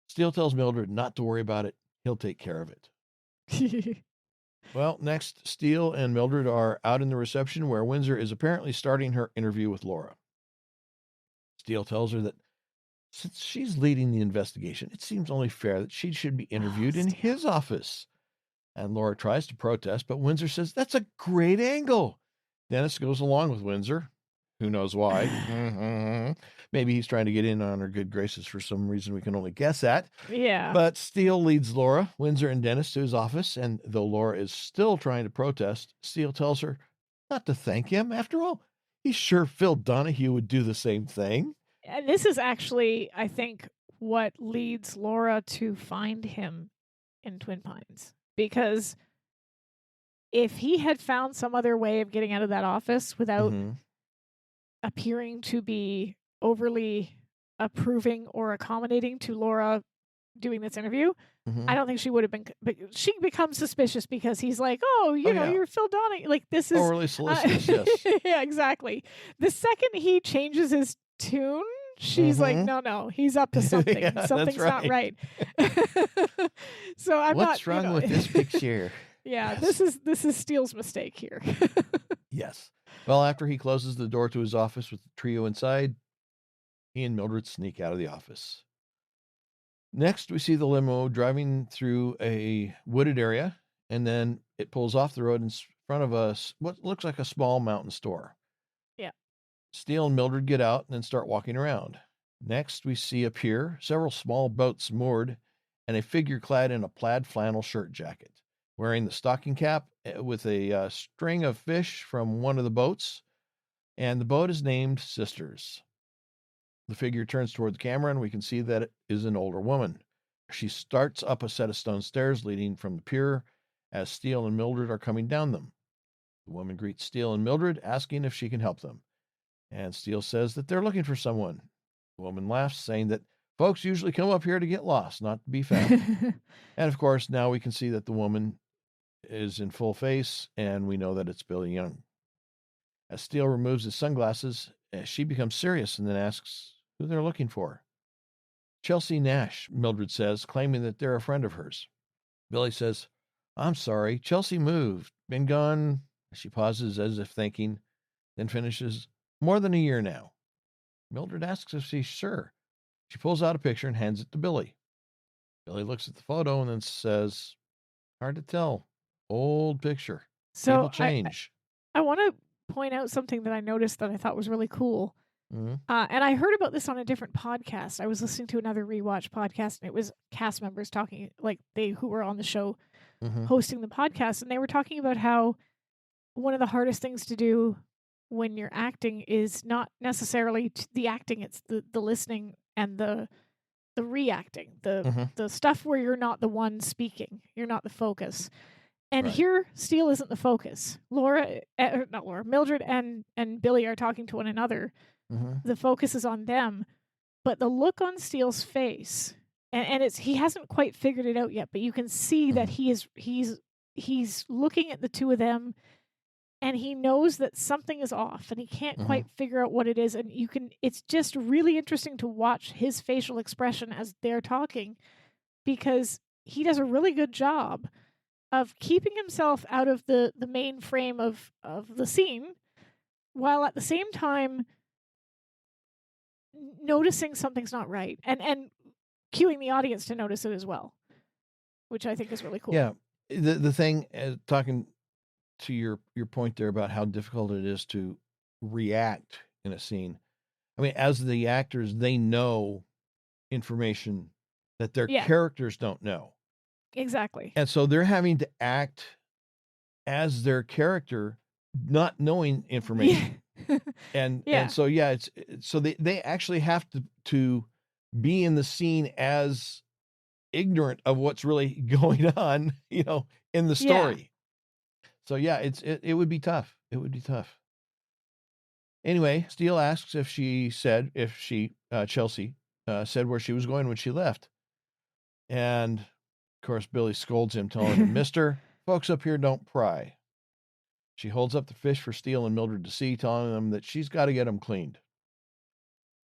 Steele tells Mildred not to worry about it. He'll take care of it. Well, next, Steele and Mildred are out in the reception where Windsor is apparently starting her interview with Laura. Steele tells her that since she's leading the investigation, it seems only fair that she should be interviewed in his office. And Laura tries to protest, but Windsor says, "That's a great angle." Dennis goes along with Windsor. Who knows why? Maybe he's trying to get in on her good graces for some reason we can only guess at. Yeah. But Steele leads Laura, Windsor, and Dennis to his office, and though Laura is still trying to protest, Steele tells her not to thank him. After all, he's sure Phil Donahue would do the same thing. And this is actually, I think, what leads Laura to find him in Twin Pines. Because if he had found some other way of getting out of that office without appearing to be overly approving or accommodating to Laura doing this interview, I don't think she would have been. But she becomes suspicious because he's like, "Oh, you know, you're Phil Donahue." Like, this is overly solicitous. Yes. Yeah, exactly. The second he changes his tune, she's like, "No, he's up to something. Yeah, Something's that's not right." So I'm What's not. wrong with this picture? Yeah, Yes. this is Steele's mistake here. Yes. Well, after he closes the door to his office with the trio inside, he and Mildred sneak out of the office. Next, we see the limo driving through a wooded area, and then it pulls off the road in front of us, what looks like a small mountain store. Yeah. Steele and Mildred get out and then start walking around. Next, we see a pier, several small boats moored, and a figure clad in a plaid flannel shirt jacket, wearing the stocking cap with a string of fish from one of the boats, and the boat is named Sisters. The figure turns toward the camera, and we can see that it is an older woman. She starts up a set of stone stairs leading from the pier as Steele and Mildred are coming down them. The woman greets Steele and Mildred, asking if she can help them. And Steele says that they're looking for someone. The woman laughs, saying that folks usually come up here to get lost, not to be found. And of course, now we can see that the woman is in full face, and we know that it's Billy Young. As Steele removes his sunglasses, she becomes serious and then asks who they're looking for. Chelsea Nash, Mildred says, claiming that they're a friend of hers. Billy says, "I'm sorry, Chelsea moved, been gone." She pauses as if thinking, then finishes, "More than a year now." Mildred asks if she's sure. She pulls out a picture and hands it to Billy. Billy looks at the photo and then says, "Hard to tell. Old picture. So People change." I want to point out something that I noticed that I thought was really cool. Mhm. And I heard about this on a different podcast. I was listening to another rewatch podcast, and it was cast members talking, like who were on the show hosting the podcast, and they were talking about how one of the hardest things to do when you're acting is not necessarily the acting; it's the listening and the reacting, the stuff where you're not the one speaking, you're not the focus. And Right. here, Steele isn't the focus. Not Laura, Mildred and Billy are talking to one another. The focus is on them, but the look on Steele's face, and he hasn't quite figured it out yet, but you can see that he's looking at the two of them, and he knows that something is off, and he can't quite figure out what it is. And it's just really interesting to watch his facial expression as they're talking, because he does a really good job of keeping himself out of the main frame of the scene, while at the same time noticing something's not right, and cueing the audience to notice it as well, which I think is really cool. Yeah. The thing, talking to your point there about how difficult it is to react in a scene. I mean, as the actors, they know information that their characters don't know. Exactly. And so they're having to act as their character, not knowing information. And so it's so they actually have to be in the scene as ignorant of what's really going on, in the story. So it would be tough. It would be tough. Anyway, Steele asks if Chelsea said where she was going when she left. And of course, Billy scolds him, telling him, "Mister, folks up here don't pry." She holds up the fish for Steele and Mildred to see, telling them that she's got to get them cleaned.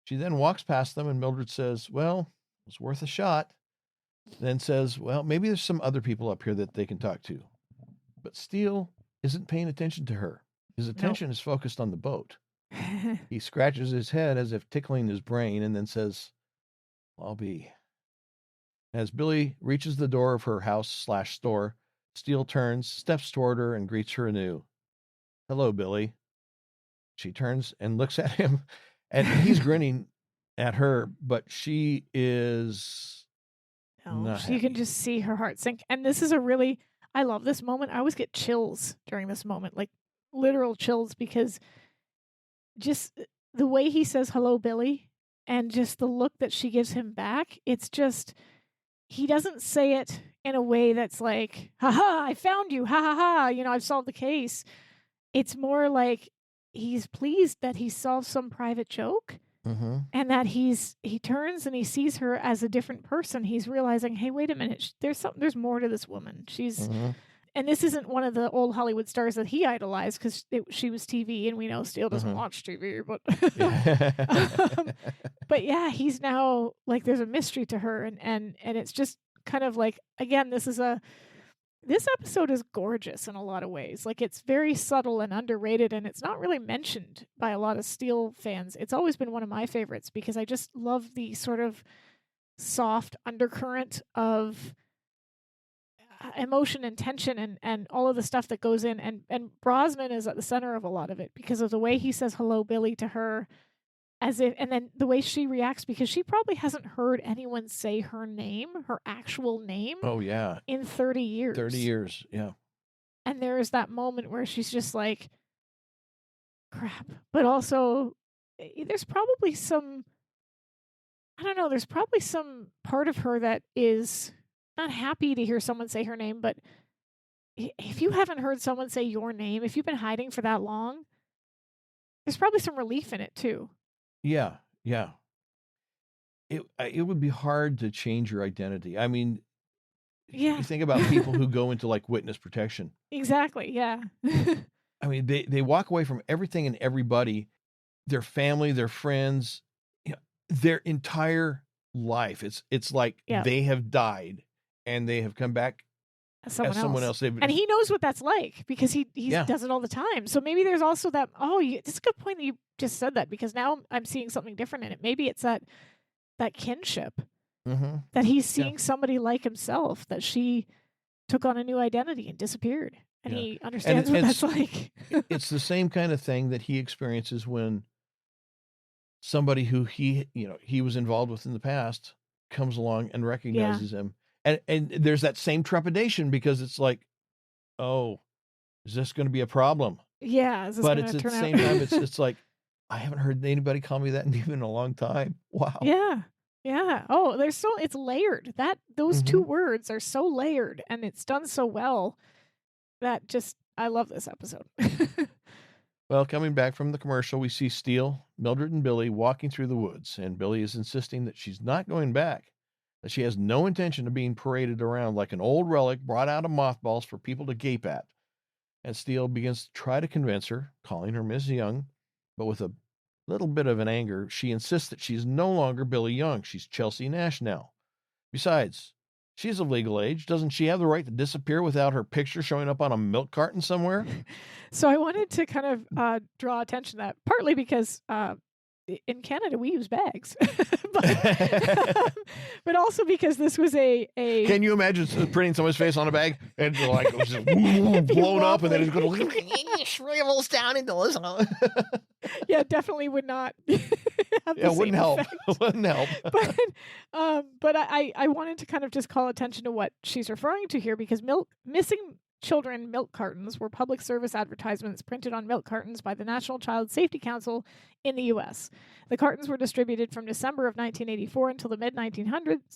She then walks past them, and Mildred says, "Well, it's worth a shot." Then says, "Well, maybe there's some other people up here that they can talk to." But Steele isn't paying attention to her. His attention is focused on the boat. He scratches his head as if tickling his brain, and then says, "I'll be." As Billy reaches the door of her house/store, Steele turns, steps toward her, and greets her anew. Hello, Billy. She turns and looks at him, and he's grinning at her, but she is not You can happy. just see her heart sink. And this is I love this moment. I always get chills during this moment, like literal chills, because just the way he says hello, Billy, and just the look that she gives him back, it's just, he doesn't say it in a way that's like, haha, I found you, ha ha ha, I've solved the case. It's more like he's pleased that he solved some private joke. Mm-hmm. And that he turns and he sees her as a different person. He's realizing, hey, wait a minute, there's more to this woman. And this isn't one of the old Hollywood stars that he idolized, because she was TV, and we know Steele doesn't watch TV. But but yeah, he's now like, there's a mystery to her, and it's just kind of like, again, this episode is gorgeous in a lot of ways. Like, it's very subtle and underrated, and it's not really mentioned by a lot of Steele fans. It's always been one of my favorites because I just love the sort of soft undercurrent of emotion and tension and all of the stuff that goes in. And Brosnan is at the center of a lot of it because of the way he says hello, Billy, to her, and then the way she reacts, because she probably hasn't heard anyone say her name, her actual name. Oh, yeah. In 30 years. 30 years, yeah. And there is that moment where she's just like, crap. But also, there's probably some, I don't know, there's probably some part of her that is not happy to hear someone say her name. But if you haven't heard someone say your name, if you've been hiding for that long, there's probably some relief in it too. Yeah, yeah. It would be hard to change your identity. I mean, yeah. You think about people who go into like witness protection. Exactly, yeah. I mean, they walk away from everything and everybody, their family, their friends, their entire life. It's like they have died and they have come back as someone else. And he knows what that's like because he does it all the time. So maybe there's also that, it's a good point that you just said that, because now I'm seeing something different in it. Maybe it's that kinship, that he's seeing somebody like himself, that she took on a new identity and disappeared. And he understands what that's like. It's the same kind of thing that he experiences when somebody who he was involved with in the past comes along and recognizes him. And there's that same trepidation, because it's like, oh, is this going to be a problem? Yeah. But it's at the same time, it's like, I haven't heard anybody call me that name in a long time. Wow. Yeah. Yeah. Oh, it's layered. Those two words are so layered, and it's done so well that I love this episode. Well, coming back from the commercial, we see Steele, Mildred, and Billy walking through the woods, and Billy is insisting that she's not going back, that she has no intention of being paraded around like an old relic brought out of mothballs for people to gape at. And Steele begins to try to convince her, calling her Miss Young, but with a little bit of an anger, she insists that she's no longer Billy Young. She's Chelsea Nash now. Besides, she's of legal age. Doesn't she have the right to disappear without her picture showing up on a milk carton somewhere? So I wanted to kind of draw attention to that, partly because in Canada we use bags, but also because this was a. Can you imagine printing someone's face on a bag and like it was just blown up, and then it's going to shrivels down into this? Yeah, definitely would not. Wouldn't help. Wouldn't help. But I wanted to kind of just call attention to what she's referring to here, because missing children milk cartons were public service advertisements printed on milk cartons by the National Child Safety Council in the U.S. The cartons were distributed from December of 1984 until the mid-1990s.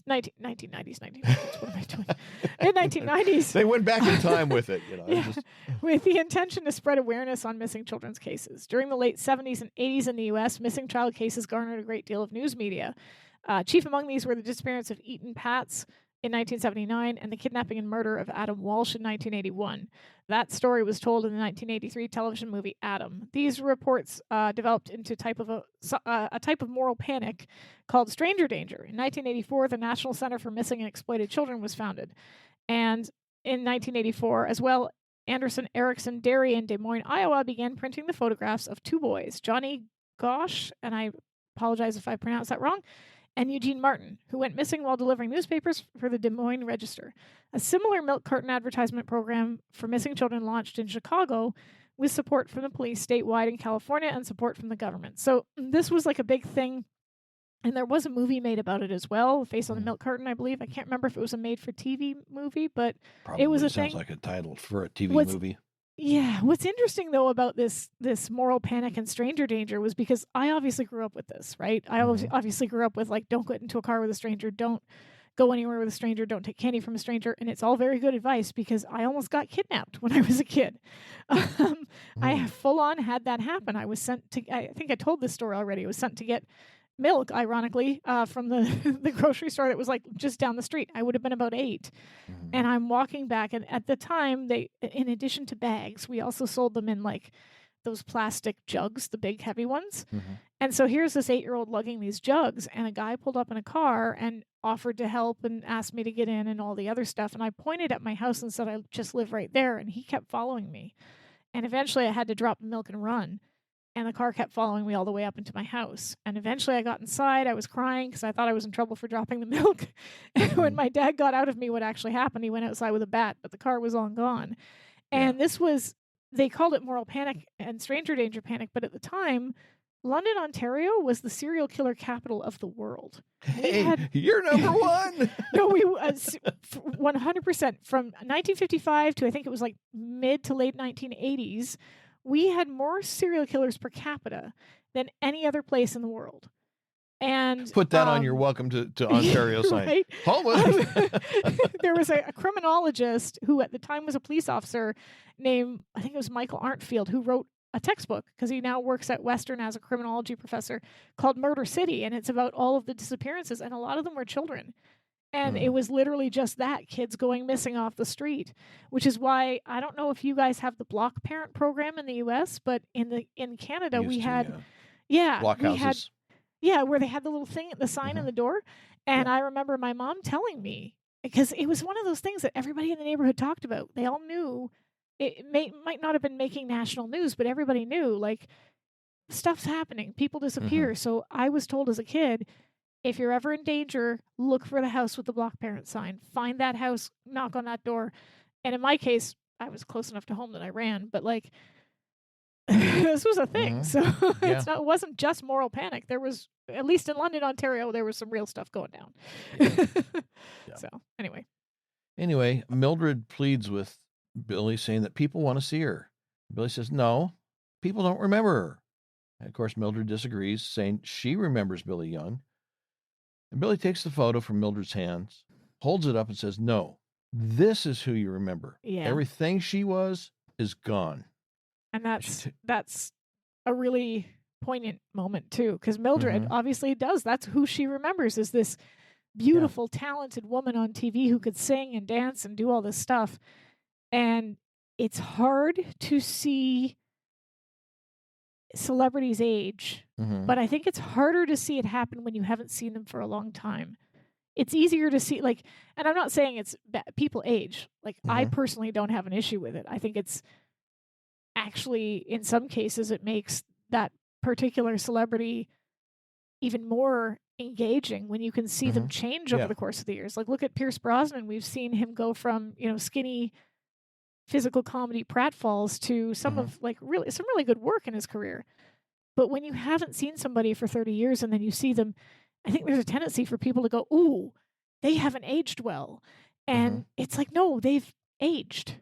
What am I doing? Mid-1990s. They went back in time with it, with the intention to spread awareness on missing children's cases. During the late 70s and 80s in the U.S., missing child cases garnered a great deal of news media. Chief among these were the disappearance of Eaton Patz in 1979 and the kidnapping and murder of Adam Walsh in 1981. That story was told in the 1983 television movie Adam. These reports developed into a type of moral panic called stranger danger. In 1984, the National Center for Missing and Exploited Children was founded. And in 1984, as well, Anderson Erickson Dairy in Des Moines, Iowa, began printing the photographs of two boys, Johnny Gosh, and I apologize if I pronounced that wrong, and Eugene Martin, who went missing while delivering newspapers for the Des Moines Register. A similar milk carton advertisement program for missing children launched in Chicago with support from the police statewide in California and support from the government. So this was like a big thing. And there was a movie made about it as well, Face on the Milk Carton, I believe. I can't remember if it was a made-for-TV movie, but it was a thing. Sounds like a title for a TV movie. Yeah. What's interesting, though, about this moral panic and stranger danger was because I obviously grew up with this, right? I obviously grew up with, like, don't get into a car with a stranger, don't go anywhere with a stranger, don't take candy from a stranger. And it's all very good advice because I almost got kidnapped when I was a kid. I full-on had that happen. I was sent to, I think I told this story already, I was sent to get milk, ironically, from the grocery store that was like just down the street. I would have been about 8. And I'm walking back, and at the time, they, in addition to bags, we also sold them in like those plastic jugs, the big heavy ones. And so here's this 8-year-old lugging these jugs, and a guy pulled up in a car and offered to help and asked me to get in and all the other stuff. And I pointed at my house and said I just live right there, and he kept following me. And eventually I had to drop the milk and run. And the car kept following me all the way up into my house. And eventually I got inside. I was crying because I thought I was in trouble for dropping the milk. And when my dad got out of me what actually happened, he went outside with a bat, but the car was long gone. And this was, they called it moral panic and stranger danger panic. But at the time, London, Ontario was the serial killer capital of the world. Hey, you're number one. No, we 100%. From 1955 to I think it was like mid to late 1980s, we had more serial killers per capita than any other place in the world. And put that on your welcome to Ontario sign. Right? Homeless. There was a criminologist who at the time was a police officer named, I think it was Michael Arntfield, who wrote a textbook because he now works at Western as a criminology professor called Murder City. And it's about all of the disappearances. And a lot of them were children. And it was literally just that, kids going missing off the street, which is why I don't know if you guys have the block parent program in the US, but in Canada we had block houses. Where they had the little thing, the sign in the door. And I remember my mom telling me, because it was one of those things that everybody in the neighborhood talked about. They all knew it might not have been making national news, but everybody knew, like, stuff's happening. People disappear. So I was told as a kid, if you're ever in danger, look for the house with the block parent sign. Find that house, knock on that door. And in my case, I was close enough to home that I ran, but like this was a thing. So it wasn't just moral panic. There was, at least in London, Ontario, there was some real stuff going down. So anyway, Mildred pleads with Billy, saying that people want to see her. Billy says, no, people don't remember her. And of course, Mildred disagrees, saying she remembers Billy Young. And Billy takes the photo from Mildred's hands, holds it up, and says, no, this is who you remember. Everything she was is gone. And that's a really poignant moment, too, because Mildred obviously does. That's who she remembers, is this beautiful, talented woman on TV who could sing and dance and do all this stuff. And it's hard to see celebrities age, but I think it's harder to see it happen when you haven't seen them for a long time. It's easier to see, like, and I'm not saying it's people age. Like, I personally don't have an issue with it. I think it's actually, in some cases, it makes that particular celebrity even more engaging when you can see them change over the course of the years. Like, look at Pierce Brosnan. We've seen him go from, skinny physical comedy pratfalls to some of some really good work in his career. But when you haven't seen somebody for 30 years and then you see them, I think there's a tendency for people to go, ooh, they haven't aged well. And it's like, no, they've aged.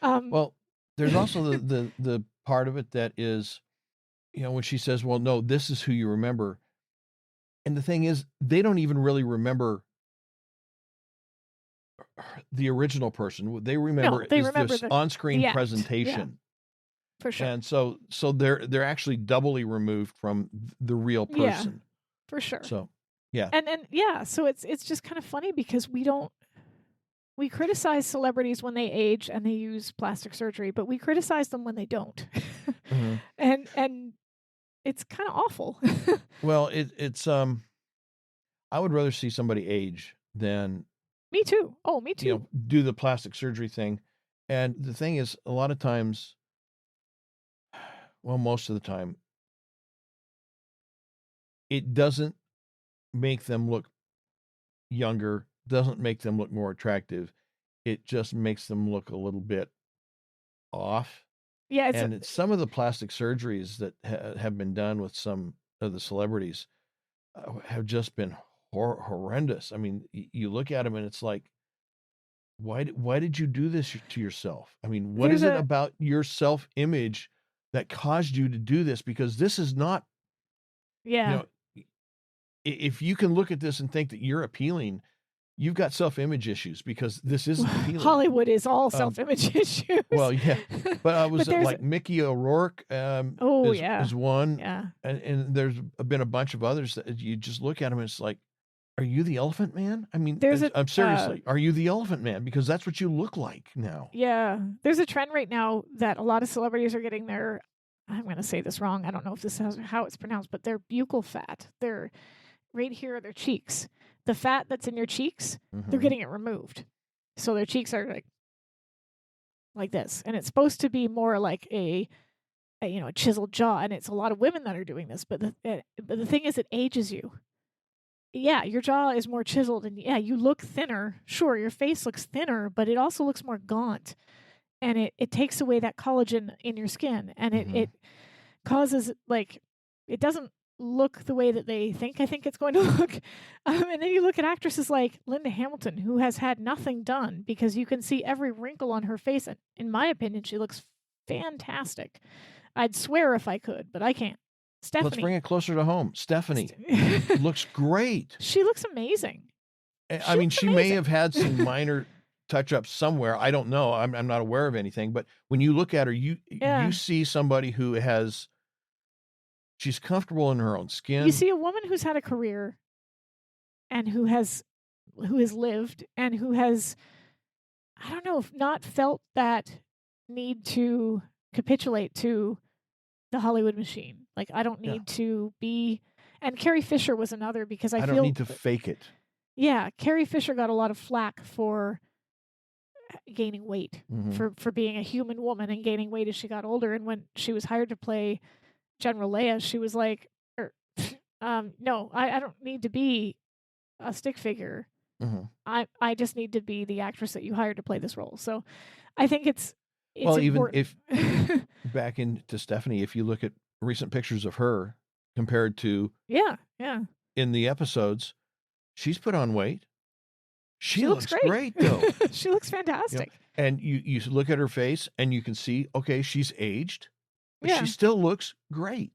Well, there's also the part of it that is, when she says, well, no, this is who you remember. And the thing is, they don't even really remember the original person. They remember this on-screen presentation. For sure. And so they're actually doubly removed from the real person. For sure. So so it's just kind of funny because we criticize celebrities when they age and they use plastic surgery, but we criticize them when they don't. And it's kind of awful. Well, it's I would rather see somebody age than me too. Oh, me too. Do the plastic surgery thing. And the thing is, a lot of times, well, most of the time, it doesn't make them look younger, doesn't make them look more attractive. It just makes them look a little bit off. Yeah, And some of the plastic surgeries that have been done with some of the celebrities have just been horrendous. I mean, you look at them and it's like, why did you do this to yourself? I mean, what there's is it a about your self-image that caused you to do this? Because this is not, you yeah. know, if you can look at this and think that you're appealing, you've got self-image issues because this isn't appealing. Hollywood is all self-image issues. Well, yeah, but I was there's like Mickey O'Rourke is one, Yeah. and there's been a bunch of others that you just look at them and it's like, are you the Elephant Man? I mean, I'm seriously, are you the Elephant Man? Because that's what you look like now. Yeah, there's a trend right now that a lot of celebrities are getting their, I'm going to say this wrong, I don't know if this is how it's pronounced, but their buccal fat, they're right here are their cheeks. The fat that's in your cheeks, they're getting it removed. So their cheeks are like this. And it's supposed to be more like a chiseled jaw. And it's a lot of women that are doing this. But the thing is, it ages you. Yeah, your jaw is more chiseled. And yeah, you look thinner. Sure, your face looks thinner, but it also looks more gaunt. And it takes away that collagen in your skin. And it causes, it doesn't look the way that they think it's going to look. And then you look at actresses like Linda Hamilton, who has had nothing done because you can see every wrinkle on her face. And in my opinion, she looks fantastic. I'd swear if I could, but I can't. Stephanie. Let's bring it closer to home. Stephanie looks great. She looks amazing. I mean, she may have had some minor touch-ups somewhere. I don't know. I'm not aware of anything. But when you look at her, you see somebody who she's comfortable in her own skin. You see a woman who's had a career and who has lived and who has, I don't know, not felt that need to capitulate to the Hollywood machine. Like, I don't need to be, and Carrie Fisher was another because I don't need to fake it. Yeah, Carrie Fisher got a lot of flack for gaining weight, for being a human woman and gaining weight as she got older. And when she was hired to play General Leia, she was like, no, I don't need to be a stick figure. I just need to be the actress that you hired to play this role. So I think it's well, important. Even if back into Stephanie, if you look at recent pictures of her compared to in the episodes, she's put on weight. She looks great though. She looks fantastic. And you look at her face and you can see, okay, she's aged, but she still looks great.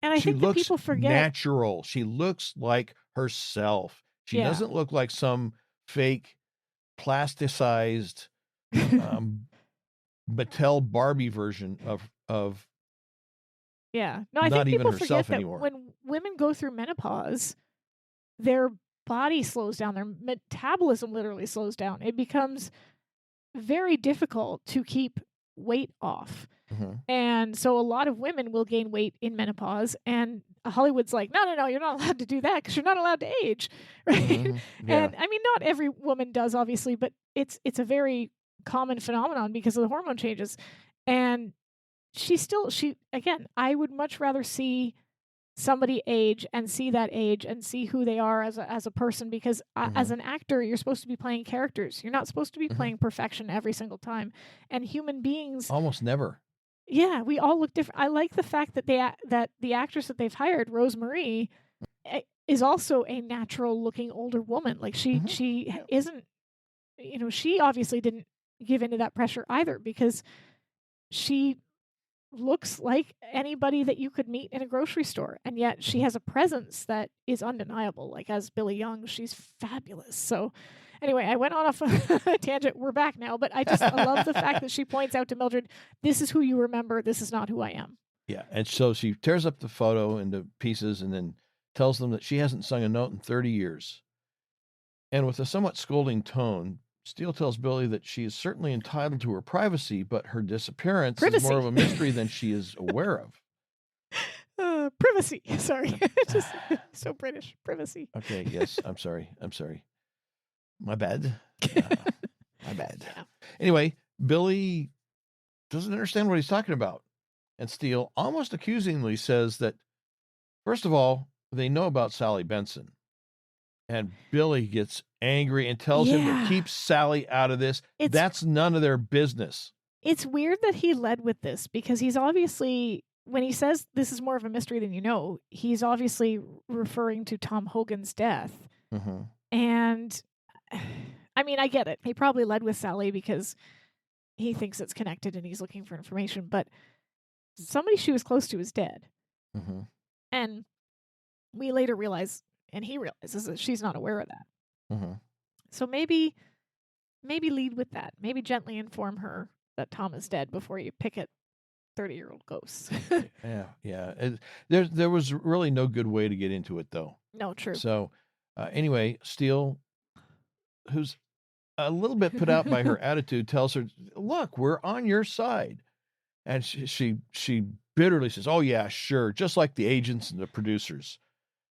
And I think that people forget natural. She looks like herself. She doesn't look like some fake plasticized Mattel Barbie version of no, I not think even people herself forget anymore. that when women go through menopause, their body slows down, their metabolism literally slows down. It becomes very difficult to keep weight off. And so a lot of women will gain weight in menopause, and Hollywood's like, no, you're not allowed to do that because you're not allowed to age, right? And I mean, not every woman does, obviously, but it's a very common phenomenon because of the hormone changes. And she again, I would much rather see somebody age and see that age and see who they are as a person, because as an actor, you're supposed to be playing characters. You're not supposed to be playing perfection every single time. And human beings almost never. Yeah, we all look different. I like the fact that the actress that they've hired, Rosemarie, is also a natural looking older woman. Like she isn't, she obviously didn't give into that pressure either, because she looks like anybody that you could meet in a grocery store, and yet she has a presence that is undeniable. Like as Billy Young, she's fabulous. So anyway, I went on off a tangent. We're back now, but I love the fact that she points out to Mildred, this is who you remember, this is not who I am. Yeah, and so she tears up the photo into pieces and then tells them that she hasn't sung a note in 30 years. And with a somewhat scolding tone, Steele tells Billy that she is certainly entitled to her privacy, but her disappearance is more of a mystery than she is aware of. Privacy. Sorry. Just so British. Privacy. Okay, yes. I'm sorry. My bad. My bad. Yeah. Anyway, Billy doesn't understand what he's talking about. And Steele almost accusingly says that, first of all, they know about Sally Benson. And Billy gets angry and tells him to Yeah. keep Sally out of this. It's That's none of their business. It's weird that he led with this because he's obviously, when he says this is more of a mystery than you know, he's obviously referring to Tom Hogan's death. Mhm. And I mean, I get it. He probably led with Sally because he thinks it's connected and he's looking for information, but somebody she was close to is dead. Mhm. And we later realize, and he realizes that she's not aware of that. Mhm. So maybe lead with that. Maybe gently inform her that Tom is dead before you pick at 30-year-old ghosts. Yeah. There was really no good way to get into it, though. No, true. So, anyway, Steele, who's a little bit put out by her attitude, tells her, "Look, we're on your side." And she bitterly says, "Oh yeah, sure, just like the agents and the producers."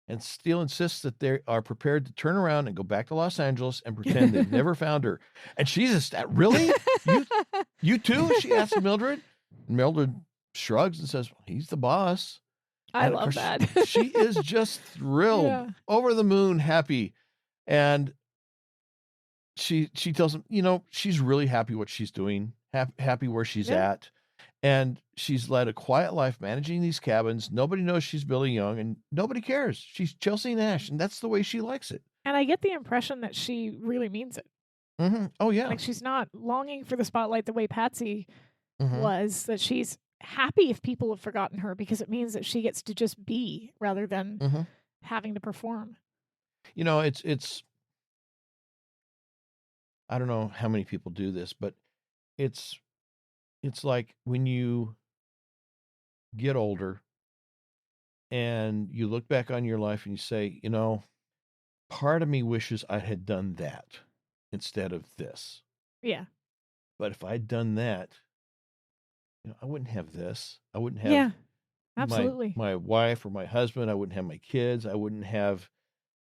And Steele insists that they are prepared to turn around and go back to Los Angeles and pretend they've never found her. And she's just, "Really? You too?" She asks Mildred. And Mildred shrugs and says, "Well, he's the boss." I And of love course, that. she is just thrilled, Yeah. over the moon, happy. And she tells him, she's really happy what she's doing, happy where she's Yeah. at. And she's led a quiet life managing these cabins. Nobody knows she's Billy Young, and nobody cares. She's Chelsea Nash, and that's the way she likes it. And I get the impression that she really means it. Oh, yeah. Like she's not longing for the spotlight the way Patsy Mhm. was, that she's happy if people have forgotten her because it means that she gets to just be rather than Mhm. having to perform. It's I don't know how many people do this, but it's like when you get older and you look back on your life and you say, part of me wishes I had done that instead of this. Yeah. But if I'd done that, I wouldn't have this. I wouldn't have Yeah. Absolutely. my wife or my husband. I wouldn't have my kids. I wouldn't have,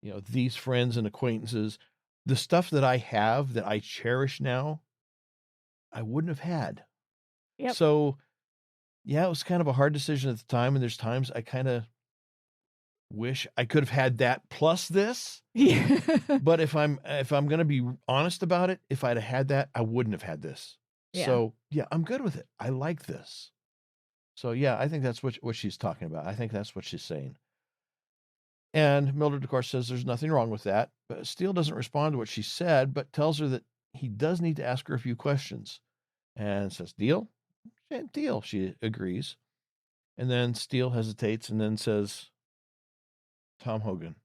these friends and acquaintances. The stuff that I have that I cherish now, I wouldn't have had. Yep. So, yeah, it was kind of a hard decision at the time. And there's times I kind of wish I could have had that plus this. Yeah. But if I'm going to be honest about it, if I'd have had that, I wouldn't have had this. Yeah. So, yeah, I'm good with it. I like this. So, yeah, I think that's what she's talking about. I think that's what she's saying. And Mildred, of course, says there's nothing wrong with that. But Steele doesn't respond to what she said, but tells her that he does need to ask her a few questions. And says, "Deal?" "Yeah, deal," she agrees. And then Steele hesitates and then says, "Tom Hogan."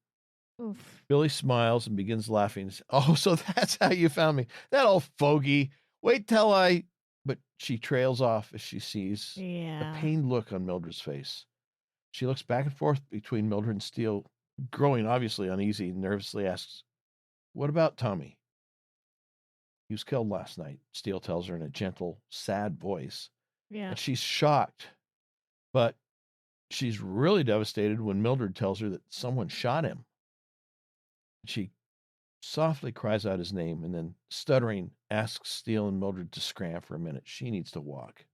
Oof. Billy smiles and begins laughing. "Oh, so that's how you found me. That old fogey. Wait till I..." But she trails off as she sees Yeah. a pained look on Mildred's face. She looks back and forth between Mildred and Steele, growing obviously uneasy, and nervously asks, "What about Tommy?" "He was killed last night," Steele tells her in a gentle, sad voice. Yeah. And she's shocked, but she's really devastated when Mildred tells her that someone shot him. She softly cries out his name and then, stuttering, asks Steele and Mildred to scram for a minute. She needs to walk.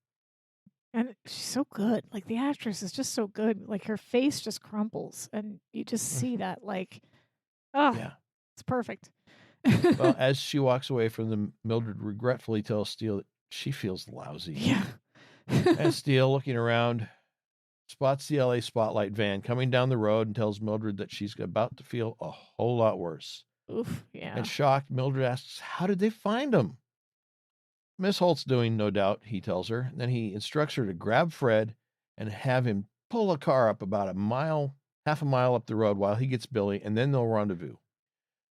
And she's so good. Like the actress is just so good. Like her face just crumples and you just see that Yeah. it's perfect. Well, as she walks away from them, Mildred regretfully tells Steele that she feels lousy. Yeah. And Steele, looking around, spots the LA Spotlight van coming down the road and tells Mildred that she's about to feel a whole lot worse. Oof. Yeah. And shocked, Mildred asks, "How did they find him?" "Miss Holt's doing, no doubt," he tells her. Then he instructs her to grab Fred and have him pull a car up about half a mile up the road while he gets Billy, and then they'll rendezvous.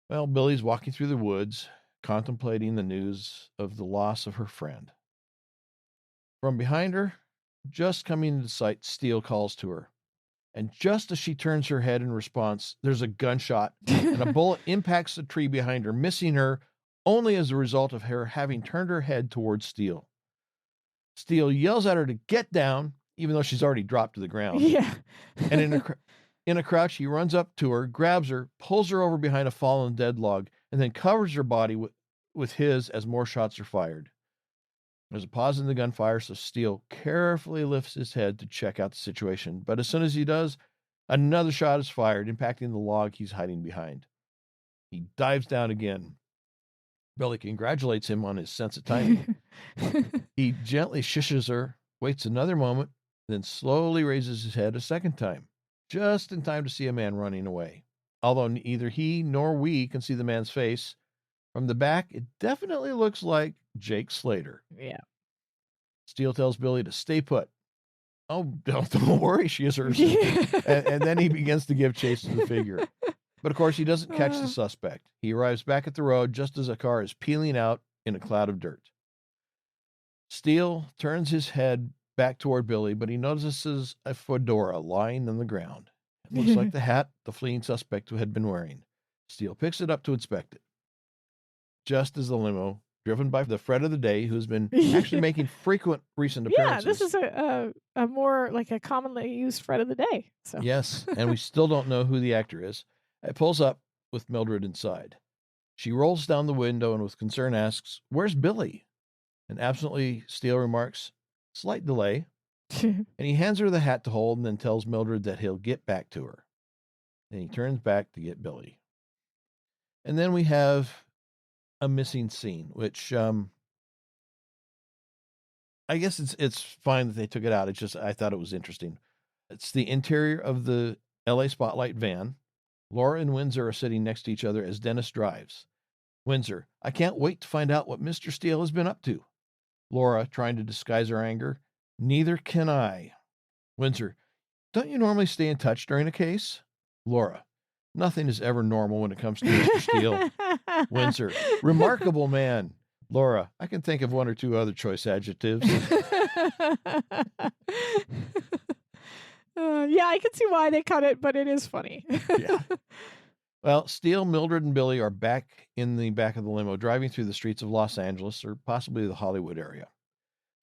Well, Billy's walking through the woods, contemplating the news of the loss of her friend. From behind her, just coming into sight, Steele calls to her. And just as she turns her head in response, there's a gunshot, and a bullet impacts the tree behind her, missing her only as a result of her having turned her head towards Steele. Steele yells at her to get down, even though she's already dropped to the ground. Yeah. And in a crouch, he runs up to her, grabs her, pulls her over behind a fallen dead log, and then covers her body with his as more shots are fired. There's a pause in the gunfire, so Steele carefully lifts his head to check out the situation. But as soon as he does, another shot is fired, impacting the log he's hiding behind. He dives down again. Billy congratulates him on his sense of timing. He gently shushes her, waits another moment, then slowly raises his head a second time, just in time to see a man running away. Although neither he nor we can see the man's face, from the back, it definitely looks like Jake Slater. Yeah. Steele tells Billy to stay put. Oh, don't worry, she is hers. And then he begins to give chase to the figure. But of course, he doesn't catch the suspect. He arrives back at the road just as a car is peeling out in a cloud of dirt. Steele turns his head back toward Billy, but he notices a fedora lying on the ground. It looks like the hat the fleeing suspect had been wearing. Steele picks it up to inspect it. Just as the limo, driven by the Fred of the day, who's been actually making frequent recent appearances. Yeah, this is a more like a commonly used Fred of the day. So. Yes, and we still don't know who the actor is. It pulls up with Mildred inside. She rolls down the window and with concern asks, "Where's Billy?" And absently, Steele remarks, "Slight delay." And he hands her the hat to hold and then tells Mildred that he'll get back to her. Then he turns back to get Billy. And then we have a missing scene, which I guess it's fine that they took it out. It's just I thought it was interesting. It's the interior of the LA Spotlight van. Laura and Windsor are sitting next to each other as Dennis drives. Windsor, "I can't wait to find out what Mr. Steele has been up to." Laura, trying to disguise her anger, "Neither can I." Windsor, "Don't you normally stay in touch during a case?" Laura, "Nothing is ever normal when it comes to Mr. Steele." Windsor, "Remarkable man." Laura, "I can think of one or two other choice adjectives." Yeah, I can see why they cut it, but it is funny. Yeah. Well, Steele, Mildred, and Billy are back in the back of the limo, driving through the streets of Los Angeles, or possibly the Hollywood area.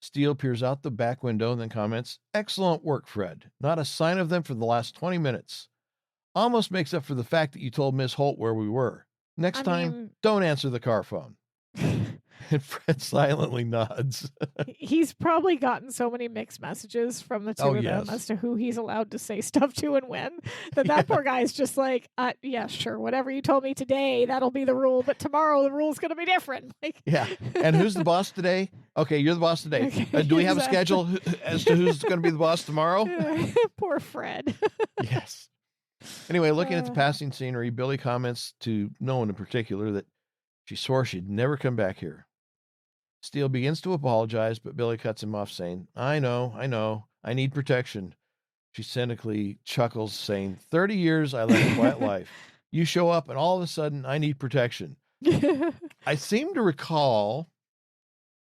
Steele peers out the back window and then comments, "Excellent work, Fred. Not a sign of them for the last 20 minutes. Almost makes up for the fact that you told Miss Holt where we were. Next time, don't answer the car phone." And Fred silently nods. He's probably gotten so many mixed messages from the two of them as to who he's allowed to say stuff to and when, that poor guy's just like, yeah, sure, whatever you told me today, that'll be the rule, but tomorrow the rule's going to be different. Like, yeah. And who's the boss today? Okay, you're the boss today. Okay, do we have a schedule as to who's going to be the boss tomorrow? Poor Fred. Yes. Anyway, looking at the passing scenery, Billy comments to no one in particular that she swore she'd never come back here. Steele begins to apologize, but Billy cuts him off, saying, I know, I need protection." She cynically chuckles, saying, 30 years I led a quiet life. You show up, and all of a sudden, I need protection. I seem to recall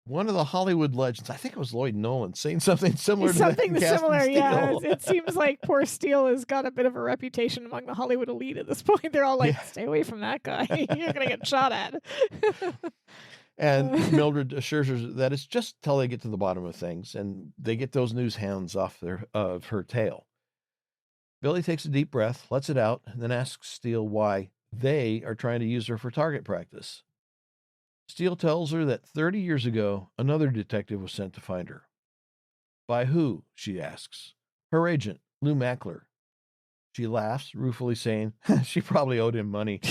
one of the Hollywood legends, I think it was Lloyd Nolan, saying something similar to that. Something similar, yeah. It seems like poor Steele has got a bit of a reputation among the Hollywood elite at this point. They're all like, stay away from that guy. You're going to get shot at. And Mildred assures her that it's just till they get to the bottom of things, and they get those news hounds off of her tail. Billy takes a deep breath, lets it out, and then asks Steele why they are trying to use her for target practice. Steele tells her that 30 years ago, another detective was sent to find her. By who? She asks. Her agent, Lou Mackler. She laughs, ruefully saying she probably owed him money.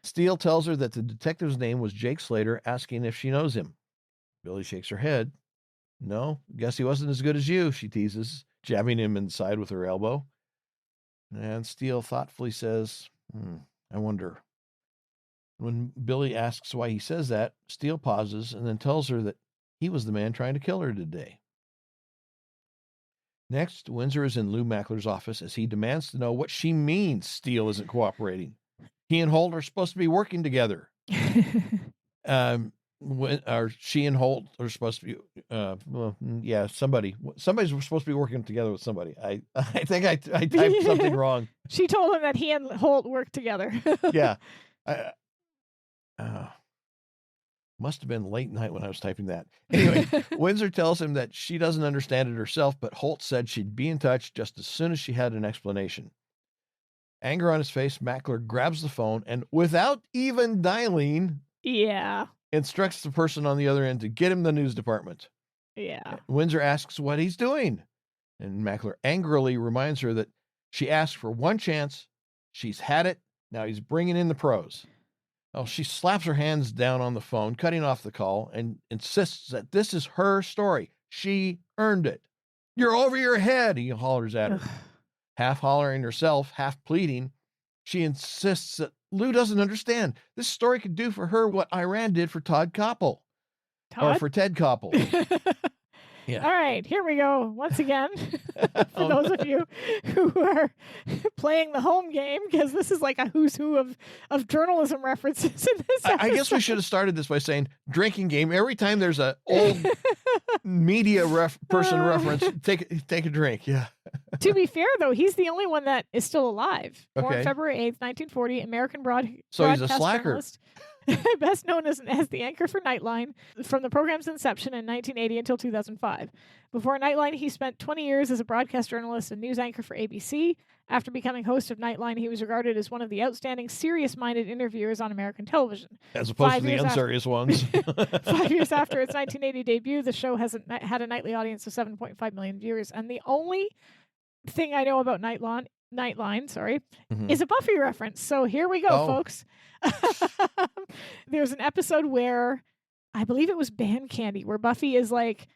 Steele tells her that the detective's name was Jake Slater, asking if she knows him. Billy shakes her head. No, guess he wasn't as good as you, she teases, jabbing him in the side with her elbow. And Steele thoughtfully says, I wonder. When Billy asks why he says that, Steele pauses and then tells her that he was the man trying to kill her today. Next, Windsor is in Lou Mackler's office as he demands to know what she means Steele isn't cooperating. He and Holt are supposed to be working together. She and Holt are supposed to be, somebody's supposed to be working together with somebody. I think I typed something wrong. She told him that he and Holt work together. Yeah. Must have been late night when I was typing that. Anyway, Windsor tells him that she doesn't understand it herself, but Holt said she'd be in touch just as soon as she had an explanation. Anger on his face, Mackler grabs the phone and, without even dialing, instructs the person on the other end to get him the news department. Yeah. Windsor asks what he's doing, and Mackler angrily reminds her that she asked for one chance. She's had it. Now he's bringing in the pros. Oh, she slaps her hands down on the phone, cutting off the call, and insists that this is her story. She earned it. You're over your head, he hollers at her. Half hollering herself, half pleading, she insists that Lou doesn't understand. This story could do for her what Iran did for Todd Koppel. Or for Ted Koppel. Yeah. All right, here we go. Once again, for those of you who are playing the home game, because this is like a who's who of journalism references in this episode. I guess we should have started this by saying drinking game. Every time there's a old media person reference, take a drink. Yeah. To be fair, though, he's the only one that is still alive. Born Okay. February 8th, 1940, American So he's a broadcast slacker. journalist. Best known as the anchor for Nightline from the program's inception in 1980 until 2005. Before Nightline, he spent 20 years as a broadcast journalist and news anchor for ABC. After becoming host of Nightline, he was regarded as one of the outstanding, serious-minded interviewers on American television. As opposed to the 5 years unserious ones. 5 years after its 1980 debut, the show had a nightly audience of 7.5 million viewers. And the only thing I know about Nightline, is a Buffy reference. So here we go, folks. There's an episode where I believe it was Band Candy, where Buffy is like,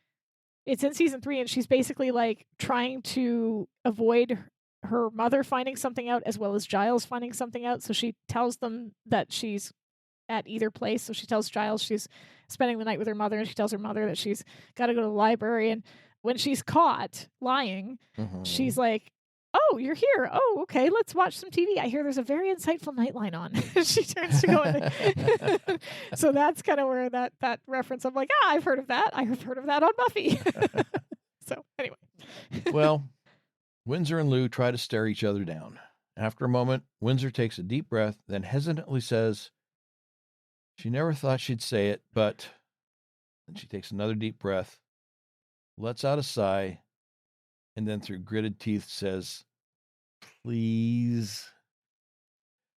it's in season 3, and she's basically like trying to avoid her mother finding something out as well as Giles finding something out. So she tells them that she's at either place. So she tells Giles she's spending the night with her mother, and she tells her mother that she's got to go to the library. And when she's caught lying, she's like, "Oh, you're here. Oh, okay. Let's watch some TV. I hear there's a very insightful Nightline on." She turns to go in. So that's kind of where that reference. I'm like, I've heard of that. I have heard of that on Buffy. So anyway. Well, Windsor and Lou try to stare each other down. After a moment, Windsor takes a deep breath, then hesitantly says, she never thought she'd say it, but then she takes another deep breath, lets out a sigh, and then through gritted teeth says, "Please."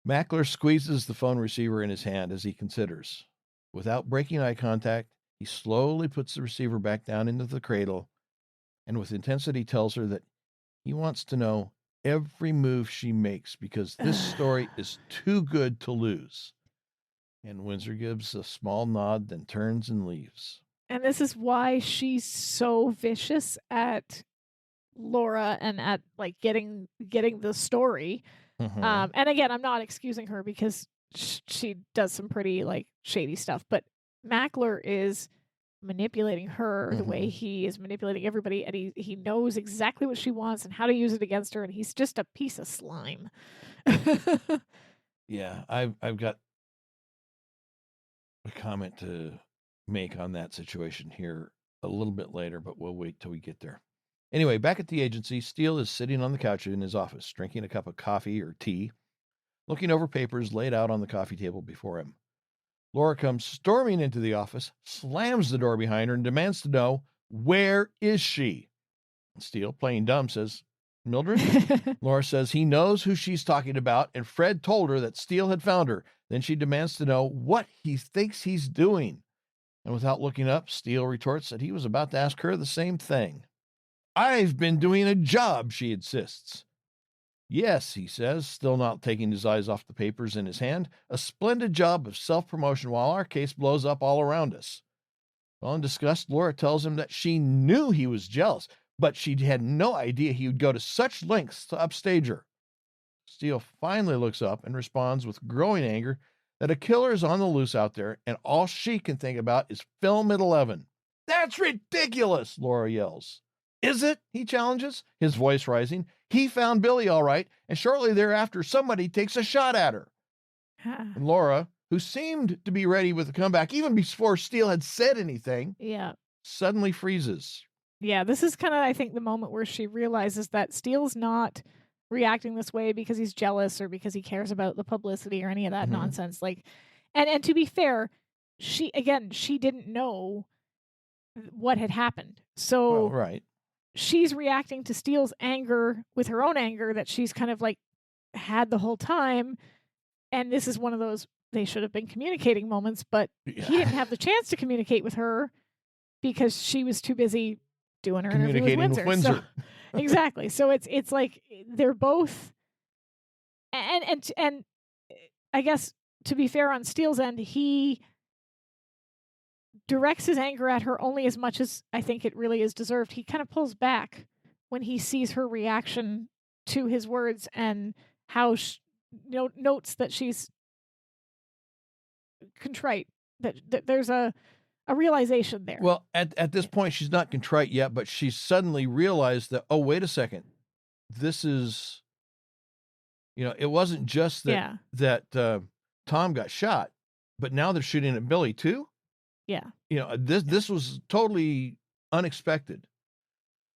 Mackler squeezes the phone receiver in his hand as he considers. Without breaking eye contact, he slowly puts the receiver back down into the cradle and with intensity tells her that he wants to know every move she makes because this story is too good to lose. And Windsor gives a small nod, then turns and leaves. And this is why she's so vicious at Laura and at like getting the story. And again, I'm not excusing her because she does some pretty like shady stuff, but Mackler is manipulating her the way he is manipulating everybody, and he knows exactly what she wants and how to use it against her, and he's just a piece of slime. Yeah, I've got a comment to make on that situation here a little bit later, but we'll wait till we get there. Anyway, back at the agency, Steele is sitting on the couch in his office, drinking a cup of coffee or tea, looking over papers laid out on the coffee table before him. Laura comes storming into the office, slams the door behind her, and demands to know, where is she? Steele, playing dumb, says, Mildred? Laura says he knows who she's talking about, and Fred told her that Steele had found her. Then she demands to know what he thinks he's doing. And without looking up, Steele retorts that he was about to ask her the same thing. I've been doing a job, she insists. Yes, he says, still not taking his eyes off the papers in his hand, a splendid job of self-promotion while our case blows up all around us. Well, in disgust, Laura tells him that she knew he was jealous, but she had no idea he would go to such lengths to upstage her. Steele finally looks up and responds with growing anger that a killer is on the loose out there, and all she can think about is film at 11. That's ridiculous, Laura yells. Is it? He challenges, his voice rising. He found Billy all right, and shortly thereafter, somebody takes a shot at her. And Laura, who seemed to be ready with a comeback even before Steele had said anything, suddenly freezes. Yeah, this is kind of, I think, the moment where she realizes that Steele's not reacting this way because he's jealous or because he cares about the publicity or any of that nonsense. Like, and to be fair, she didn't know what had happened. So she's reacting to Steele's anger with her own anger that she's kind of like had the whole time. And this is one of those, they should have been communicating moments, but he didn't have the chance to communicate with her because she was too busy doing her interview with Windsor. So, exactly. So it's like they're both, and I guess to be fair, on Steele's end, he directs his anger at her only as much as I think it really is deserved. He kind of pulls back when he sees her reaction to his words and how notes that she's contrite, that there's a realization there. Well, at this point, she's not contrite yet, but she suddenly realized that, oh, wait a second, this is, it wasn't just that Tom got shot, but now they're shooting at Billy too. Yeah. This was totally unexpected.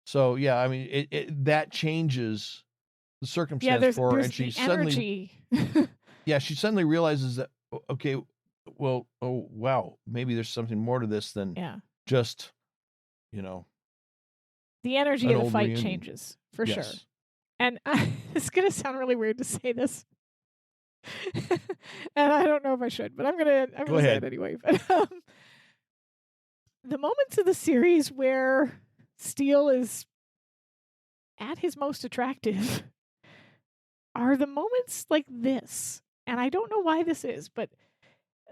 So yeah, I mean, that changes the circumstance for her, and she suddenly, she suddenly realizes that, okay, well, oh wow, maybe there's something more to this than just, the energy of the fight changes for sure. And it's gonna sound really weird to say this, and I don't know if I should, but I'm gonna say it anyway. But the moments of the series where Steele is at his most attractive are the moments like this. And I don't know why this is, but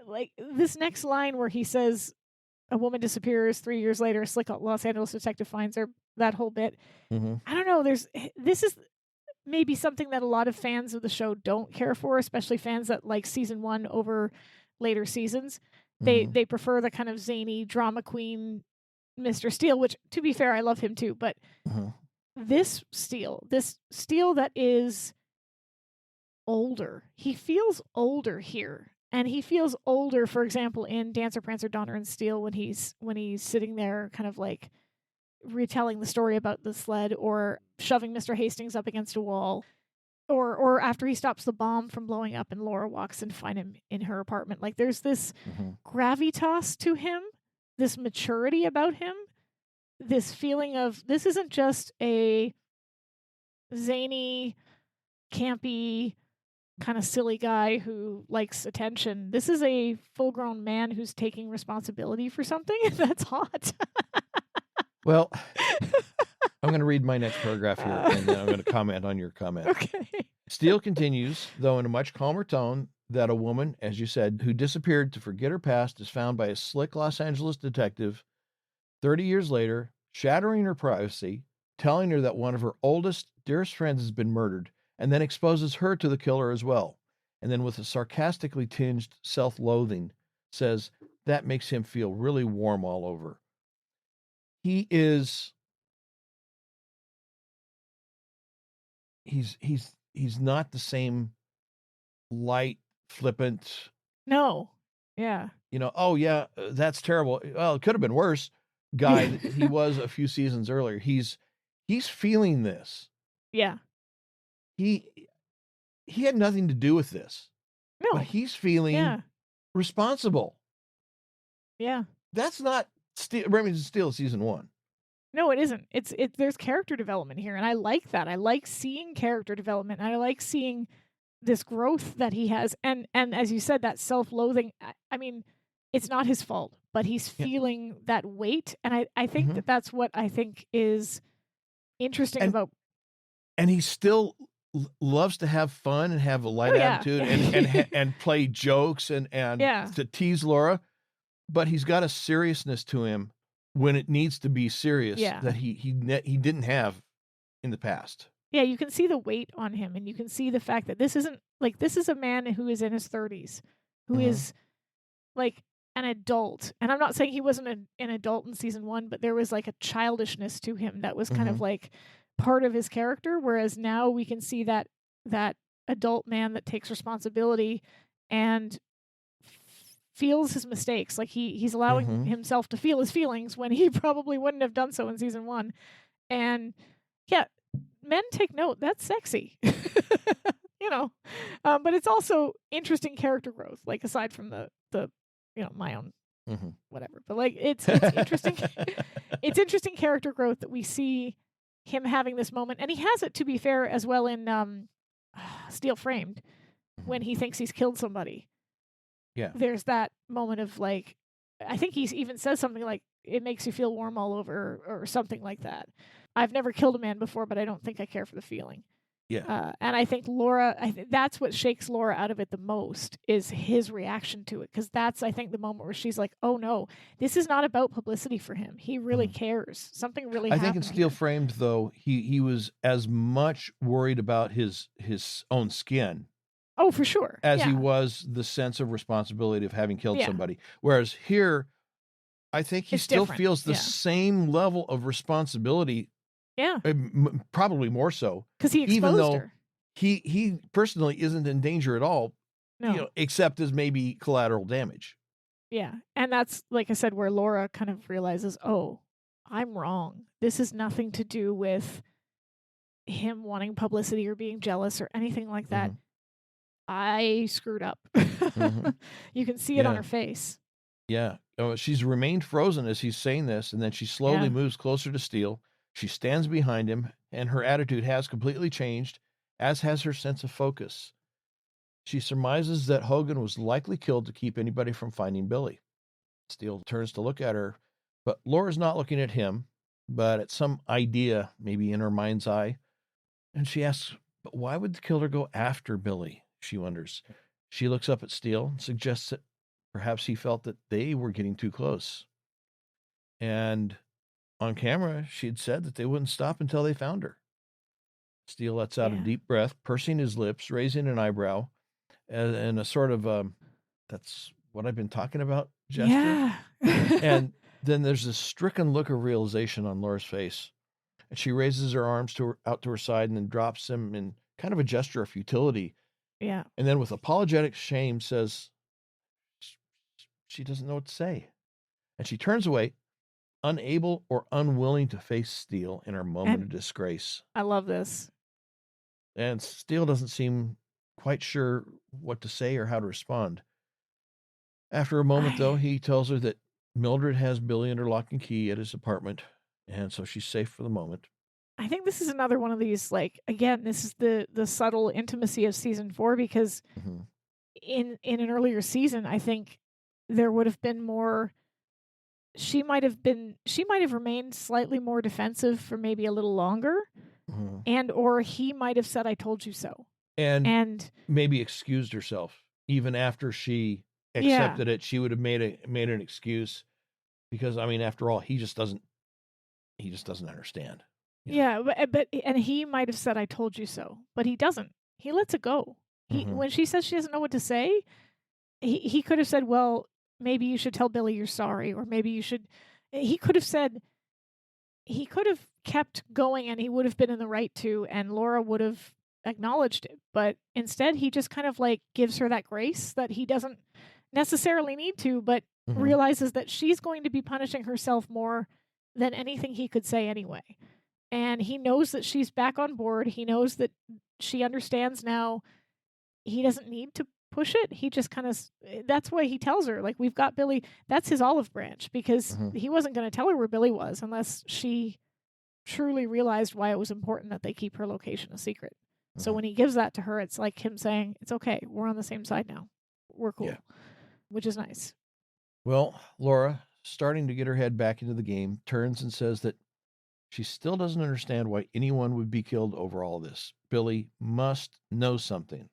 like this next line where he says, a woman disappears 3 years later, a slick Los Angeles detective finds her, that whole bit. Mm-hmm. I don't know. This is maybe something that a lot of fans of the show don't care for, especially fans that like season 1 over later seasons. They prefer the kind of zany drama queen Mr. Steele, which, to be fair, I love him too. But this Steele that is older, he feels older here, and he feels older, for example, in Dancer, Prancer, Donner, and Steele when he's sitting there, kind of like retelling the story about the sled, or shoving Mr. Hastings up against a wall. Or after he stops the bomb from blowing up and Laura walks and finds him in her apartment. Like there's this gravitas to him, this maturity about him, this feeling of this isn't just a zany, campy, kind of silly guy who likes attention. This is a full-grown man who's taking responsibility for something. That's hot. Well, I'm going to read my next paragraph here, and then I'm going to comment on your comment. Okay. Steele continues, though in a much calmer tone, that a woman, as you said, who disappeared to forget her past is found by a slick Los Angeles detective 30 years later, shattering her privacy, telling her that one of her oldest, dearest friends has been murdered, and then exposes her to the killer as well. And then with a sarcastically tinged self-loathing, says that makes him feel really warm all over. He's not the same light, flippant. No. Yeah. Oh yeah, that's terrible. Well, it could have been worse. Guy that he was a few seasons earlier. He's feeling this. Yeah. He had nothing to do with this. No. But he's feeling responsible. Yeah. That's not Remington Steele season 1. No, it isn't. There's character development here, and I like that. I like seeing character development, and I like seeing this growth that he has. And as you said, that self-loathing, I mean, it's not his fault, but he's feeling that weight, and I think that's what I think is interesting about. And he still loves to have fun and have a light attitude and play jokes and to tease Laura, but he's got a seriousness to him when it needs to be serious that he didn't have in the past. Yeah, you can see the weight on him, and you can see the fact that this is a man who is in his 30s, who is like an adult. And I'm not saying he wasn't an adult in season 1, but there was like a childishness to him that was kind of like part of his character, whereas now we can see that adult man that takes responsibility and feels his mistakes. Like he's allowing himself to feel his feelings when he probably wouldn't have done so in season 1. And men take note, that's sexy. But it's also interesting character growth, like aside from the my own whatever, but like it's interesting. It's interesting character growth that we see him having this moment, and he has it, to be fair, as well in Steel Framed, when he thinks he's killed somebody. Yeah, there's that moment of like, I think he even says something like, "It makes you feel warm all over," or something like that. I've never killed a man before, but I don't think I care for the feeling. Yeah. And I think that's what shakes Laura out of it the most is his reaction to it. Because that's, I think, the moment where she's like, oh no, this is not about publicity for him. He really cares. Something really I think in happened Steel here. Framed, though, he was as much worried about his own skin Oh, for sure. as he Yeah. was the sense of responsibility of having killed Yeah. somebody. Whereas here, I think he It's still different. feels the Yeah. same level of responsibility, Yeah. probably more so, Because he even exposed though her. he personally isn't in danger at all, No. except as maybe collateral damage. Yeah. And that's, like I said, where Laura kind of realizes, oh, I'm wrong. This has nothing to do with him wanting publicity or being jealous or anything like that. I screwed up. You can see it on Yeah. her face. Yeah. She's remained frozen as he's saying this, and then she slowly Yeah. moves closer to Steele. She stands behind him, and her attitude has completely changed, as has her sense of focus. She surmises that Hogan was likely killed to keep anybody from finding Billy. Steele turns to look at her, but Laura's not looking at him, but at some idea maybe in her mind's eye. And she asks, but why would the killer go after Billy? She wonders. She looks up at Steele and suggests that perhaps he felt that they were getting too close. And on camera, she'd said that they wouldn't stop until they found her. Steele lets out a deep breath, pursing his lips, raising an eyebrow, and a sort of, that's what I've been talking about gesture. Yeah. And then there's this stricken look of realization on Laura's face. And she raises her arms out to her side and then drops them in kind of a gesture of futility. Yeah. And then with apologetic shame says she doesn't know what to say. And she turns away, unable or unwilling to face Steele in her moment of disgrace. I love this. And Steele doesn't seem quite sure what to say or how to respond. After a moment, though, he tells her that Mildred has Billy under lock and key at his apartment, and so she's safe for the moment. I think this is another one of these, like, again, this is the subtle intimacy of season 4, because in an earlier season, I think there would have been more. She might have remained slightly more defensive for maybe a little longer, and or he might have said, "I told you so," and maybe excused herself even after she accepted it. She would have made an excuse because, I mean, after all, he just doesn't understand. Yeah, but and he might have said, "I told you so," but he doesn't. He lets it go. When she says she doesn't know what to say, he could have said, "Well, maybe you should tell Billy you're sorry," or maybe you should. He could have kept going, and he would have been in the right to, and Laura would have acknowledged it. But instead, he just kind of like gives her that grace that he doesn't necessarily need to, but realizes that she's going to be punishing herself more than anything he could say anyway. And he knows that she's back on board. He knows that she understands now. He doesn't need to push it. He just kind of, that's why he tells her, like, we've got Billy. That's his olive branch, because he wasn't going to tell her where Billy was unless she truly realized why it was important that they keep her location a secret. So when he gives that to her, it's like him saying, it's okay. We're on the same side now. We're cool, which is nice. Well, Laura, starting to get her head back into the game, turns and says that she still doesn't understand why anyone would be killed over all this. Billy must know something.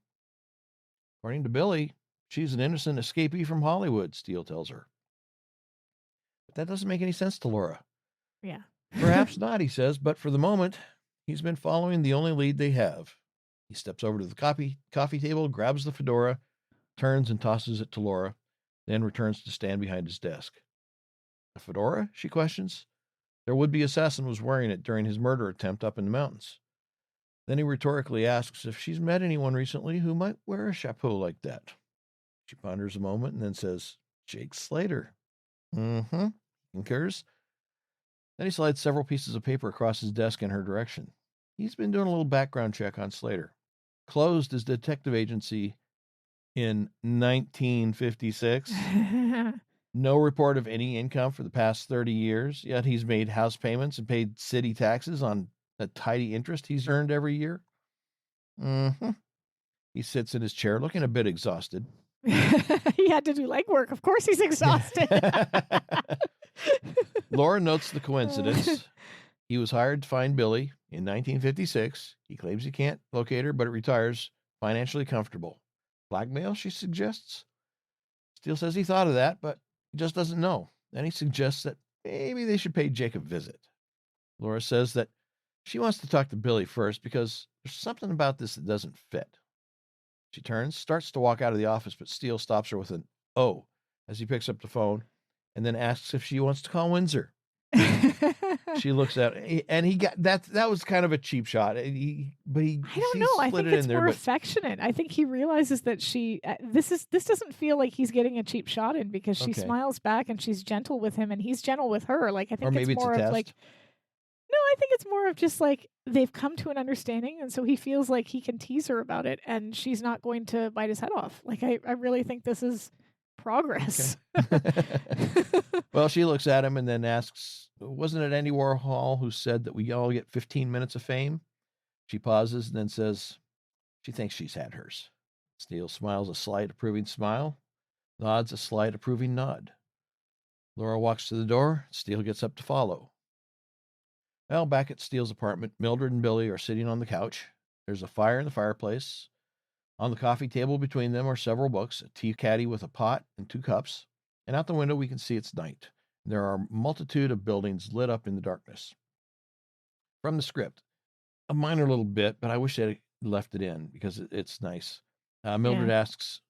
According to Billy, she's an innocent escapee from Hollywood, Steele tells her. But that doesn't make any sense to Laura. Yeah. Perhaps not, he says, but for the moment, he's been following the only lead they have. He steps over to the coffee table, grabs the fedora, turns and tosses it to Laura, then returns to stand behind his desk. A fedora? She questions. Their would-be assassin was wearing it during his murder attempt up in the mountains. Then he rhetorically asks if she's met anyone recently who might wear a chapeau like that. She ponders a moment and then says, Jake Slater. Concurs. Then he slides several pieces of paper across his desk in her direction. He's been doing a little background check on Slater. Closed his detective agency in 1956. No report of any income for the past 30 years, yet he's made house payments and paid city taxes on the tidy interest he's earned every year. He sits in his chair looking a bit exhausted. He had to do legwork. Of course he's exhausted. Laura notes the coincidence. He was hired to find Billy, In 1956, he claims he can't locate her, but retires financially comfortable. Blackmail, she suggests? Steele says he thought of that, but he just doesn't know. Then he suggests that maybe they should pay Jake a visit. Laura says that she wants to talk to Billy first because there's something about this that doesn't fit. She turns, starts to walk out of the office, but Steele stops her with an "oh" as he picks up the phone and then asks if she wants to call Windsor. She looks at it, and he got that. That was kind of a cheap shot. I don't know. I think it's more affectionate. I think he realizes that this doesn't feel like he's getting a cheap shot in because she smiles back and she's gentle with him and he's gentle with her. Like I think it's more of like. No, I think it's more of just like they've come to an understanding, and so he feels like he can tease her about it, and she's not going to bite his head off. Like I really think this is progress. Okay. Well, she looks at him and then asks, wasn't it Andy Warhol who said that we all get 15 minutes of fame? She pauses and then says she thinks she's had hers. Steele smiles a slight approving smile, nods a slight approving nod. Laura walks to the door. Steele gets up to follow. Well, back at Steele's apartment, Mildred and Billy are sitting on the couch. There's a fire in the fireplace. On the coffee table between them are several books, a tea caddy with a pot and 2 cups, and out the window we can see it's night. There are a multitude of buildings lit up in the darkness. From the script, a minor little bit, but I wish they had left it in because it's nice. Mildred asks,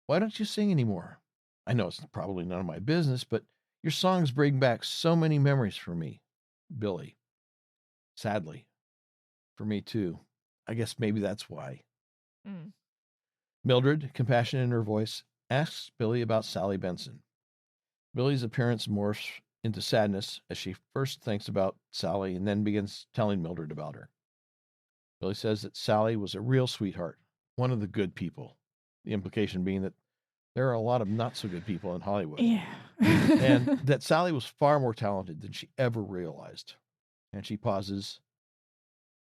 why don't you sing anymore? I know it's probably none of my business, but your songs bring back so many memories for me. Billy. Sadly. For me, too. I guess maybe that's why. Mm. Mildred, compassion in her voice, asks Billy about Sally Benson. Billy's appearance morphs into sadness as she first thinks about Sally and then begins telling Mildred about her. Billy says that Sally was a real sweetheart, one of the good people. The implication being that there are a lot of not so good people in Hollywood. Yeah. And that Sally was far more talented than she ever realized. And she pauses,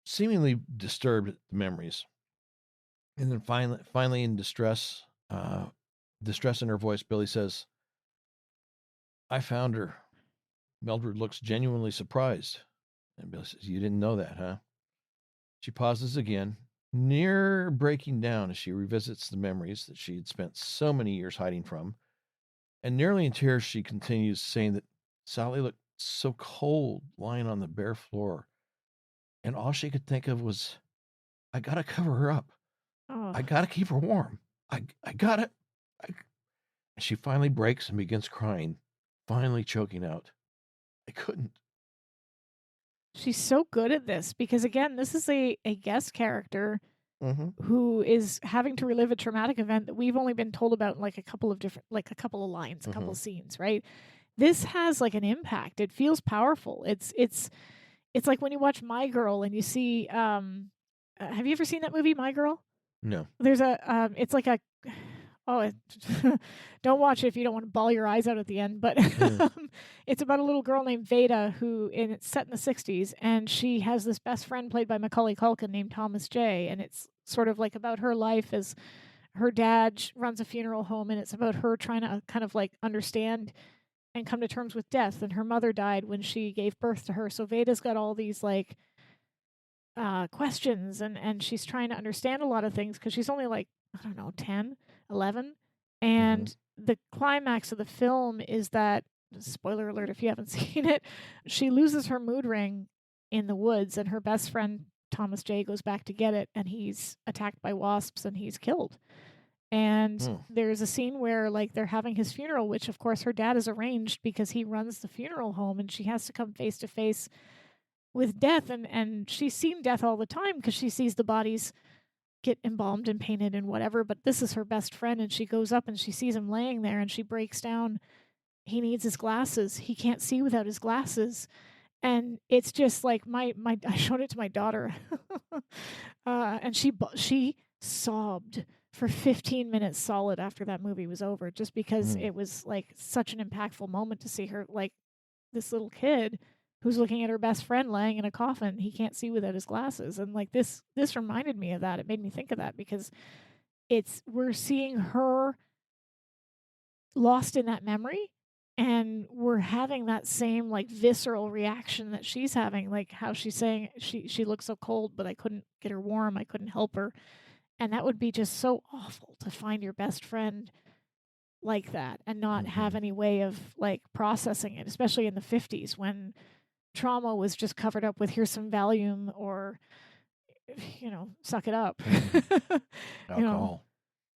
seemingly disturbed at the memories. And then finally in distress in her voice, Billy says, I found her. Mildred looks genuinely surprised. And Billy says, you didn't know that, huh? She pauses again, near breaking down as she revisits the memories that she had spent so many years hiding from. And nearly in tears, she continues saying that Sally looked so cold lying on the bare floor. And all she could think of was, I got to cover her up. Oh. I got to keep her warm. I got it. She finally breaks and begins crying, finally choking out, I couldn't. She's so good at this because, again, this is a guest character who is having to relive a traumatic event that we've only been told about in like a couple of lines, a couple of scenes, right? This has like an impact. It feels powerful. It's like when you watch My Girl and you see, have you ever seen that movie, My Girl? No. There's it's like don't watch it if you don't want to bawl your eyes out at the end, but it's about a little girl named Veda it's set in the 60s, and she has this best friend played by Macaulay Culkin named Thomas J, and it's sort of like about her life as her dad runs a funeral home, and it's about her trying to kind of like understand and come to terms with death, and her mother died when she gave birth to her, so Veda's got all these like questions, and she's trying to understand a lot of things because she's only like, I don't know, 10, 11. And the climax of the film is that, spoiler alert if you haven't seen it, she loses her mood ring in the woods, and her best friend, Thomas J, goes back to get it, and he's attacked by wasps and he's killed. And there's a scene where like they're having his funeral, which of course her dad has arranged because he runs the funeral home, and she has to come face to face with death, and she's seen death all the time because she sees the bodies get embalmed and painted and whatever, but this is her best friend, and she goes up and she sees him laying there and she breaks down. He needs his glasses. He can't see without his glasses. And it's just like I showed it to my daughter and she sobbed for 15 minutes solid after that movie was over, just because it was like such an impactful moment to see her, like this little kid who's looking at her best friend laying in a coffin. He can't see without his glasses. And like this reminded me of that. It made me think of that because we're seeing her lost in that memory, and we're having that same like visceral reaction that she's having, like how she's saying she looks so cold, but I couldn't get her warm, I couldn't help her. And that would be just so awful to find your best friend like that and not have any way of like processing it, especially in the 50s when trauma was just covered up with here's some Valium or suck it up. you know Alcohol.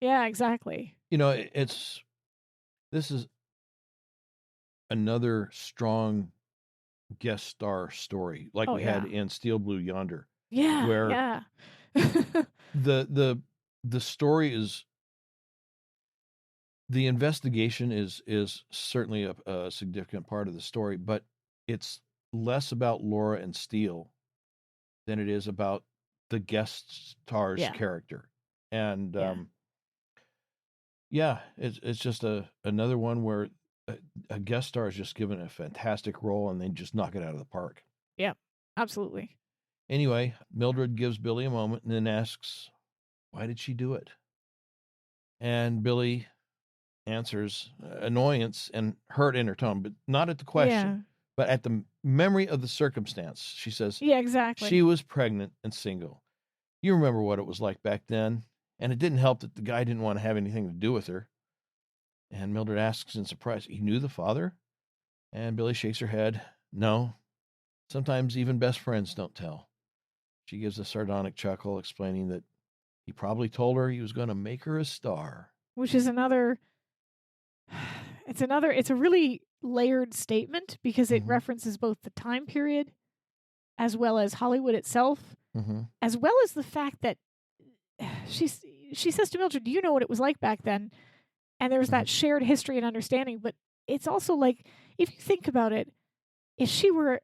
yeah, exactly. This is another strong guest star story like Oh we had yeah. in Steel Blue Yonder, Yeah, where yeah. the story is, the investigation is certainly a significant part of the story, but it's less about Laura and Steele than it is about the guest star's Yeah, character. And yeah. yeah, it's just another one where a guest star is just given a fantastic role and they just knock it out of the park. Yeah, absolutely. Anyway, Mildred gives Billy a moment and then asks, why did she do it? And Billy answers, annoyance and hurt in her tone, but not at the Yeah. question, but at the memory of the circumstance. She says, Yeah, she exactly. was pregnant and single. You remember what it was like back then. And it didn't help that the guy didn't want to have anything to do with her. And Mildred asks in surprise, he knew the father? And Billy shakes her head. No, sometimes even best friends don't tell. She gives a sardonic chuckle, explaining that he probably told her he was going to make her a star. Which is another it's a really layered statement because it references both the time period as well as Hollywood itself, as well as the fact that she says to Mildred, "Do you know what it was like back then?" And there's that shared history and understanding, but it's also like if you think about it, if she were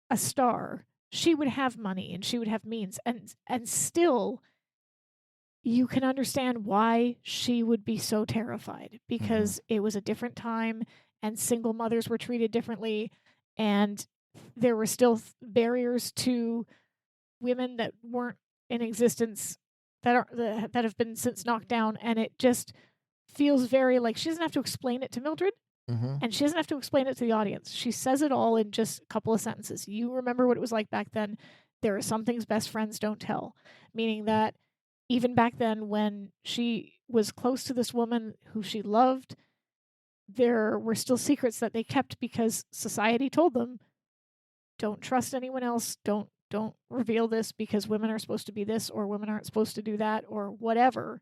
a star, she would have money and she would have means, and still you can understand why she would be so terrified because it was a different time and single mothers were treated differently and there were still barriers to women that weren't in existence that have been since knocked down, and it just feels very like she doesn't have to explain it to Mildred. And she doesn't have to explain it to the audience. She says it all in just a couple of sentences. You remember what it was like back then. There are some things best friends don't tell, meaning that even back then, when she was close to this woman who she loved, there were still secrets that they kept because society told them, don't trust anyone else, don't reveal this because women are supposed to be this or women aren't supposed to do that or whatever.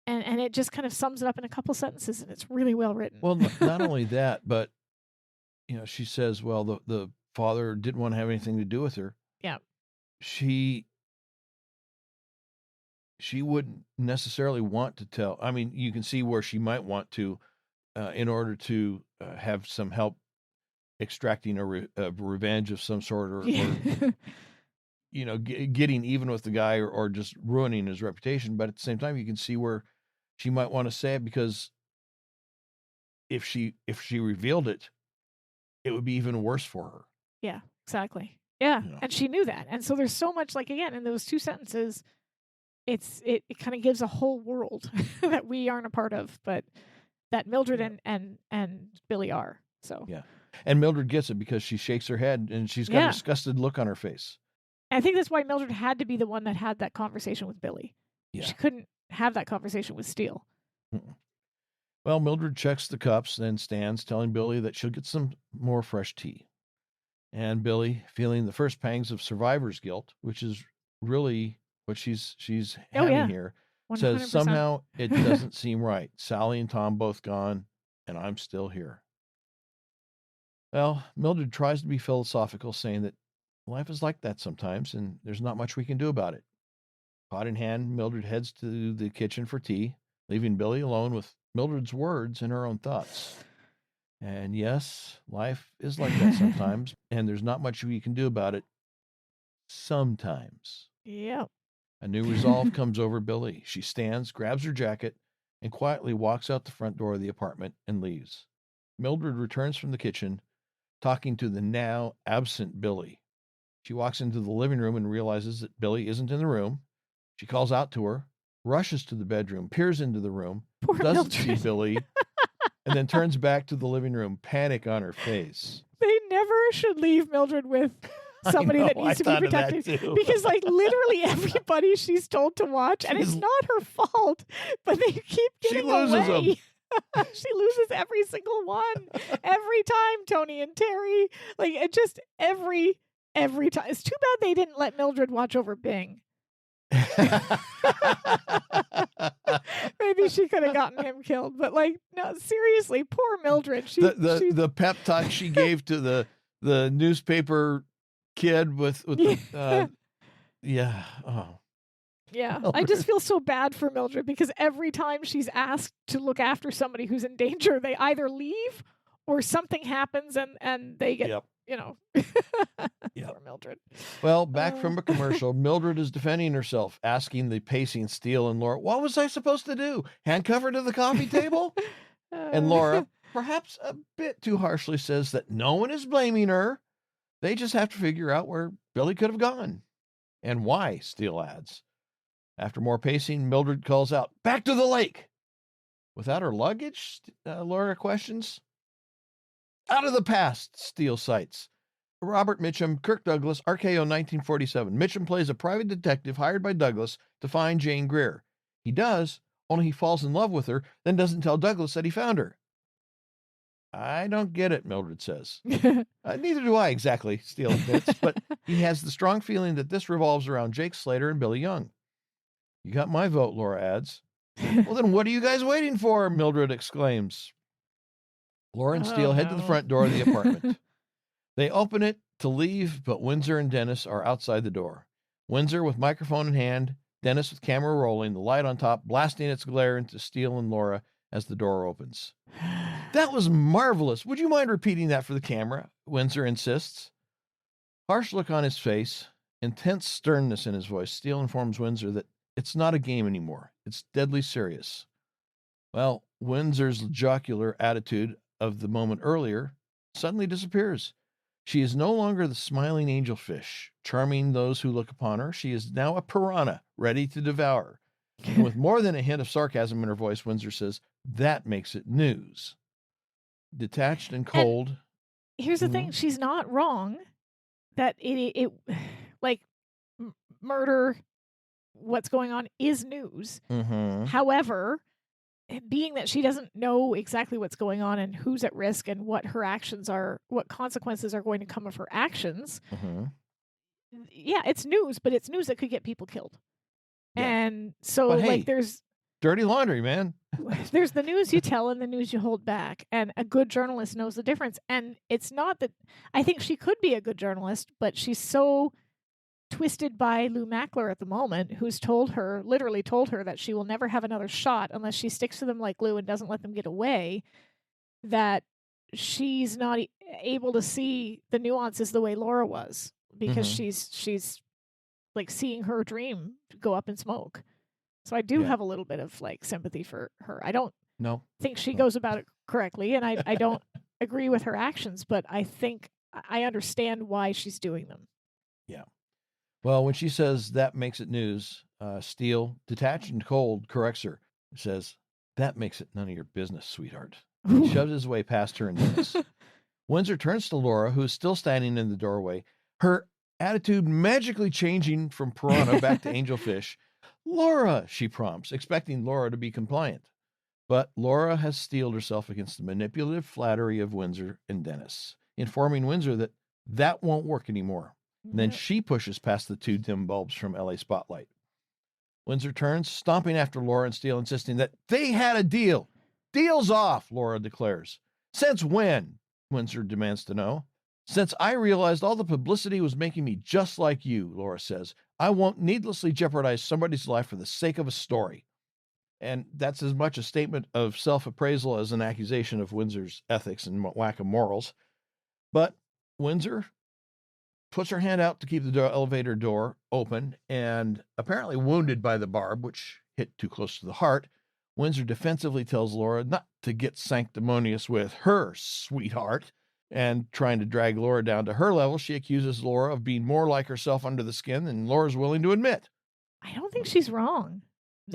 And it just kind of sums it up in a couple sentences, and it's really well written. Well, not only that, but she says, well, the father didn't want to have anything to do with her. Yeah. She wouldn't necessarily want to tell. I mean, you can see where she might want to, in order to have some help extracting a revenge of some sort, or getting even with the guy, or just ruining his reputation. But at the same time, you can see where she might want to say it, because if she revealed it, it would be even worse for her. Yeah, exactly. Yeah, and she knew that. And so there's so much, like, again, in those two sentences, it kind of gives a whole world that we aren't a part of, but that Mildred and Billy are. So yeah, and Mildred gets it because she shakes her head and she's got a disgusted look on her face. I think that's why Mildred had to be the one that had that conversation with Billy. Yeah. She couldn't have that conversation with Steele. Well, Mildred checks the cups, then stands, telling Billy that she'll get some more fresh tea. And Billy, feeling the first pangs of survivor's guilt, which is really what she's having here, 100%. says, somehow it doesn't seem right. Sally and Tom both gone, and I'm still here. Well, Mildred tries to be philosophical, saying that life is like that sometimes, and there's not much we can do about it. Pot in hand, Mildred heads to the kitchen for tea, leaving Billy alone with Mildred's words and her own thoughts. And yes, life is like that sometimes, and there's not much we can do about it sometimes. Yep. A new resolve comes over Billy. She stands, grabs her jacket, and quietly walks out the front door of the apartment and leaves. Mildred returns from the kitchen, talking to the now absent Billy. She walks into the living room and realizes that Billy isn't in the room. She calls out to her, rushes to the bedroom, peers into the room, doesn't see Billy, and then turns back to the living room, panic on her face. They never should leave Mildred with somebody that needs to be protected. Because like literally everybody she's told to watch, and it's not her fault, but they keep getting away. She loses every single one. Every time, Tony and Terry. Like it just every time. It's too bad they didn't let Mildred watch over Bing. Maybe she could have gotten him killed, but like, no, seriously, poor Mildred. The pep talk she gave to the newspaper kid with the, yeah. Oh. Yeah, Mildred. I just feel so bad for Mildred because every time she's asked to look after somebody who's in danger, they either leave or something happens and they get, Poor Mildred. Well, back from a commercial, Mildred is defending herself, asking the pacing Steele and Laura, what was I supposed to do? Handcuff her to the coffee table? And Laura, perhaps a bit too harshly, says that no one is blaming her. They just have to figure out where Billy could have gone. And why, Steele adds. After more pacing, Mildred calls out, back to the lake. Without her luggage, Laura questions. Out of the past, Steele cites. Robert Mitchum, Kirk Douglas, RKO 1947. Mitchum plays a private detective hired by Douglas to find Jane Greer. He does, only he falls in love with her, then doesn't tell Douglas that he found her. I don't get it, Mildred says. Neither do I exactly, Steele admits, but he has the strong feeling that this revolves around Jake Slater and Billy Young. You got my vote, Laura adds. Well, then what are you guys waiting for? Mildred exclaims. Laura and Steele head to the front door of the apartment. They open it to leave, but Windsor and Dennis are outside the door. Windsor with microphone in hand, Dennis with camera rolling, the light on top blasting its glare into Steele and Laura as the door opens. That was marvelous. Would you mind repeating that for the camera? Windsor insists. Harsh look on his face, intense sternness in his voice. Steele informs Windsor that it's not a game anymore. It's deadly serious. Well, Windsor's jocular attitude of the moment earlier suddenly disappears. She is no longer the smiling angelfish, charming those who look upon her. She is now a piranha, ready to devour. And with more than a hint of sarcasm in her voice, Windsor says, that makes it news. Detached and cold. And here's the thing. She's not wrong that it like murder, what's going on is news. Mm-hmm. However, being that she doesn't know exactly what's going on and who's at risk and what her actions are, what consequences are going to come of her actions. Mm-hmm. Yeah, it's news, but it's news that could get people killed. Yeah. And so, but hey, like, there's dirty laundry, man. There's the news you tell and the news you hold back. And a good journalist knows the difference. And it's not that I think she could be a good journalist, but she's so twisted by Lou Mackler at the moment, who's literally told her that she will never have another shot unless she sticks to them like Lou and doesn't let them get away, that she's not able to see the nuances the way Laura was, because she's like seeing her dream go up in smoke. So I do have a little bit of like sympathy for her. I don't think she goes about it correctly, and I don't agree with her actions, but I think I understand why she's doing them. Yeah. Well, when she says that makes it news, Steele, detached and cold, corrects her. Says, that makes it none of your business, sweetheart. He shoves his way past her and Dennis. Windsor turns to Laura, who is still standing in the doorway, her attitude magically changing from piranha back to angelfish. Laura, she prompts, expecting Laura to be compliant. But Laura has steeled herself against the manipulative flattery of Windsor and Dennis, informing Windsor that won't work anymore. And then she pushes past the two dim bulbs from LA Spotlight. Windsor turns, stomping after Laura and Steele, insisting that they had a deal. Deal's off, Laura declares. Since when? Windsor demands to know. Since I realized all the publicity was making me just like you, Laura says. I won't needlessly jeopardize somebody's life for the sake of a story. And that's as much a statement of self-appraisal as an accusation of Windsor's ethics and whack of morals. But Windsor puts her hand out to keep the elevator door open, and apparently wounded by the barb, which hit too close to the heart, Windsor defensively tells Laura not to get sanctimonious with her sweetheart, and trying to drag Laura down to her level, she accuses Laura of being more like herself under the skin than Laura's willing to admit. I don't think she's wrong.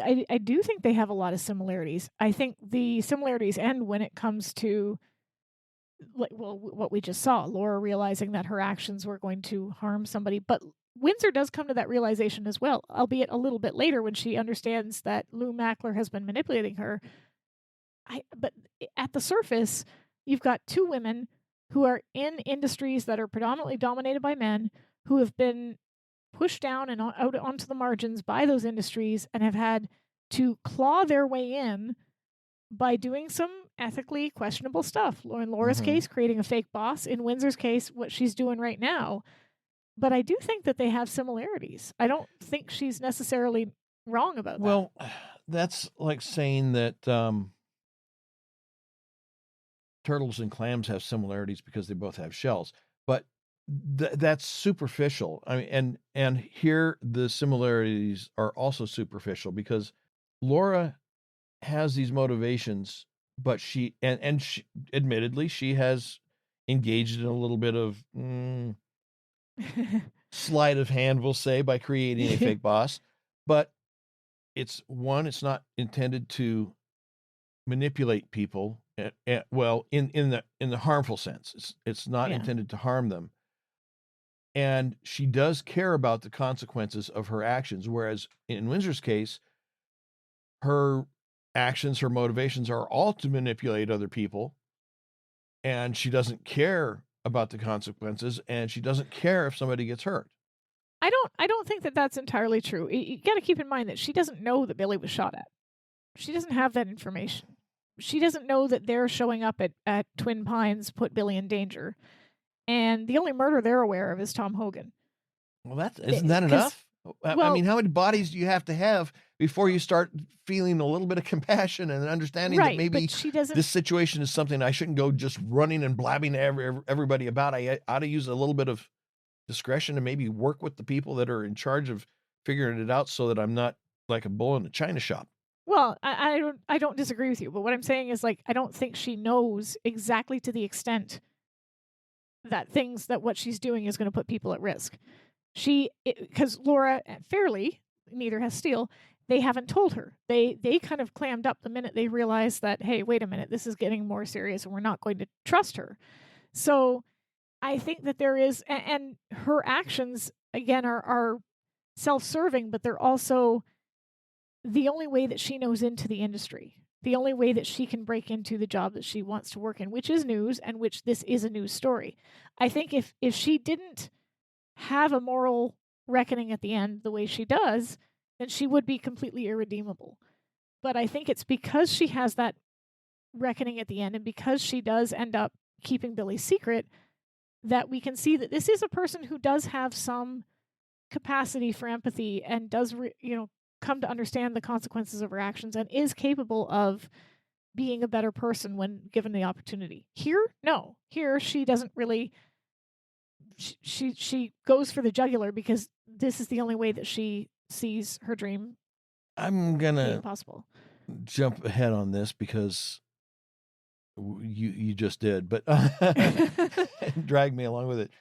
I do think they have a lot of similarities. I think the similarities end when it comes to, like, well, what we just saw, Laura realizing that her actions were going to harm somebody. But Windsor does come to that realization as well, albeit a little bit later when she understands that Lou Mackler has been manipulating her. But at the surface, you've got two women who are in industries that are predominantly dominated by men, who have been pushed down and out onto the margins by those industries and have had to claw their way in by doing some ethically questionable stuff. In Laura's case, creating a fake boss. In Windsor's case, what she's doing right now. But I do think that they have similarities. I don't think she's necessarily wrong about that. Well, that's like saying that turtles and clams have similarities because they both have shells, but that's superficial. I mean, and here the similarities are also superficial because Laura has these motivations, but she admittedly she has engaged in a little bit of sleight of hand, we'll say, by creating a fake boss. But it's not intended to manipulate people. Well, in the harmful sense, it's not intended to harm them. And she does care about the consequences of her actions, whereas in Windsor's case, her actions, her motivations are all to manipulate other people, and she doesn't care about the consequences, and she doesn't care if somebody gets hurt. I don't think that that's entirely true. You got to keep in mind that she doesn't know that Billy was shot at. She doesn't have that information. She doesn't know that they're showing up at Twin Pines put Billy in danger. And the only murder they're aware of is Tom Hogan. Well, isn't that enough? I mean, how many bodies do you have to have before you start feeling a little bit of compassion and understanding that maybe this situation is something I shouldn't go just running and blabbing to everybody about? I ought to use a little bit of discretion and maybe work with the people that are in charge of figuring it out so that I'm not like a bull in a china shop. Well, I don't disagree with you, but what I'm saying is, like, I don't think she knows exactly to the extent that what she's doing is going to put people at risk. Because Laura, fairly, neither has Steele, they haven't told her. They kind of clammed up the minute they realized that, hey, wait a minute, this is getting more serious and we're not going to trust her. So I think that there is, and her actions, again, are self-serving, but they're also the only way that she knows into the industry, the only way that she can break into the job that she wants to work in, which is news, and which this is a news story. I think if she didn't have a moral reckoning at the end the way she does, then she would be completely irredeemable. But I think it's because she has that reckoning at the end, and because she does end up keeping Billy's secret, that we can see that this is a person who does have some capacity for empathy and does come to understand the consequences of her actions and is capable of being a better person when given the opportunity. Here, no. Here, she doesn't really. She goes for the jugular because this is the only way that she sees her dream. I'm gonna being possible. Jump ahead on this because you just did, but drag me along with it.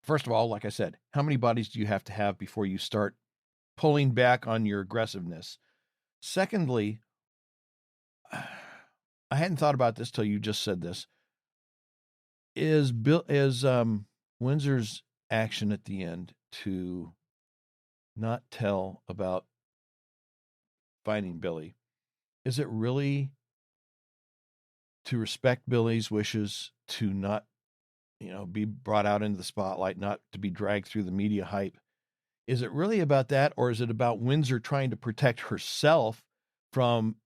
First of all, like I said, how many bodies do you have to have before you start pulling back on your aggressiveness? Secondly, I hadn't thought about this till you just said this. Is Windsor's action at the end to not tell about finding Billy, is it really to respect Billy's wishes, to not, be brought out into the spotlight, not to be dragged through the media hype? Is it really about that, or is it about Windsor trying to protect herself from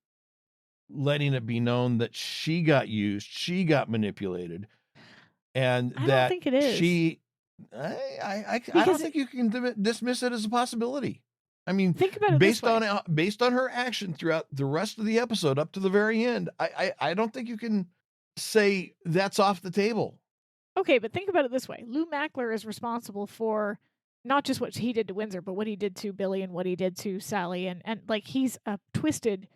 letting it be known that she got used, she got manipulated, and I that don't think it is. I don't think you can dismiss it as a possibility. I mean, think about it based on her action throughout the rest of the episode up to the very end, I don't think you can say that's off the table. Okay, but think about it this way. Lou Mackler is responsible for not just what he did to Windsor, but what he did to Billy and what he did to Sally. And like, he's a twisted,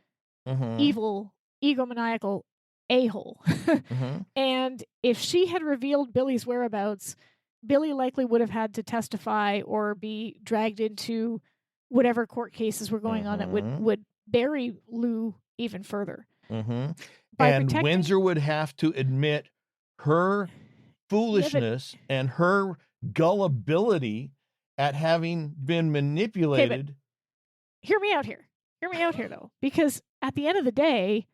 evil, egomaniacal a-hole. And if she had revealed Billy's whereabouts, Billy likely would have had to testify or be dragged into whatever court cases were going on that would bury Lou even further. And protecting- Windsor would have to admit her foolishness and her gullibility at having been manipulated. Hear me out here though, because at the end of the day,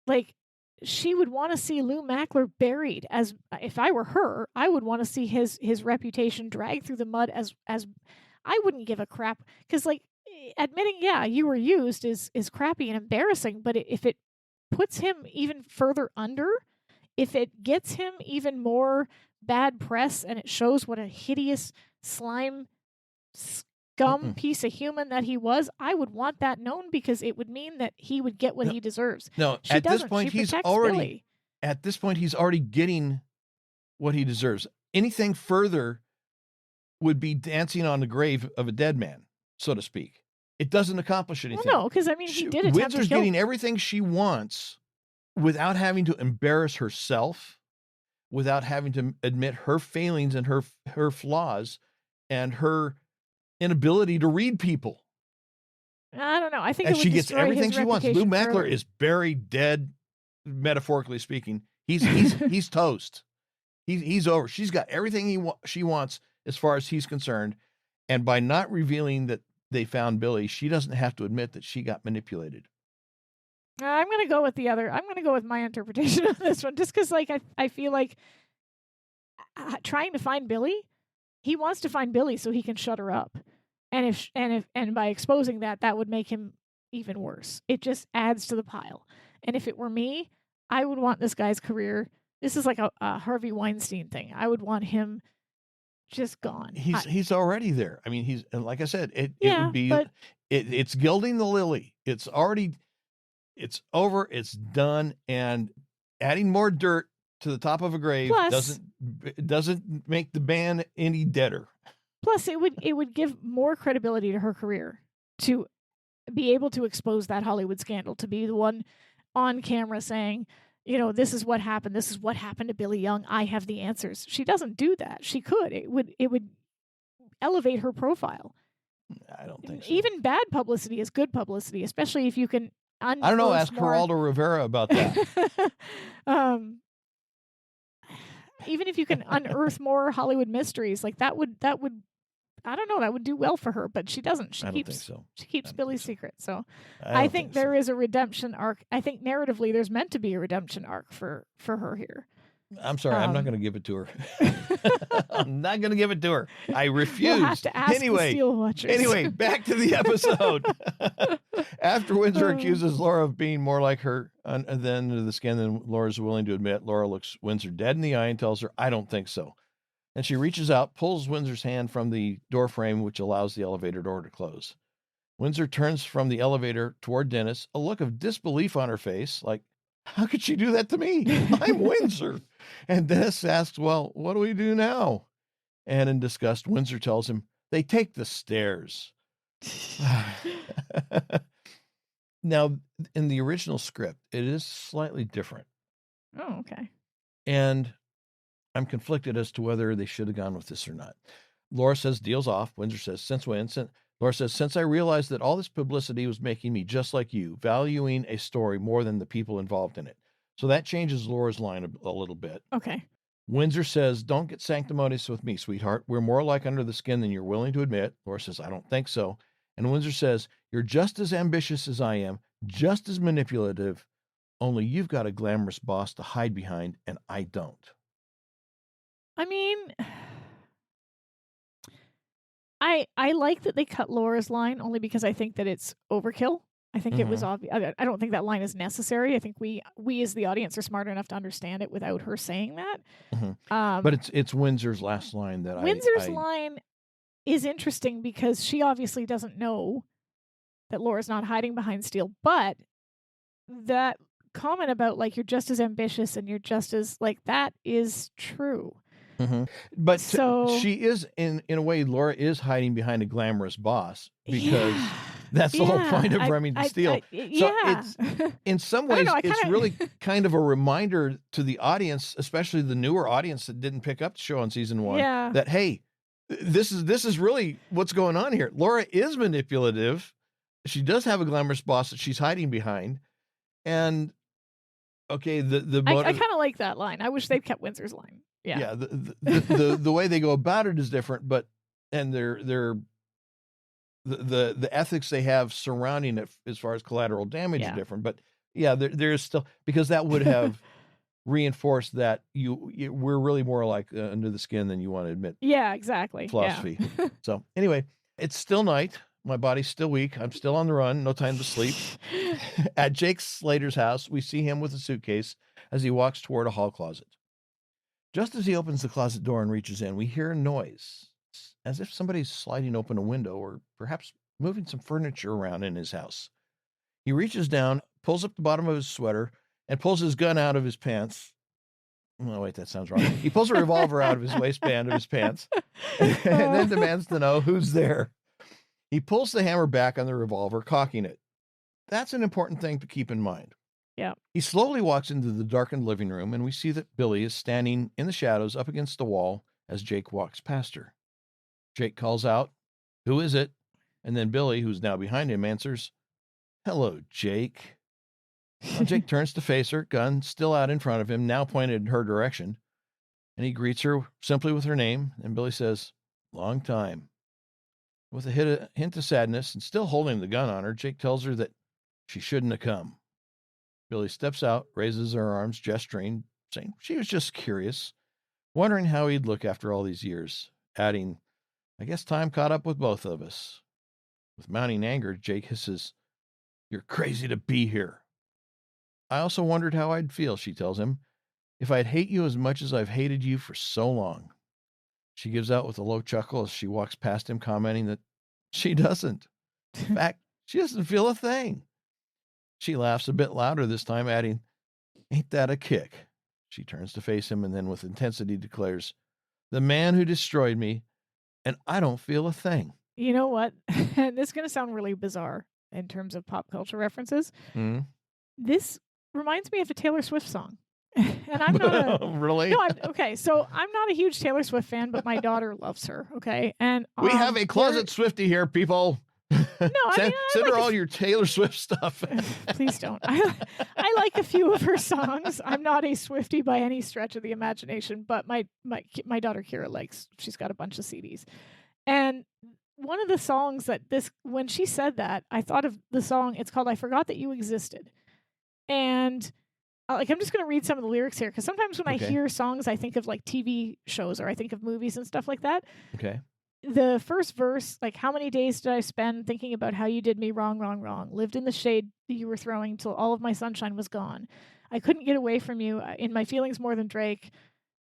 like, she would want to see Lou Mackler buried. As if I were her, I would want to see his reputation dragged through the mud as I wouldn't give a crap, because, like, admitting you were used is crappy and embarrassing, but if it puts him even further under, if it gets him even more bad press and it shows what a hideous slime scum piece of human that he was, I would want that known, because it would mean that he would get what he deserves. No, at this point he's already getting what he deserves. Anything further would be dancing on the grave of a dead man, so to speak. It doesn't accomplish anything. Well, no, because I mean, he did attempt Windsor's to kill getting everything she wants without having to embarrass herself, without having to admit her failings and her flaws and her inability to read people. I don't know. I think and it would she gets destroy everything his she wants. Lou reputation Mackler forever. is buried, dead, metaphorically speaking. He's toast. He's over. She's got everything she wants as far as he's concerned. And by not revealing that they found Billy, she doesn't have to admit that she got manipulated. I'm going to go with I'm going to go with my interpretation of this one, just because, like, I feel like trying to find Billy, he wants to find Billy so he can shut her up. And by exposing that would make him even worse. It just adds to the pile. And if it were me, I would want this guy's career. This is like a Harvey Weinstein thing. I would want him just gone. He's already there. I mean, like I said, it would be, it's gilding the lily. It's over. It's done. And adding more dirt to the top of a grave doesn't make the band any deader. Plus, it would give more credibility to her career to be able to expose that Hollywood scandal, to be the one on camera saying, this is what happened. This is what happened to Billy Young. I have the answers. She doesn't do that. She could. It would elevate her profile. I don't think so. Even bad publicity is good publicity, especially if you can. I don't know. Ask Geraldo Rivera about that. Even if you can unearth more Hollywood mysteries, like that would I don't know, that would do well for her, but she doesn't. She keeps Billy's secret. So I think there is a redemption arc. I think narratively there's meant to be a redemption arc for her here. I'm sorry, I'm not going to give it to her. I'm not going to give it to her. I refuse. You'll have to ask the SteeleWatchers. Anyway, back to the episode. After Windsor accuses Laura of being more like her under the skin than Laura's willing to admit, Laura looks Windsor dead in the eye and tells her, "I don't think so." And she reaches out, pulls Windsor's hand from the door frame, which allows the elevator door to close. Windsor turns from the elevator toward Dennis, a look of disbelief on her face, like, how could she do that to me? I'm Windsor. And Dennis asks, well, what do we do now? And in disgust, Windsor tells him, they take the stairs. Now, in the original script, it is slightly different. Oh, okay. And I'm conflicted as to whether they should have gone with this or not. Laura says, deal's off. Windsor says, since when? Laura says, since I realized that all this publicity was making me just like you, valuing a story more than the people involved in it. So that changes Laura's line a little bit. Okay. Windsor says, don't get sanctimonious with me, sweetheart. We're more like under the skin than you're willing to admit. Laura says, I don't think so. And Windsor says, you're just as ambitious as I am, just as manipulative, only you've got a glamorous boss to hide behind, and I don't. I mean, I like that they cut Laura's line only because I think that it's overkill. I think it was obvious. I don't think that line is necessary. I think we as the audience are smart enough to understand it without her saying that. But it's Windsor's last line that Windsor's line is interesting because she obviously doesn't know that Laura's not hiding behind Steele, but that comment about, like, you're just as ambitious and you're just as, like, that is true. But she is, in a way, Laura is hiding behind a glamorous boss because that's the whole point of Remington Steele. So it's, in some ways, it's really kind of a reminder to the audience, especially the newer audience that didn't pick up the show on season 1, that, hey, this is really what's going on here. Laura is manipulative. She does have a glamorous boss that she's hiding behind. And okay, the I motive, kind of like that line. I wish they'd kept Windsor's line. Yeah. the way they go about it is different, but and the ethics they have surrounding it as far as collateral damage is different. But yeah, there's still, because that would have reinforced that we're really more like under the skin than you want to admit. Yeah, exactly. Philosophy. Yeah. So anyway, it's still night. My body's still weak. I'm still on the run. No time to sleep. At Jake Slater's house, we see him with a suitcase as he walks toward a hall closet. Just as he opens the closet door and reaches in, we hear a noise, as if somebody's sliding open a window or perhaps moving some furniture around in his house. He reaches down, pulls up the bottom of his sweater, and pulls his gun out of his pants. Oh, wait, that sounds wrong. He pulls a revolver out of his waistband of his pants and then demands to know who's there. He pulls the hammer back on the revolver, cocking it. That's an important thing to keep in mind. Yeah. He slowly walks into the darkened living room, and we see that Billy is standing in the shadows up against the wall as Jake walks past her. Jake calls out, "Who is it?" And then Billy, who's now behind him, answers, "Hello, Jake." Well, Jake turns to face her, gun still out in front of him, now pointed in her direction, and he greets her simply with her name, and Billy says, "Long time." With a hint of sadness and still holding the gun on her, Jake tells her that she shouldn't have come. Billy steps out, raises her arms, gesturing, saying she was just curious, wondering how he'd look after all these years, adding, "I guess time caught up with both of us." With mounting anger, Jake hisses, "You're crazy to be here." "I also wondered how I'd feel," she tells him, "if I'd hate you as much as I've hated you for so long." She gives out with a low chuckle as she walks past him, commenting that she doesn't. In fact, she doesn't feel a thing. She laughs a bit louder this time, adding, "Ain't that a kick?" She turns to face him and then with intensity declares, "The man who destroyed me, and I don't feel a thing." You know what? This is going to sound really bizarre in terms of pop culture references. Mm-hmm. This reminds me of a Taylor Swift song. And I'm not a really. No, okay. So I'm not a huge Taylor Swift fan, but my daughter loves her. Okay, and we have a closet Swiftie here, people. No, I mean, send her all your Taylor Swift stuff. Please don't. I like a few of her songs. I'm not a Swiftie by any stretch of the imagination, but my daughter Kira likes. She's got a bunch of CDs, and one of the songs when she said that, I thought of the song. It's called "I Forgot That You Existed," and I'm just going to read some of the lyrics here because sometimes when I hear songs, I think of like TV shows or I think of movies and stuff like that. Okay. The first verse, like, "How many days did I spend thinking about how you did me wrong, wrong, wrong? Lived in the shade that you were throwing till all of my sunshine was gone. I couldn't get away from you in my feelings more than Drake.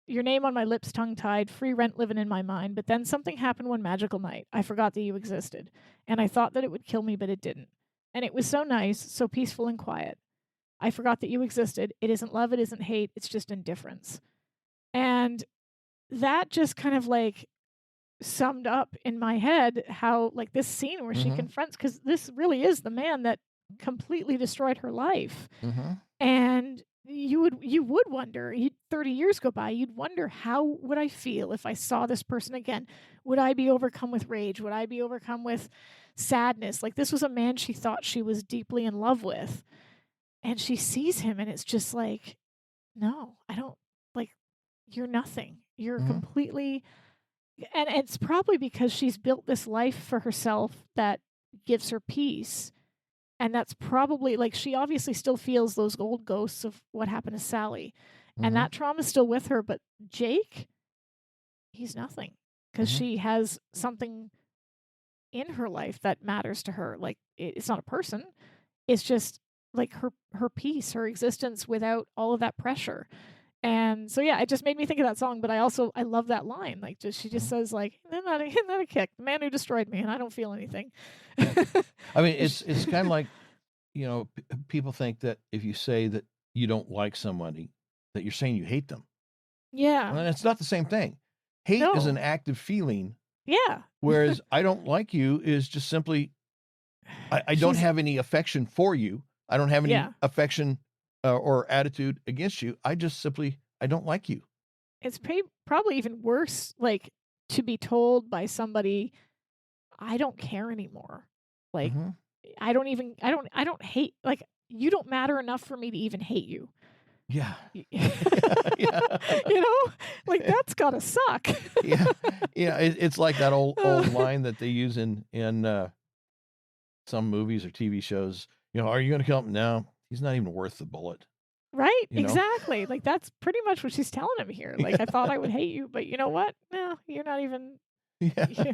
Your name on my lips tongue-tied, free rent living in my mind. But then something happened one magical night. I forgot that you existed. And I thought that it would kill me, but it didn't. And it was so nice, so peaceful and quiet. I forgot that you existed. It isn't love, it isn't hate, it's just indifference." And that just kind of like summed up in my head how like this scene where she confronts, because this really is the man that completely destroyed her life. And you would wonder, 30 years go by, you'd wonder, how would I feel if I saw this person again? Would I be overcome with rage? Would I be overcome with sadness? Like, this was a man she thought she was deeply in love with, and she sees him and it's just like, no, I don't, like, you're nothing. You're completely. And it's probably because she's built this life for herself that gives her peace. And that's probably, like, she obviously still feels those old ghosts of what happened to Sally. And that trauma's still with her. But Jake, he's nothing. Because she has something in her life that matters to her. Like, it's not a person. It's just, like, her peace, her existence without all of that pressure. And so, yeah, it just made me think of that song. But I love that line. Like, she just says, like, isn't that a kick? The man who destroyed me, and I don't feel anything. I mean, it's kind of like, you know, people think that if you say that you don't like somebody, that you're saying you hate them. Yeah. And it's not the same thing. Hate is an active feeling. Yeah. Whereas I don't like you is just simply, I don't have any affection for you. I don't have any affection or attitude against you. I just simply, I don't like you. It's probably even worse, like, to be told by somebody, I don't care anymore. Like, Mm-hmm. I don't hate, like, you don't matter enough for me to even hate you. Yeah. Yeah. You know, like, that's gotta suck. Yeah. Yeah. It's like that old line that they use in some movies or TV shows. Are you going to kill him? No, he's not even worth the bullet. Right, You know? exactly. Like, that's pretty much what she's telling him here. Like, I thought I would hate you, but you know what? No, you're not even. Yeah.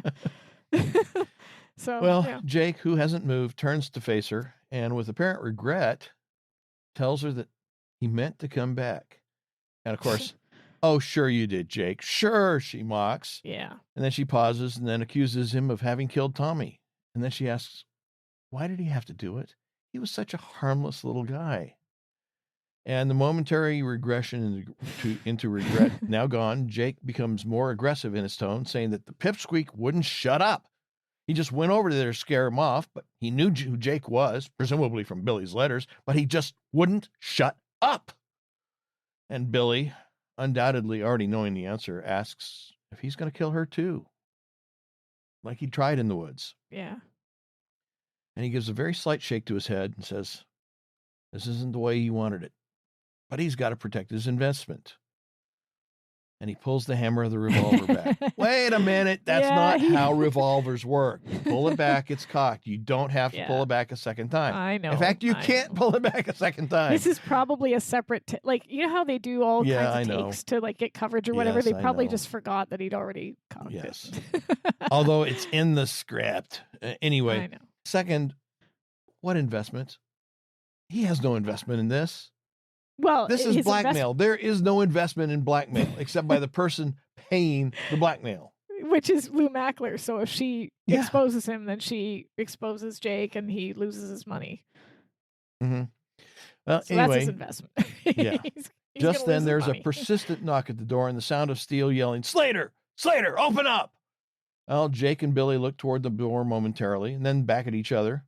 So, Well, yeah. Jake, who hasn't moved, turns to face her and with apparent regret tells her that he meant to come back. And of course, oh, sure you did, Jake. Sure, she mocks. Yeah. And then she pauses and then accuses him of having killed Tommy. And then she asks, why did he have to do it? He was such a harmless little guy. And the momentary regression into regret now gone, Jake becomes more aggressive in his tone, saying that the pipsqueak wouldn't shut up. He just went over there to scare him off, but he knew who Jake was, presumably from Billy's letters, but he just wouldn't shut up. And Billy, undoubtedly already knowing the answer, asks if he's going to kill her too, like he tried in the woods. Yeah. And he gives a very slight shake to his head and says, this isn't the way he wanted it, but he's got to protect his investment. And he pulls the hammer of the revolver back. Wait a minute. That's not how revolvers work. You pull it back, it's cocked. You don't have to pull it back a second time. I know. In fact, you can't pull it back a second time. This is probably a separate, like, you know how they do all kinds of takes to, like, get coverage or whatever? Yes, They I probably know. just forgot that he'd already cocked Yes. it. Although it's in the script. Anyway, I know. second, what investment? He has no investment in this. Well, This is blackmail. There is no investment in blackmail except by the person paying the blackmail. Which is Lou Mackler. So if she exposes him, then she exposes Jake and he loses his money. Mm-hmm. Well, so anyway, that's his investment. Yeah. he's Just then there's money. a persistent knock at the door and the sound of Steele yelling, Slater! Slater, open up! Well, Jake and Billy look toward the door momentarily and then back at each other.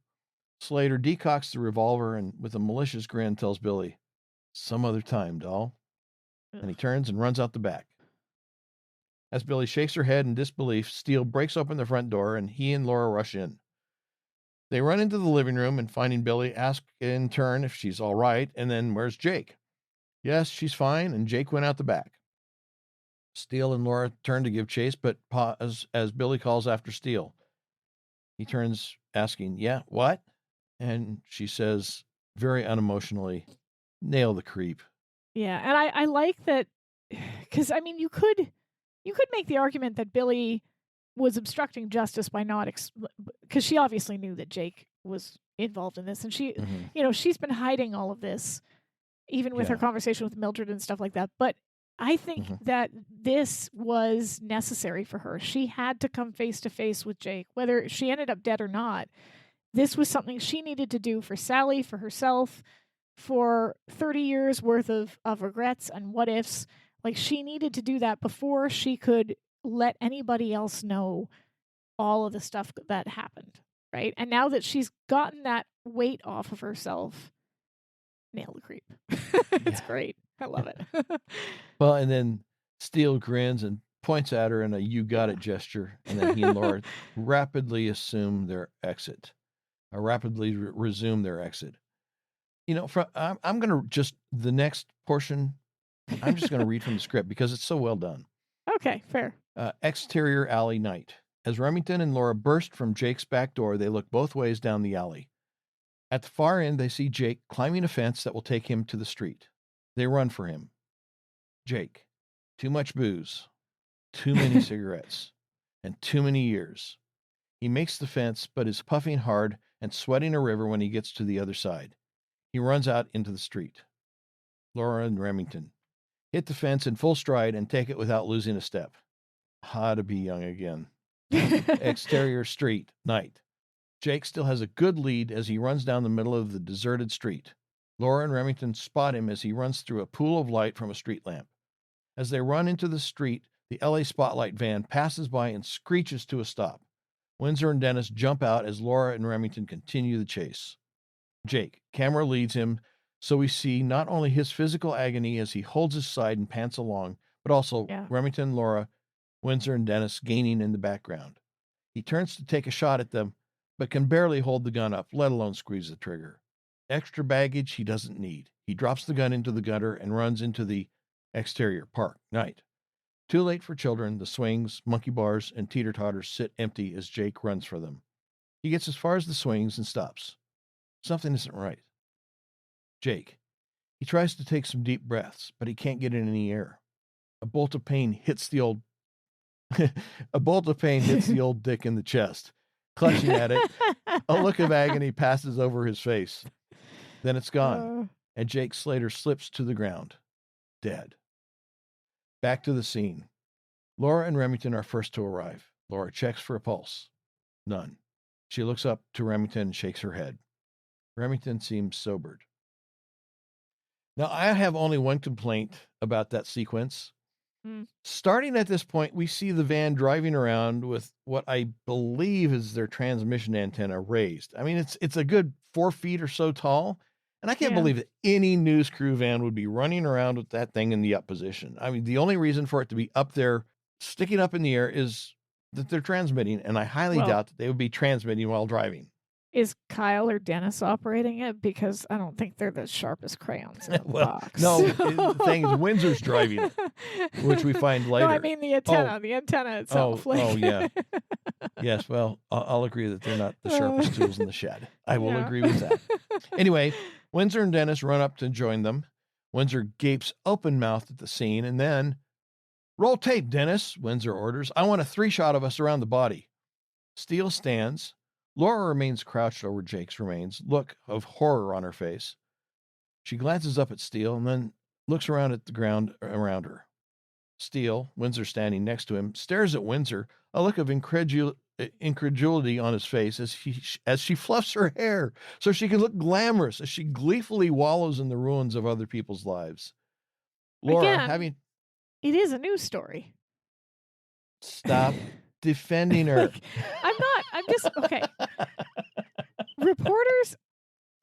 Slater decocks the revolver and with a malicious grin tells Billy, some other time, doll. And he turns and runs out the back. As Billy shakes her head in disbelief, Steele breaks open the front door and he and Laura rush in. They run into the living room and finding Billy ask in turn if she's all right and then where's Jake? Yes, she's fine and Jake went out the back. Steele and Laura turn to give chase but pause as Billy calls after Steele. He turns asking, yeah, what? And she says very unemotionally, nail the creep. Yeah, and I like that because I mean you could make the argument that Billy was obstructing justice by not because she obviously knew that Jake was involved in this, and she she's been hiding all of this even with her conversation with Mildred and stuff like that. But I think that this was necessary for her. She had to come face to face with Jake, whether she ended up dead or not. This was something she needed to do for Sally, for herself, for 30 years worth of regrets and what ifs. Like, she needed to do that before she could let anybody else know all of the stuff that happened, right? And now that she's gotten that weight off of herself, nail the creep. It's great. I love it. Well, and then Steele grins and points at her in a you got it gesture, and then he and Laura rapidly resume their exit. I'm going to just, the next portion, I'm just going to read from the script because it's so well done. Okay, fair. Exterior alley night. As Remington and Laura burst from Jake's back door, they look both ways down the alley. At the far end, they see Jake climbing a fence that will take him to the street. They run for him. Jake, too much booze, too many cigarettes, and too many years. He makes the fence, but is puffing hard and sweating a river when he gets to the other side. He runs out into the street. Laura and Remington hit the fence in full stride and take it without losing a step. How to be young again. Exterior street, night. Jake still has a good lead as he runs down the middle of the deserted street. Laura and Remington spot him as he runs through a pool of light from a street lamp. As they run into the street, the LA Spotlight van passes by and screeches to a stop. Windsor and Dennis jump out as Laura and Remington continue the chase. Jake, camera leads him, so we see not only his physical agony as he holds his side and pants along, but also Remington and Laura Windsor and Dennis gaining in the background. He turns to take a shot at them, but can barely hold the gun up, let alone squeeze the trigger. Extra baggage he doesn't need. He drops the gun into the gutter and runs into the exterior park. Night. Too late for children. The swings, monkey bars, and teeter-totters sit empty as Jake runs for them. He gets as far as the swings and stops. Something isn't right. Jake. He tries to take some deep breaths, but he can't get in any air. A bolt of pain hits the old dick in the chest. Clutching at it, a look of agony passes over his face. Then it's gone, and Jake Slater slips to the ground, dead. Back to the scene. Laura and Remington are first to arrive. Laura checks for a pulse. None. She looks up to Remington and shakes her head. Remington seems sobered. Now, I have only one complaint about that sequence. Starting at this point, we see the van driving around with what I believe is their transmission antenna raised. I mean, it's a good 4 feet or so tall. And I can't believe that any news crew van would be running around with that thing in the up position. I mean, the only reason for it to be up there, sticking up in the air, is that they're transmitting. And I highly doubt that they would be transmitting while driving. Is Kyle or Dennis operating it? Because I don't think they're the sharpest crayons in the box. No, the thing is, Windsor's driving it, which we find later. No, I mean the antenna, the antenna itself. Yeah. Yes, well, I'll agree that they're not the sharpest tools in the shed. I will agree with that. Anyway, Windsor and Dennis run up to join them. Windsor gapes open-mouthed at the scene, and then, "Roll tape, Dennis," Windsor orders. "I want a 3-shot of us around the body." Steele stands. Laura remains crouched over Jake's remains, look of horror on her face. She glances up at Steele and then looks around at the ground around her. Steele, Windsor standing next to him, stares at Windsor, a look of incredulity on his face as she fluffs her hair so she can look glamorous as she gleefully wallows in the ruins of other people's lives. Laura, Again, it is a news story. Stop defending her. I'm just okay. Reporters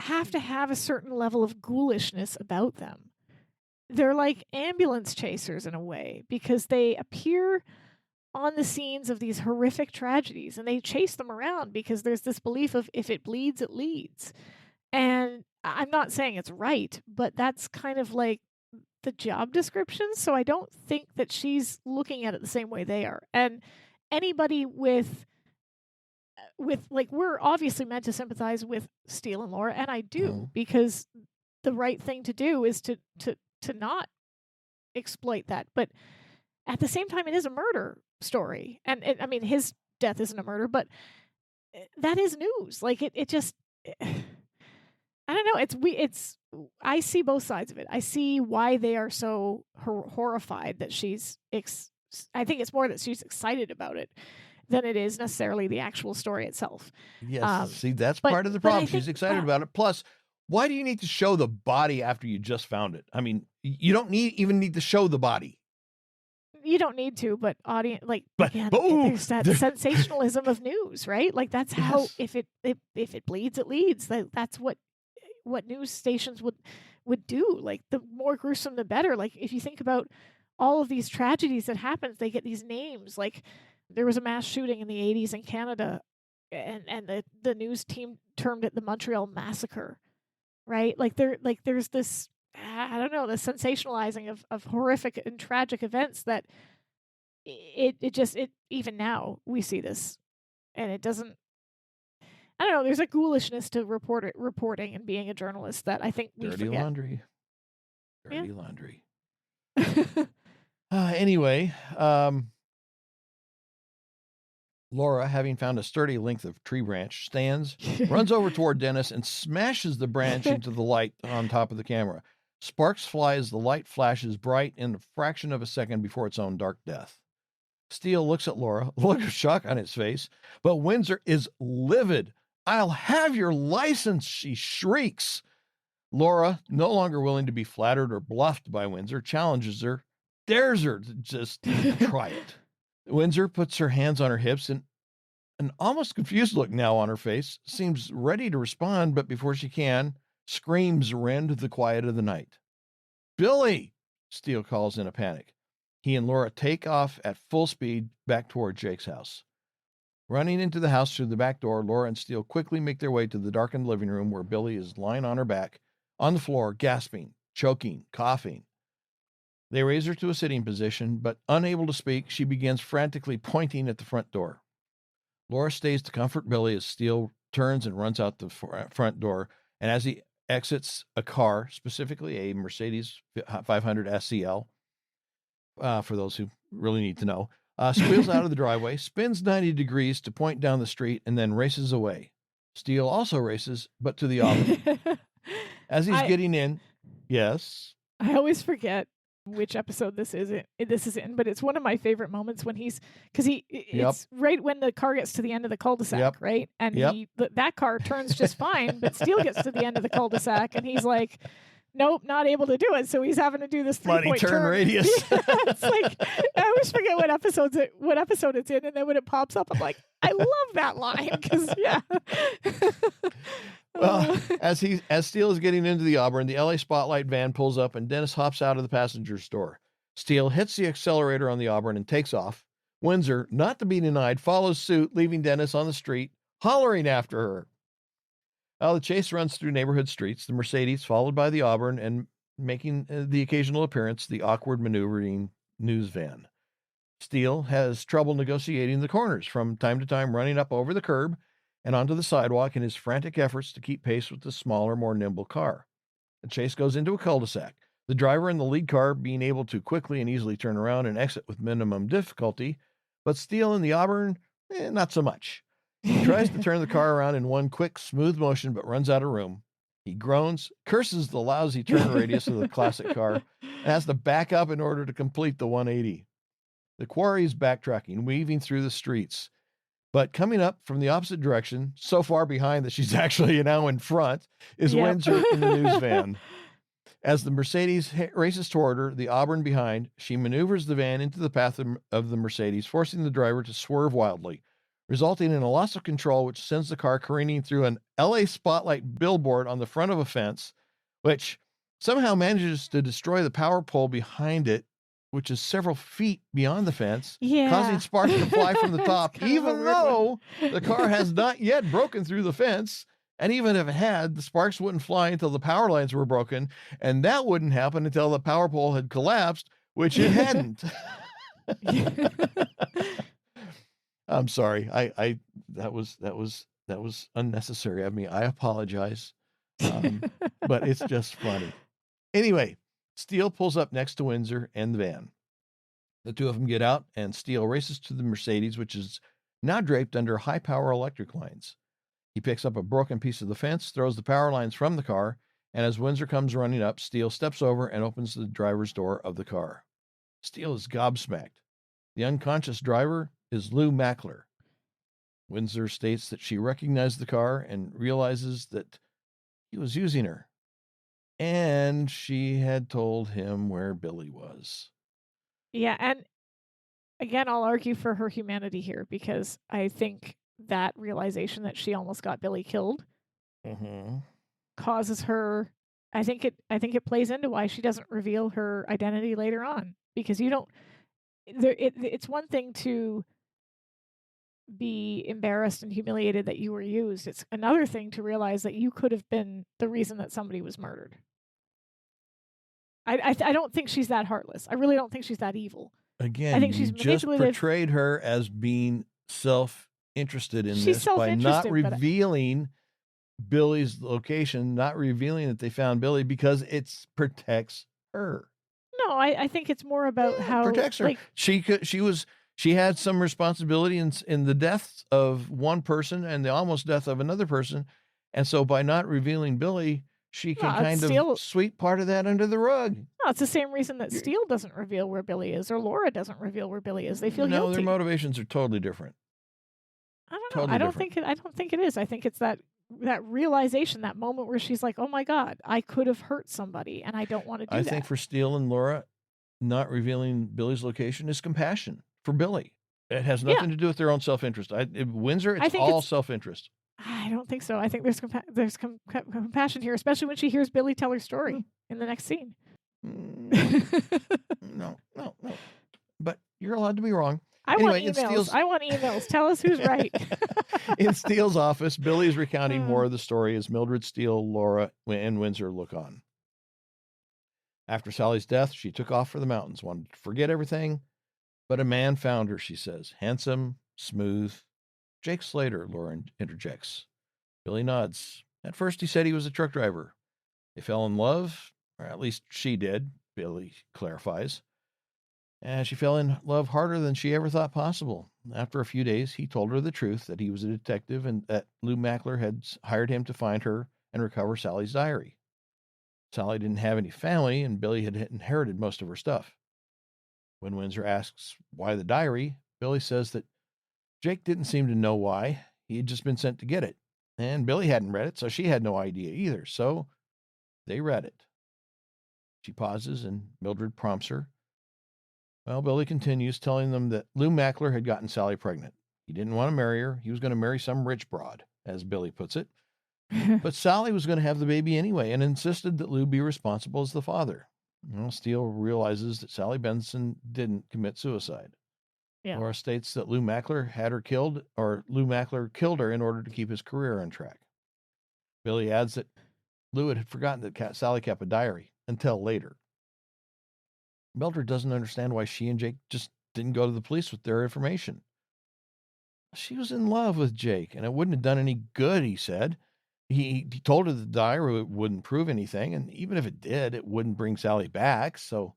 have to have a certain level of ghoulishness about them. They're like ambulance chasers in a way, because they appear on the scenes of these horrific tragedies and they chase them around because there's this belief of if it bleeds, it leads. And I'm not saying it's right, but that's kind of like the job description. So I don't think that she's looking at it the same way they are. And anybody with like, we're obviously meant to sympathize with Steele and Laura, and I do, because the right thing to do is to not exploit that. But at the same time, it is a murder story, and I mean, his death isn't a murder, but that is news. Like it just, I don't know. It's I see both sides of it. I see why they are so horrified that she's. I think it's more that she's excited about it than it is necessarily the actual story itself. Yes, see, that's part of the problem. She's excited about it. Plus, why do you need to show the body after you just found it? I mean, you don't even need to show the body. You don't need to, but audience, like, again, there's that sensationalism of news, right? Like, that's how, if it bleeds, it leads. That's what news stations would do. Like, the more gruesome, the better. Like, if you think about all of these tragedies that happen, they get these names. Like, there was a mass shooting in the 80s in Canada, and the news team termed it the Montreal Massacre, right? There's this, I don't know, the sensationalizing of horrific and tragic events that it even now we see this, and it doesn't, I don't know, there's a ghoulishness to reporting and being a journalist that I think we Dirty forget. Dirty laundry. Anyway, Laura, having found a sturdy length of tree branch, stands, runs over toward Dennis, and smashes the branch into the light on top of the camera. Sparks fly as the light flashes bright in a fraction of a second before its own dark death. Steele looks at Laura, a look of shock on his face, but Windsor is livid. "I'll have your license," she shrieks. Laura, no longer willing to be flattered or bluffed by Windsor, challenges her, dares her to just try it. Windsor puts her hands on her hips, and an almost confused look now on her face, seems ready to respond, but before she can, screams rend the quiet of the night. "Billy!" Steele calls in a panic. He and Laura take off at full speed back toward Jake's house. Running into the house through the back door, Laura and Steele quickly make their way to the darkened living room where Billy is lying on her back, on the floor, gasping, choking, coughing. They raise her to a sitting position, but unable to speak, she begins frantically pointing at the front door. Laura stays to comfort Billy as Steele turns and runs out the front door, and as he exits a car, specifically a Mercedes 500 SCL, for those who really need to know, squeals out of the driveway, spins 90 degrees to point down the street, and then races away. Steele also races, but to the Auburn. As he's getting in, yes? I always forget which episode this is in, but it's one of my favorite moments when it's right when the car gets to the end of the cul-de-sac, right? And that car turns just fine, but Steele gets to the end of the cul-de-sac and he's like, nope, not able to do it. So he's having to do this 3-point turn radius. It's like, I always forget what episode it's in, and then when it pops up, I'm like, I love that line because Well, as Steele is getting into the Auburn, the LA Spotlight van pulls up and Dennis hops out of the passenger's door. Steele hits the accelerator on the Auburn and takes off. Windsor, not to be denied, follows suit, leaving Dennis on the street, hollering after her. The chase runs through neighborhood streets, the Mercedes followed by the Auburn and making the occasional appearance, the awkward maneuvering news van. Steele has trouble negotiating the corners, from time to time running up over the curb and onto the sidewalk in his frantic efforts to keep pace with the smaller, more nimble car. The chase goes into a cul-de-sac, the driver in the lead car being able to quickly and easily turn around and exit with minimum difficulty, but Steele in the Auburn, not so much. He tries to turn the car around in one quick, smooth motion, but runs out of room. He groans, curses the lousy turn radius of the classic car, and has to back up in order to complete the 180. The quarry is backtracking, weaving through the streets. But coming up from the opposite direction, so far behind that she's actually now in front, is Windsor in the news van. As the Mercedes races toward her, the Auburn behind, she maneuvers the van into the path of the Mercedes, forcing the driver to swerve wildly, resulting in a loss of control, which sends the car careening through an LA Spotlight billboard on the front of a fence, which somehow manages to destroy the power pole behind it, which is several feet beyond the fence, causing sparks to fly from the top, even though the car has not yet broken through the fence. And even if it had, the sparks wouldn't fly until the power lines were broken, and that wouldn't happen until the power pole had collapsed, which it hadn't. I'm sorry. That was unnecessary of me. I apologize. But it's just funny. Anyway, Steele pulls up next to Windsor and the van. The two of them get out, and Steele races to the Mercedes, which is now draped under high-power electric lines. He picks up a broken piece of the fence, throws the power lines from the car, and as Windsor comes running up, Steele steps over and opens the driver's door of the car. Steele is gobsmacked. The unconscious driver is Lou Mackler. Windsor states that she recognized the car and realizes that he was using her. And she had told him where Billy was. Yeah, and again, I'll argue for her humanity here, because I think that realization that she almost got Billy killed causes her. I think it plays into why she doesn't reveal her identity later on, because you don't. It's one thing to be embarrassed and humiliated that you were used. It's another thing to realize that you could have been the reason that somebody was murdered. I don't think she's that heartless. I really don't think she's that evil. Again, I think she's just portrayed her as being self-interested in this by not revealing Billy's location, not revealing that they found Billy, because it protects her. No, I think it's more about how protects her. Like, she had some responsibility in the deaths of one person and the almost death of another person, and so by not revealing Billy, she can kind of sweep part of that under the rug. No, it's the same reason that Steele doesn't reveal where Billy is, or Laura doesn't reveal where Billy is. They feel guilty. No, their motivations are totally different. I don't know. I don't think it is. I think it's that realization, that moment where she's like, "Oh my God, I could have hurt somebody, and I don't want to do that." I think for Steele and Laura, not revealing Billy's location is compassion for Billy. It has nothing to do with their own self-interest. Windsor, it's all self-interest. I don't think so. I think there's compassion here, especially when she hears Billy tell her story in the next scene. No. but you're allowed to be wrong. I Anyway, want in emails. Steele's I want emails. Tell us who's right. in Steele's office, Billy is recounting more of the story as Mildred, Steele, Laura, and Windsor look on. After Sally's death, she took off for the mountains, wanted to forget everything, but a man found her, she says. Handsome, smooth. Jake Slater, Laura interjects. Billy nods. At first, he said he was a truck driver. They fell in love, or at least she did, Billy clarifies. And she fell in love harder than she ever thought possible. After a few days, he told her the truth, that he was a detective and that Lou Mackler had hired him to find her and recover Sally's diary. Sally didn't have any family, and Billy had inherited most of her stuff. When Windsor asks why the diary, Billy says that Jake didn't seem to know why. He had just been sent to get it. And Billy hadn't read it, so she had no idea either. So they read it. She pauses, and Mildred prompts her. Well, Billy continues, telling them that Lou Mackler had gotten Sally pregnant. He didn't want to marry her. He was going to marry some rich broad, as Billy puts it. But Sally was going to have the baby anyway and insisted that Lou be responsible as the father. Well, Steele realizes that Sally Benson didn't commit suicide. Yeah. Laura states that Lou Mackler had her killed, or Lou Mackler killed her in order to keep his career on track. Billy adds that Lou had forgotten that Sally kept a diary until later. Mildred doesn't understand why she and Jake just didn't go to the police with their information. She was in love with Jake, and it wouldn't have done any good, he said. He told her the diary wouldn't prove anything, and even if it did, it wouldn't bring Sally back, so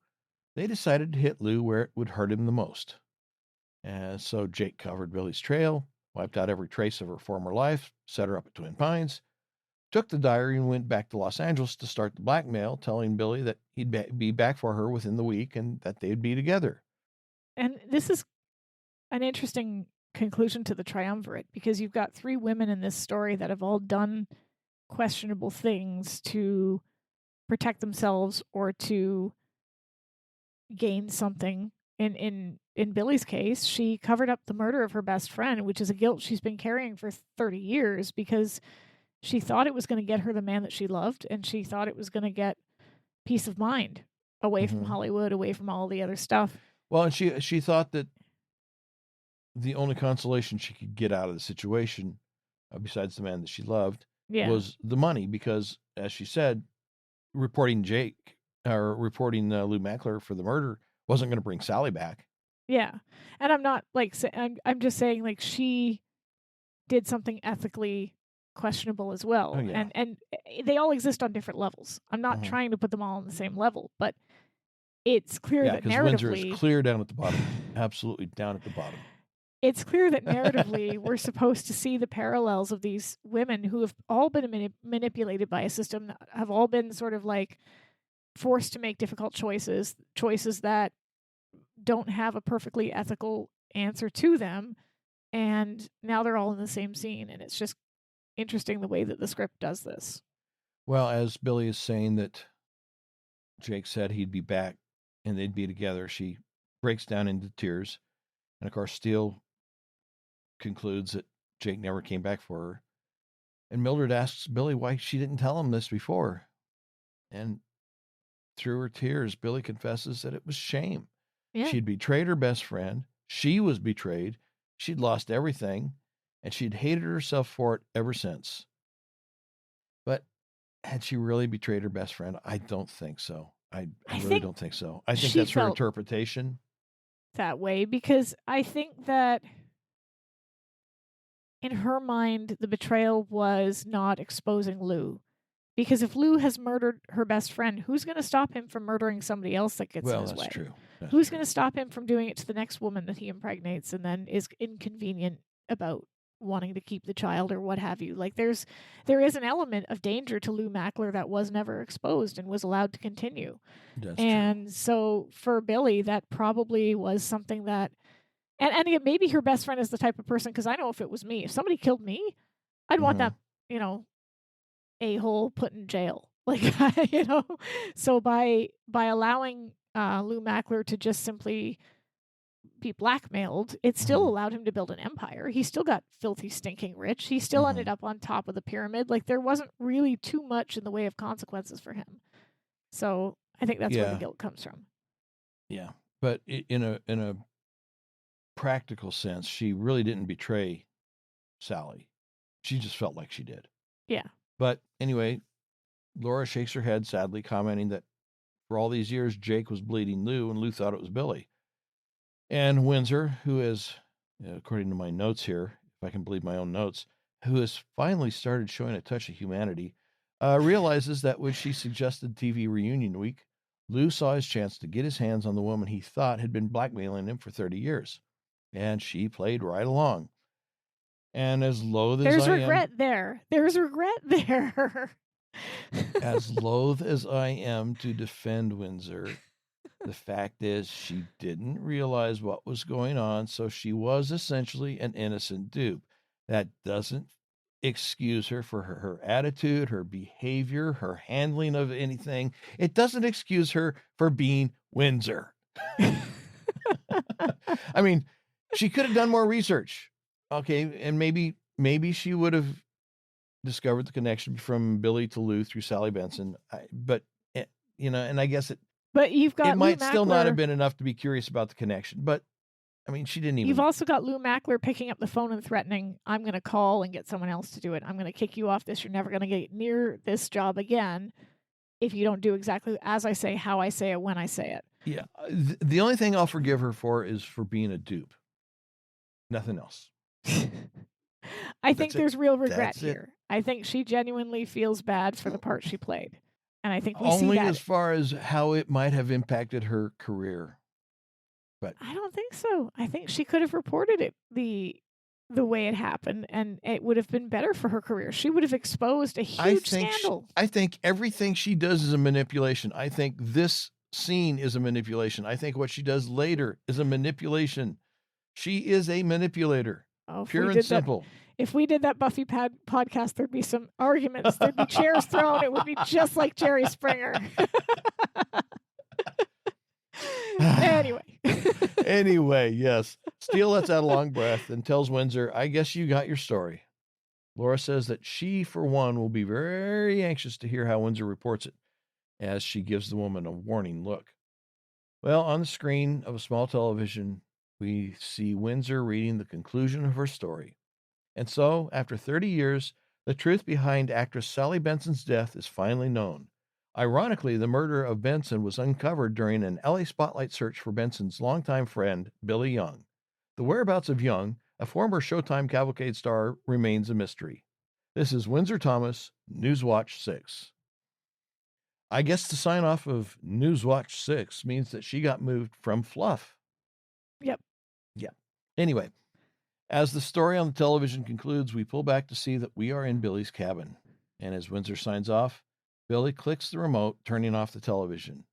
they decided to hit Lou where it would hurt him the most. And so Jake covered Billy's trail, wiped out every trace of her former life, set her up at Twin Pines, took the diary and went back to Los Angeles to start the blackmail, telling Billy that he'd be back for her within the week and that they'd be together. And this is an interesting conclusion to the triumvirate, because you've got three women in this story that have all done questionable things to protect themselves or to gain something. In Billy's case, she covered up the murder of her best friend, which is a guilt she's been carrying for 30 years because she thought it was going to get her the man that she loved, and she thought it was going to get peace of mind away from Hollywood, away from all the other stuff. Well, and she thought that the only consolation she could get out of the situation, besides the man that she loved, was the money, because, as she said, reporting Lou Mackler for the murder wasn't going to bring Sally back. Yeah, and I'm not like I'm just saying, like, she did something ethically questionable as well. Oh, yeah. And they all exist on different levels. I'm not trying to put them all on the same level, but it's clear that narratively Windsor is clear down at the bottom, absolutely down at the bottom. It's clear that narratively we're supposed to see the parallels of these women who have all been manipulated by a system, that have all been sort of like forced to make difficult choices that don't have a perfectly ethical answer to them, and now they're all in the same scene, and it's just interesting the way that the script does this. Well, as Billy is saying that Jake said he'd be back and they'd be together, she breaks down into tears, and of course Steele concludes that Jake never came back for her, and Mildred asks Billy why she didn't tell him this before, and through her tears, Billy confesses that it was shame. Yeah. She'd betrayed her best friend. She was betrayed. She'd lost everything, and she'd hated herself for it ever since. But had she really betrayed her best friend? I don't think so. I really don't think so. I think that's her interpretation. That way, because I think that in her mind, the betrayal was not exposing Lou. Because if Lou has murdered her best friend, who's going to stop him from murdering somebody else that gets in his way? Well, that's true. Who's going to stop him from doing it to the next woman that he impregnates and then is inconvenient about wanting to keep the child or what have you? Like, there is an element of danger to Lou Mackler that was never exposed and was allowed to continue. That's and true. So for Billy, that probably was something that, and again, maybe her best friend is the type of person, because I know if it was me, if somebody killed me, I'd want that, a-hole put in jail. Like, so by allowing Lou Mackler to just simply be blackmailed, it still allowed him to build an empire. He still got filthy, stinking rich. He still ended up on top of the pyramid. Like, there wasn't really too much in the way of consequences for him. So I think that's where the guilt comes from. Yeah. but in a practical sense, she really didn't betray Sally. She just felt like she did. Yeah. But anyway, Laura shakes her head sadly, commenting that for all these years, Jake was bleeding Lou, and Lou thought it was Billy. And Windsor, who is, according to my notes here, if I can believe my own notes, who has finally started showing a touch of humanity, realizes that when she suggested TV reunion week, Lou saw his chance to get his hands on the woman he thought had been blackmailing him for 30 years. And she played right along. And as loath as There's I regret there. There's regret there. as loath as I am to defend Windsor, the fact is she didn't realize what was going on, so she was essentially an innocent dupe. That doesn't excuse her for her attitude, her behavior, her handling of anything. It doesn't excuse her for being Windsor. I mean, she could have done more research. Okay, and maybe she would have discovered the connection from Billy to Lou through Sally Benson. But and I guess But you've got it might Lou still Mackler. not have been enough to be curious about the connection. But I mean, she didn't even. You've also got Lou Mackler picking up the phone and threatening, "I'm going to call and get someone else to do it. I'm going to kick you off this. You're never going to get near this job again if you don't do exactly as I say, how I say it, when I say it." Yeah, the only thing I'll forgive her for is for being a dupe. Nothing else. I think there's real regret That's it. here. I think she genuinely feels bad for the part she played. And I think we see Only that. as far as how it might have impacted her career. But I don't think so. I think she could have reported it the way it happened, and it would have been better for her career. She would have exposed a huge scandal. I think everything she does is a manipulation. I think this scene is a manipulation. I think what she does later is a manipulation. She is a manipulator. Oh, pure and simple. If we did that Buffy podcast, there'd be some arguments. There'd be chairs thrown. It would be just like Jerry Springer. Anyway, yes. Steele lets out a long breath and tells Windsor, "I guess you got your story." Laura says that she, for one, will be very anxious to hear how Windsor reports it, as she gives the woman a warning look. Well, on the screen of a small television, we see Windsor reading the conclusion of her story. And so, after 30 years, the truth behind actress Sally Benson's death is finally known. Ironically, the murder of Benson was uncovered during an LA Spotlight search for Benson's longtime friend, Billy Young. The whereabouts of Young, a former Showtime Cavalcade star, remains a mystery. This is Windsor Thomas, Newswatch 6. I guess the sign off of Newswatch 6 means that she got moved from Fluff. Yep. Yeah. Anyway, as the story on the television concludes, we pull back to see that we are in Billy's cabin. And as Windsor signs off, Billy clicks the remote, turning off the television.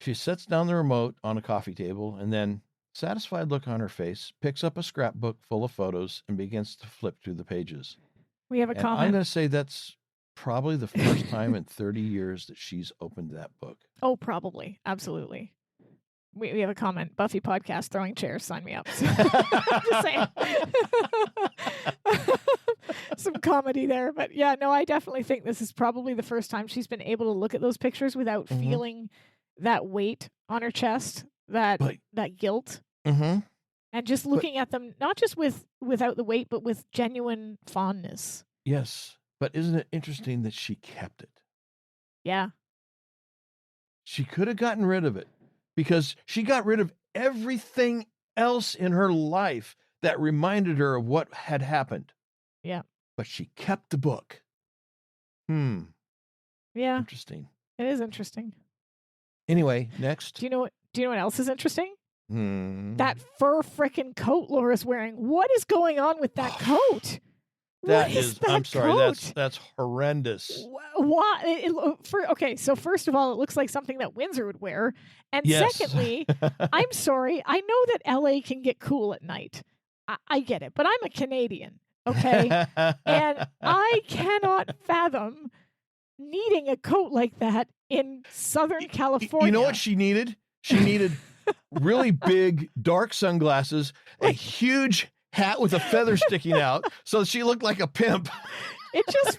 She sets down the remote on a coffee table and then, satisfied look on her face, picks up a scrapbook full of photos and begins to flip through the pages. We have a comment. I'm going to say that's probably the first time in 30 years that she's opened that book. Oh, probably. Absolutely. We have a comment. Buffy podcast, throwing chairs, sign me up. So, I'm just saying. Some comedy there. But yeah, no, I definitely think this is probably the first time she's been able to look at those pictures without feeling that weight on her chest, that guilt. Mm-hmm. And just looking at them, not just without the weight, but with genuine fondness. Yes. But isn't it interesting that she kept it? Yeah. She could have gotten rid of it because she got rid of everything else in her life that reminded her of what had happened. Yeah. But she kept the book. Yeah. Interesting. It is interesting. Anyway, next. Do you know what else is interesting? That fur frickin' coat Laura's wearing. What is going on with that coat? I'm sorry, that's horrendous. Why? So first of all, it looks like something that Windsor would wear. And yes. Secondly, I'm sorry, I know that LA can get cool at night. I get it, but I'm a Canadian, okay? And I cannot fathom needing a coat like that in Southern California. You know what she needed? She needed really big, dark sunglasses, a huge hat with a feather sticking out, so she looked like a pimp. It just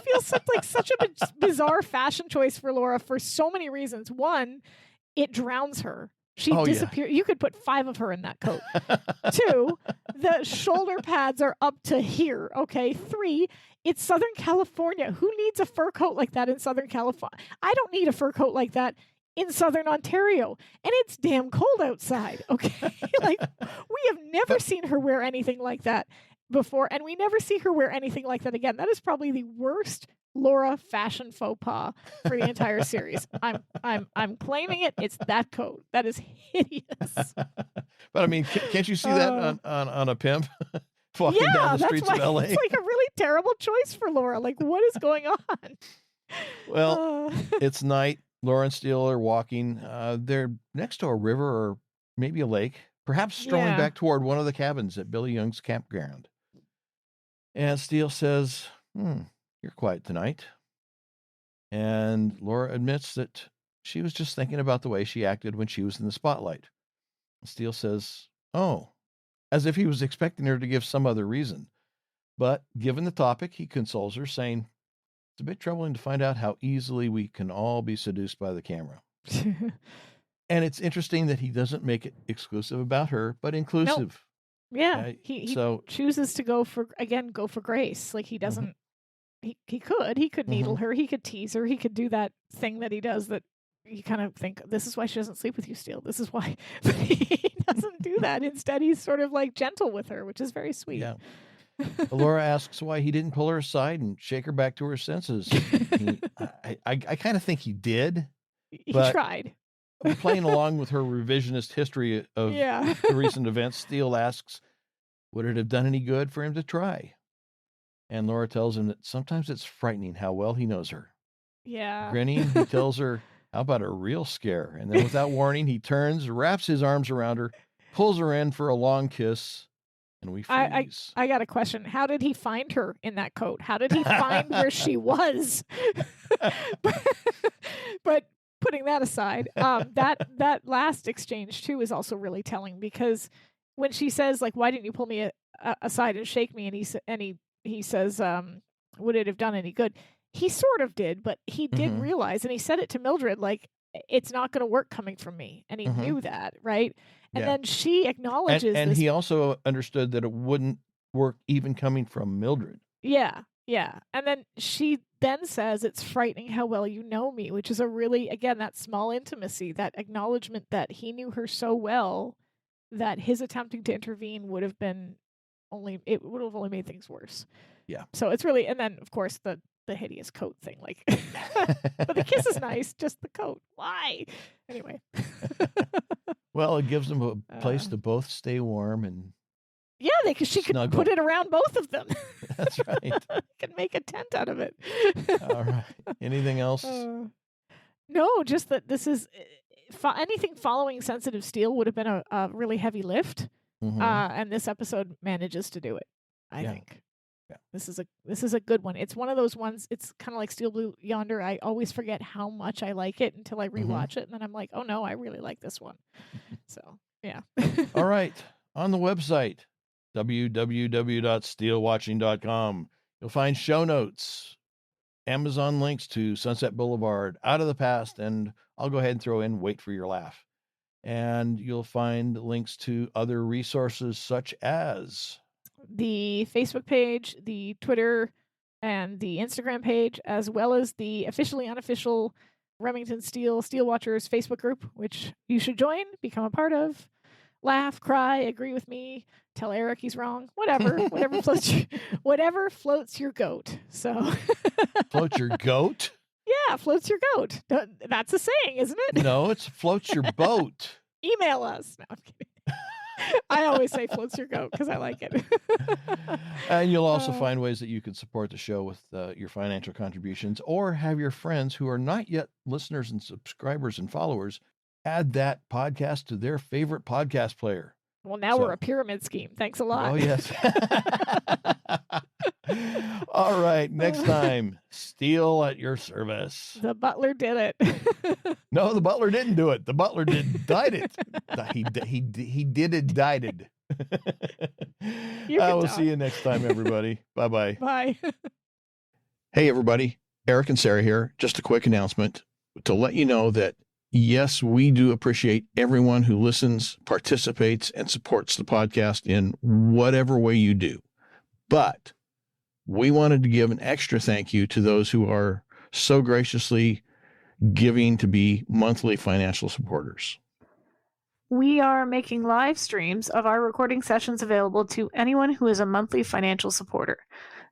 feels like such a bizarre fashion choice for Laura for so many reasons. One, it drowns her. She Oh, yeah. disappeared. You could put 5 of her in that coat. 2, the shoulder pads are up to here. Okay. 3, it's Southern California. Who needs a fur coat like that in Southern California? I don't need a fur coat like that in Southern Ontario. And it's damn cold outside. Okay. Like, we have never seen her wear anything like that before. And we never see her wear anything like that again. That is probably the worst Laura fashion faux pas for the entire series. I'm claiming it. It's that coat. That is hideous. But I mean, can't you see that on a pimp walking down the streets of LA? It's like a really terrible choice for Laura. Like, what is going on? Well, it's night. Laura and Steele are walking. They're next to a river or maybe a lake, perhaps strolling back toward one of the cabins at Billy Young's campground. And Steele says, "You're quiet tonight." And Laura admits that she was just thinking about the way she acted when she was in the spotlight. Steele says, "Oh," as if he was expecting her to give some other reason. But given the topic, he consoles her, saying, "It's a bit troubling to find out how easily we can all be seduced by the camera." And it's interesting that he doesn't make it exclusive about her, but inclusive. Yeah, he chooses to go for Grace. Like, he doesn't. He could needle her, he could tease her, he could do that thing that he does that you kind of think, this is why she doesn't sleep with you, Steele. This is why. But he doesn't do that. Instead, he's sort of like gentle with her, which is very sweet. Yeah. Laura asks why he didn't pull her aside and shake her back to her senses. I kind of think he did. He tried. Playing along with her revisionist history of the recent events, Steele asks, would it have done any good for him to try? And Laura tells him that sometimes it's frightening how well he knows her. Yeah. Grinning, he tells her, how about a real scare? And then without warning, he turns, wraps his arms around her, pulls her in for a long kiss, and we freeze. I got a question. How did he find her in that coat? How did he find where she was? But putting that aside, that last exchange too is also really telling, because when she says, like, why didn't you pull me aside and shake me? And he says, would it have done any good? He sort of did, but he did realize, and he said it to Mildred, like, it's not going to work coming from me. And he knew that, right? And then she acknowledges and he also understood that it wouldn't work even coming from Mildred. Yeah, yeah. And then she then says, it's frightening how well you know me, which is a really, again, that small intimacy, that acknowledgement that he knew her so well that his attempting to intervene would have only made things worse. Yeah. So it's really, and then of course the hideous coat thing, like, but the kiss is nice, just the coat. Why? Anyway. Well, it gives them a place to both stay warm and she snuggle. Could put it around both of them. That's right. Could make a tent out of it. All right. Anything else? No, just that this is anything following Sensitive Steele would have been a really heavy lift. And this episode manages to do it, I think. Yeah. This is a good one. It's one of those ones, it's kind of like Steel Blue Yonder. I always forget how much I like it until I rewatch it, and then I'm like, oh no, I really like this one. So, yeah. All right. On the website, www.SteeleWatching.com, you'll find show notes, Amazon links to Sunset Boulevard, Out of the Past, and I'll go ahead and throw in Wait for Your Laugh. And you'll find links to other resources such as the Facebook page, the Twitter, and the Instagram page, as well as the officially unofficial Remington Steele Watchers Facebook group, which you should join, become a part of, laugh, cry, agree with me, tell Eric he's wrong, whatever floats your goat. So floats your goat? Yeah, floats your goat. That's a saying, isn't it? No, it's floats your boat. Email us. No, I'm kidding. I always say floats your goat because I like it. And you'll also find ways that you can support the show with your financial contributions, or have your friends who are not yet listeners and subscribers and followers add that podcast to their favorite podcast player. Well, now we're a pyramid scheme. Thanks a lot. Oh, yes. All right. Next time, Steele at your service. The butler did it. No, the butler didn't do it. The butler died it. He did it, died it. We'll see you next time, everybody. Bye-bye. Bye. Hey, everybody. Eric and Sara here. Just a quick announcement to let you know that yes, we do appreciate everyone who listens, participates, and supports the podcast in whatever way you do. But we wanted to give an extra thank you to those who are so graciously giving to be monthly financial supporters. We are making live streams of our recording sessions available to anyone who is a monthly financial supporter.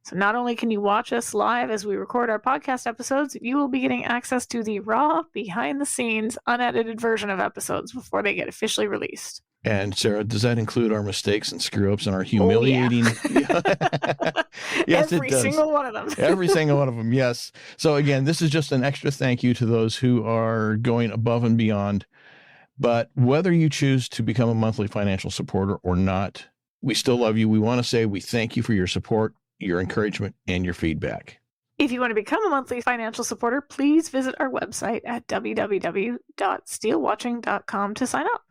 So not only can you watch us live as we record our podcast episodes, you will be getting access to the raw, behind-the-scenes, unedited version of episodes before they get officially released. And Sarah, does that include our mistakes and screw-ups and our humiliating? Oh, yeah. Yes, every it does. single one of them. Every single one of them, yes. So again, this is just an extra thank you to those who are going above and beyond. But whether you choose to become a monthly financial supporter or not, we still love you. We want to say we thank you for your support, your encouragement, and your feedback. If you want to become a monthly financial supporter, please visit our website at www.SteeleWatching.com to sign up.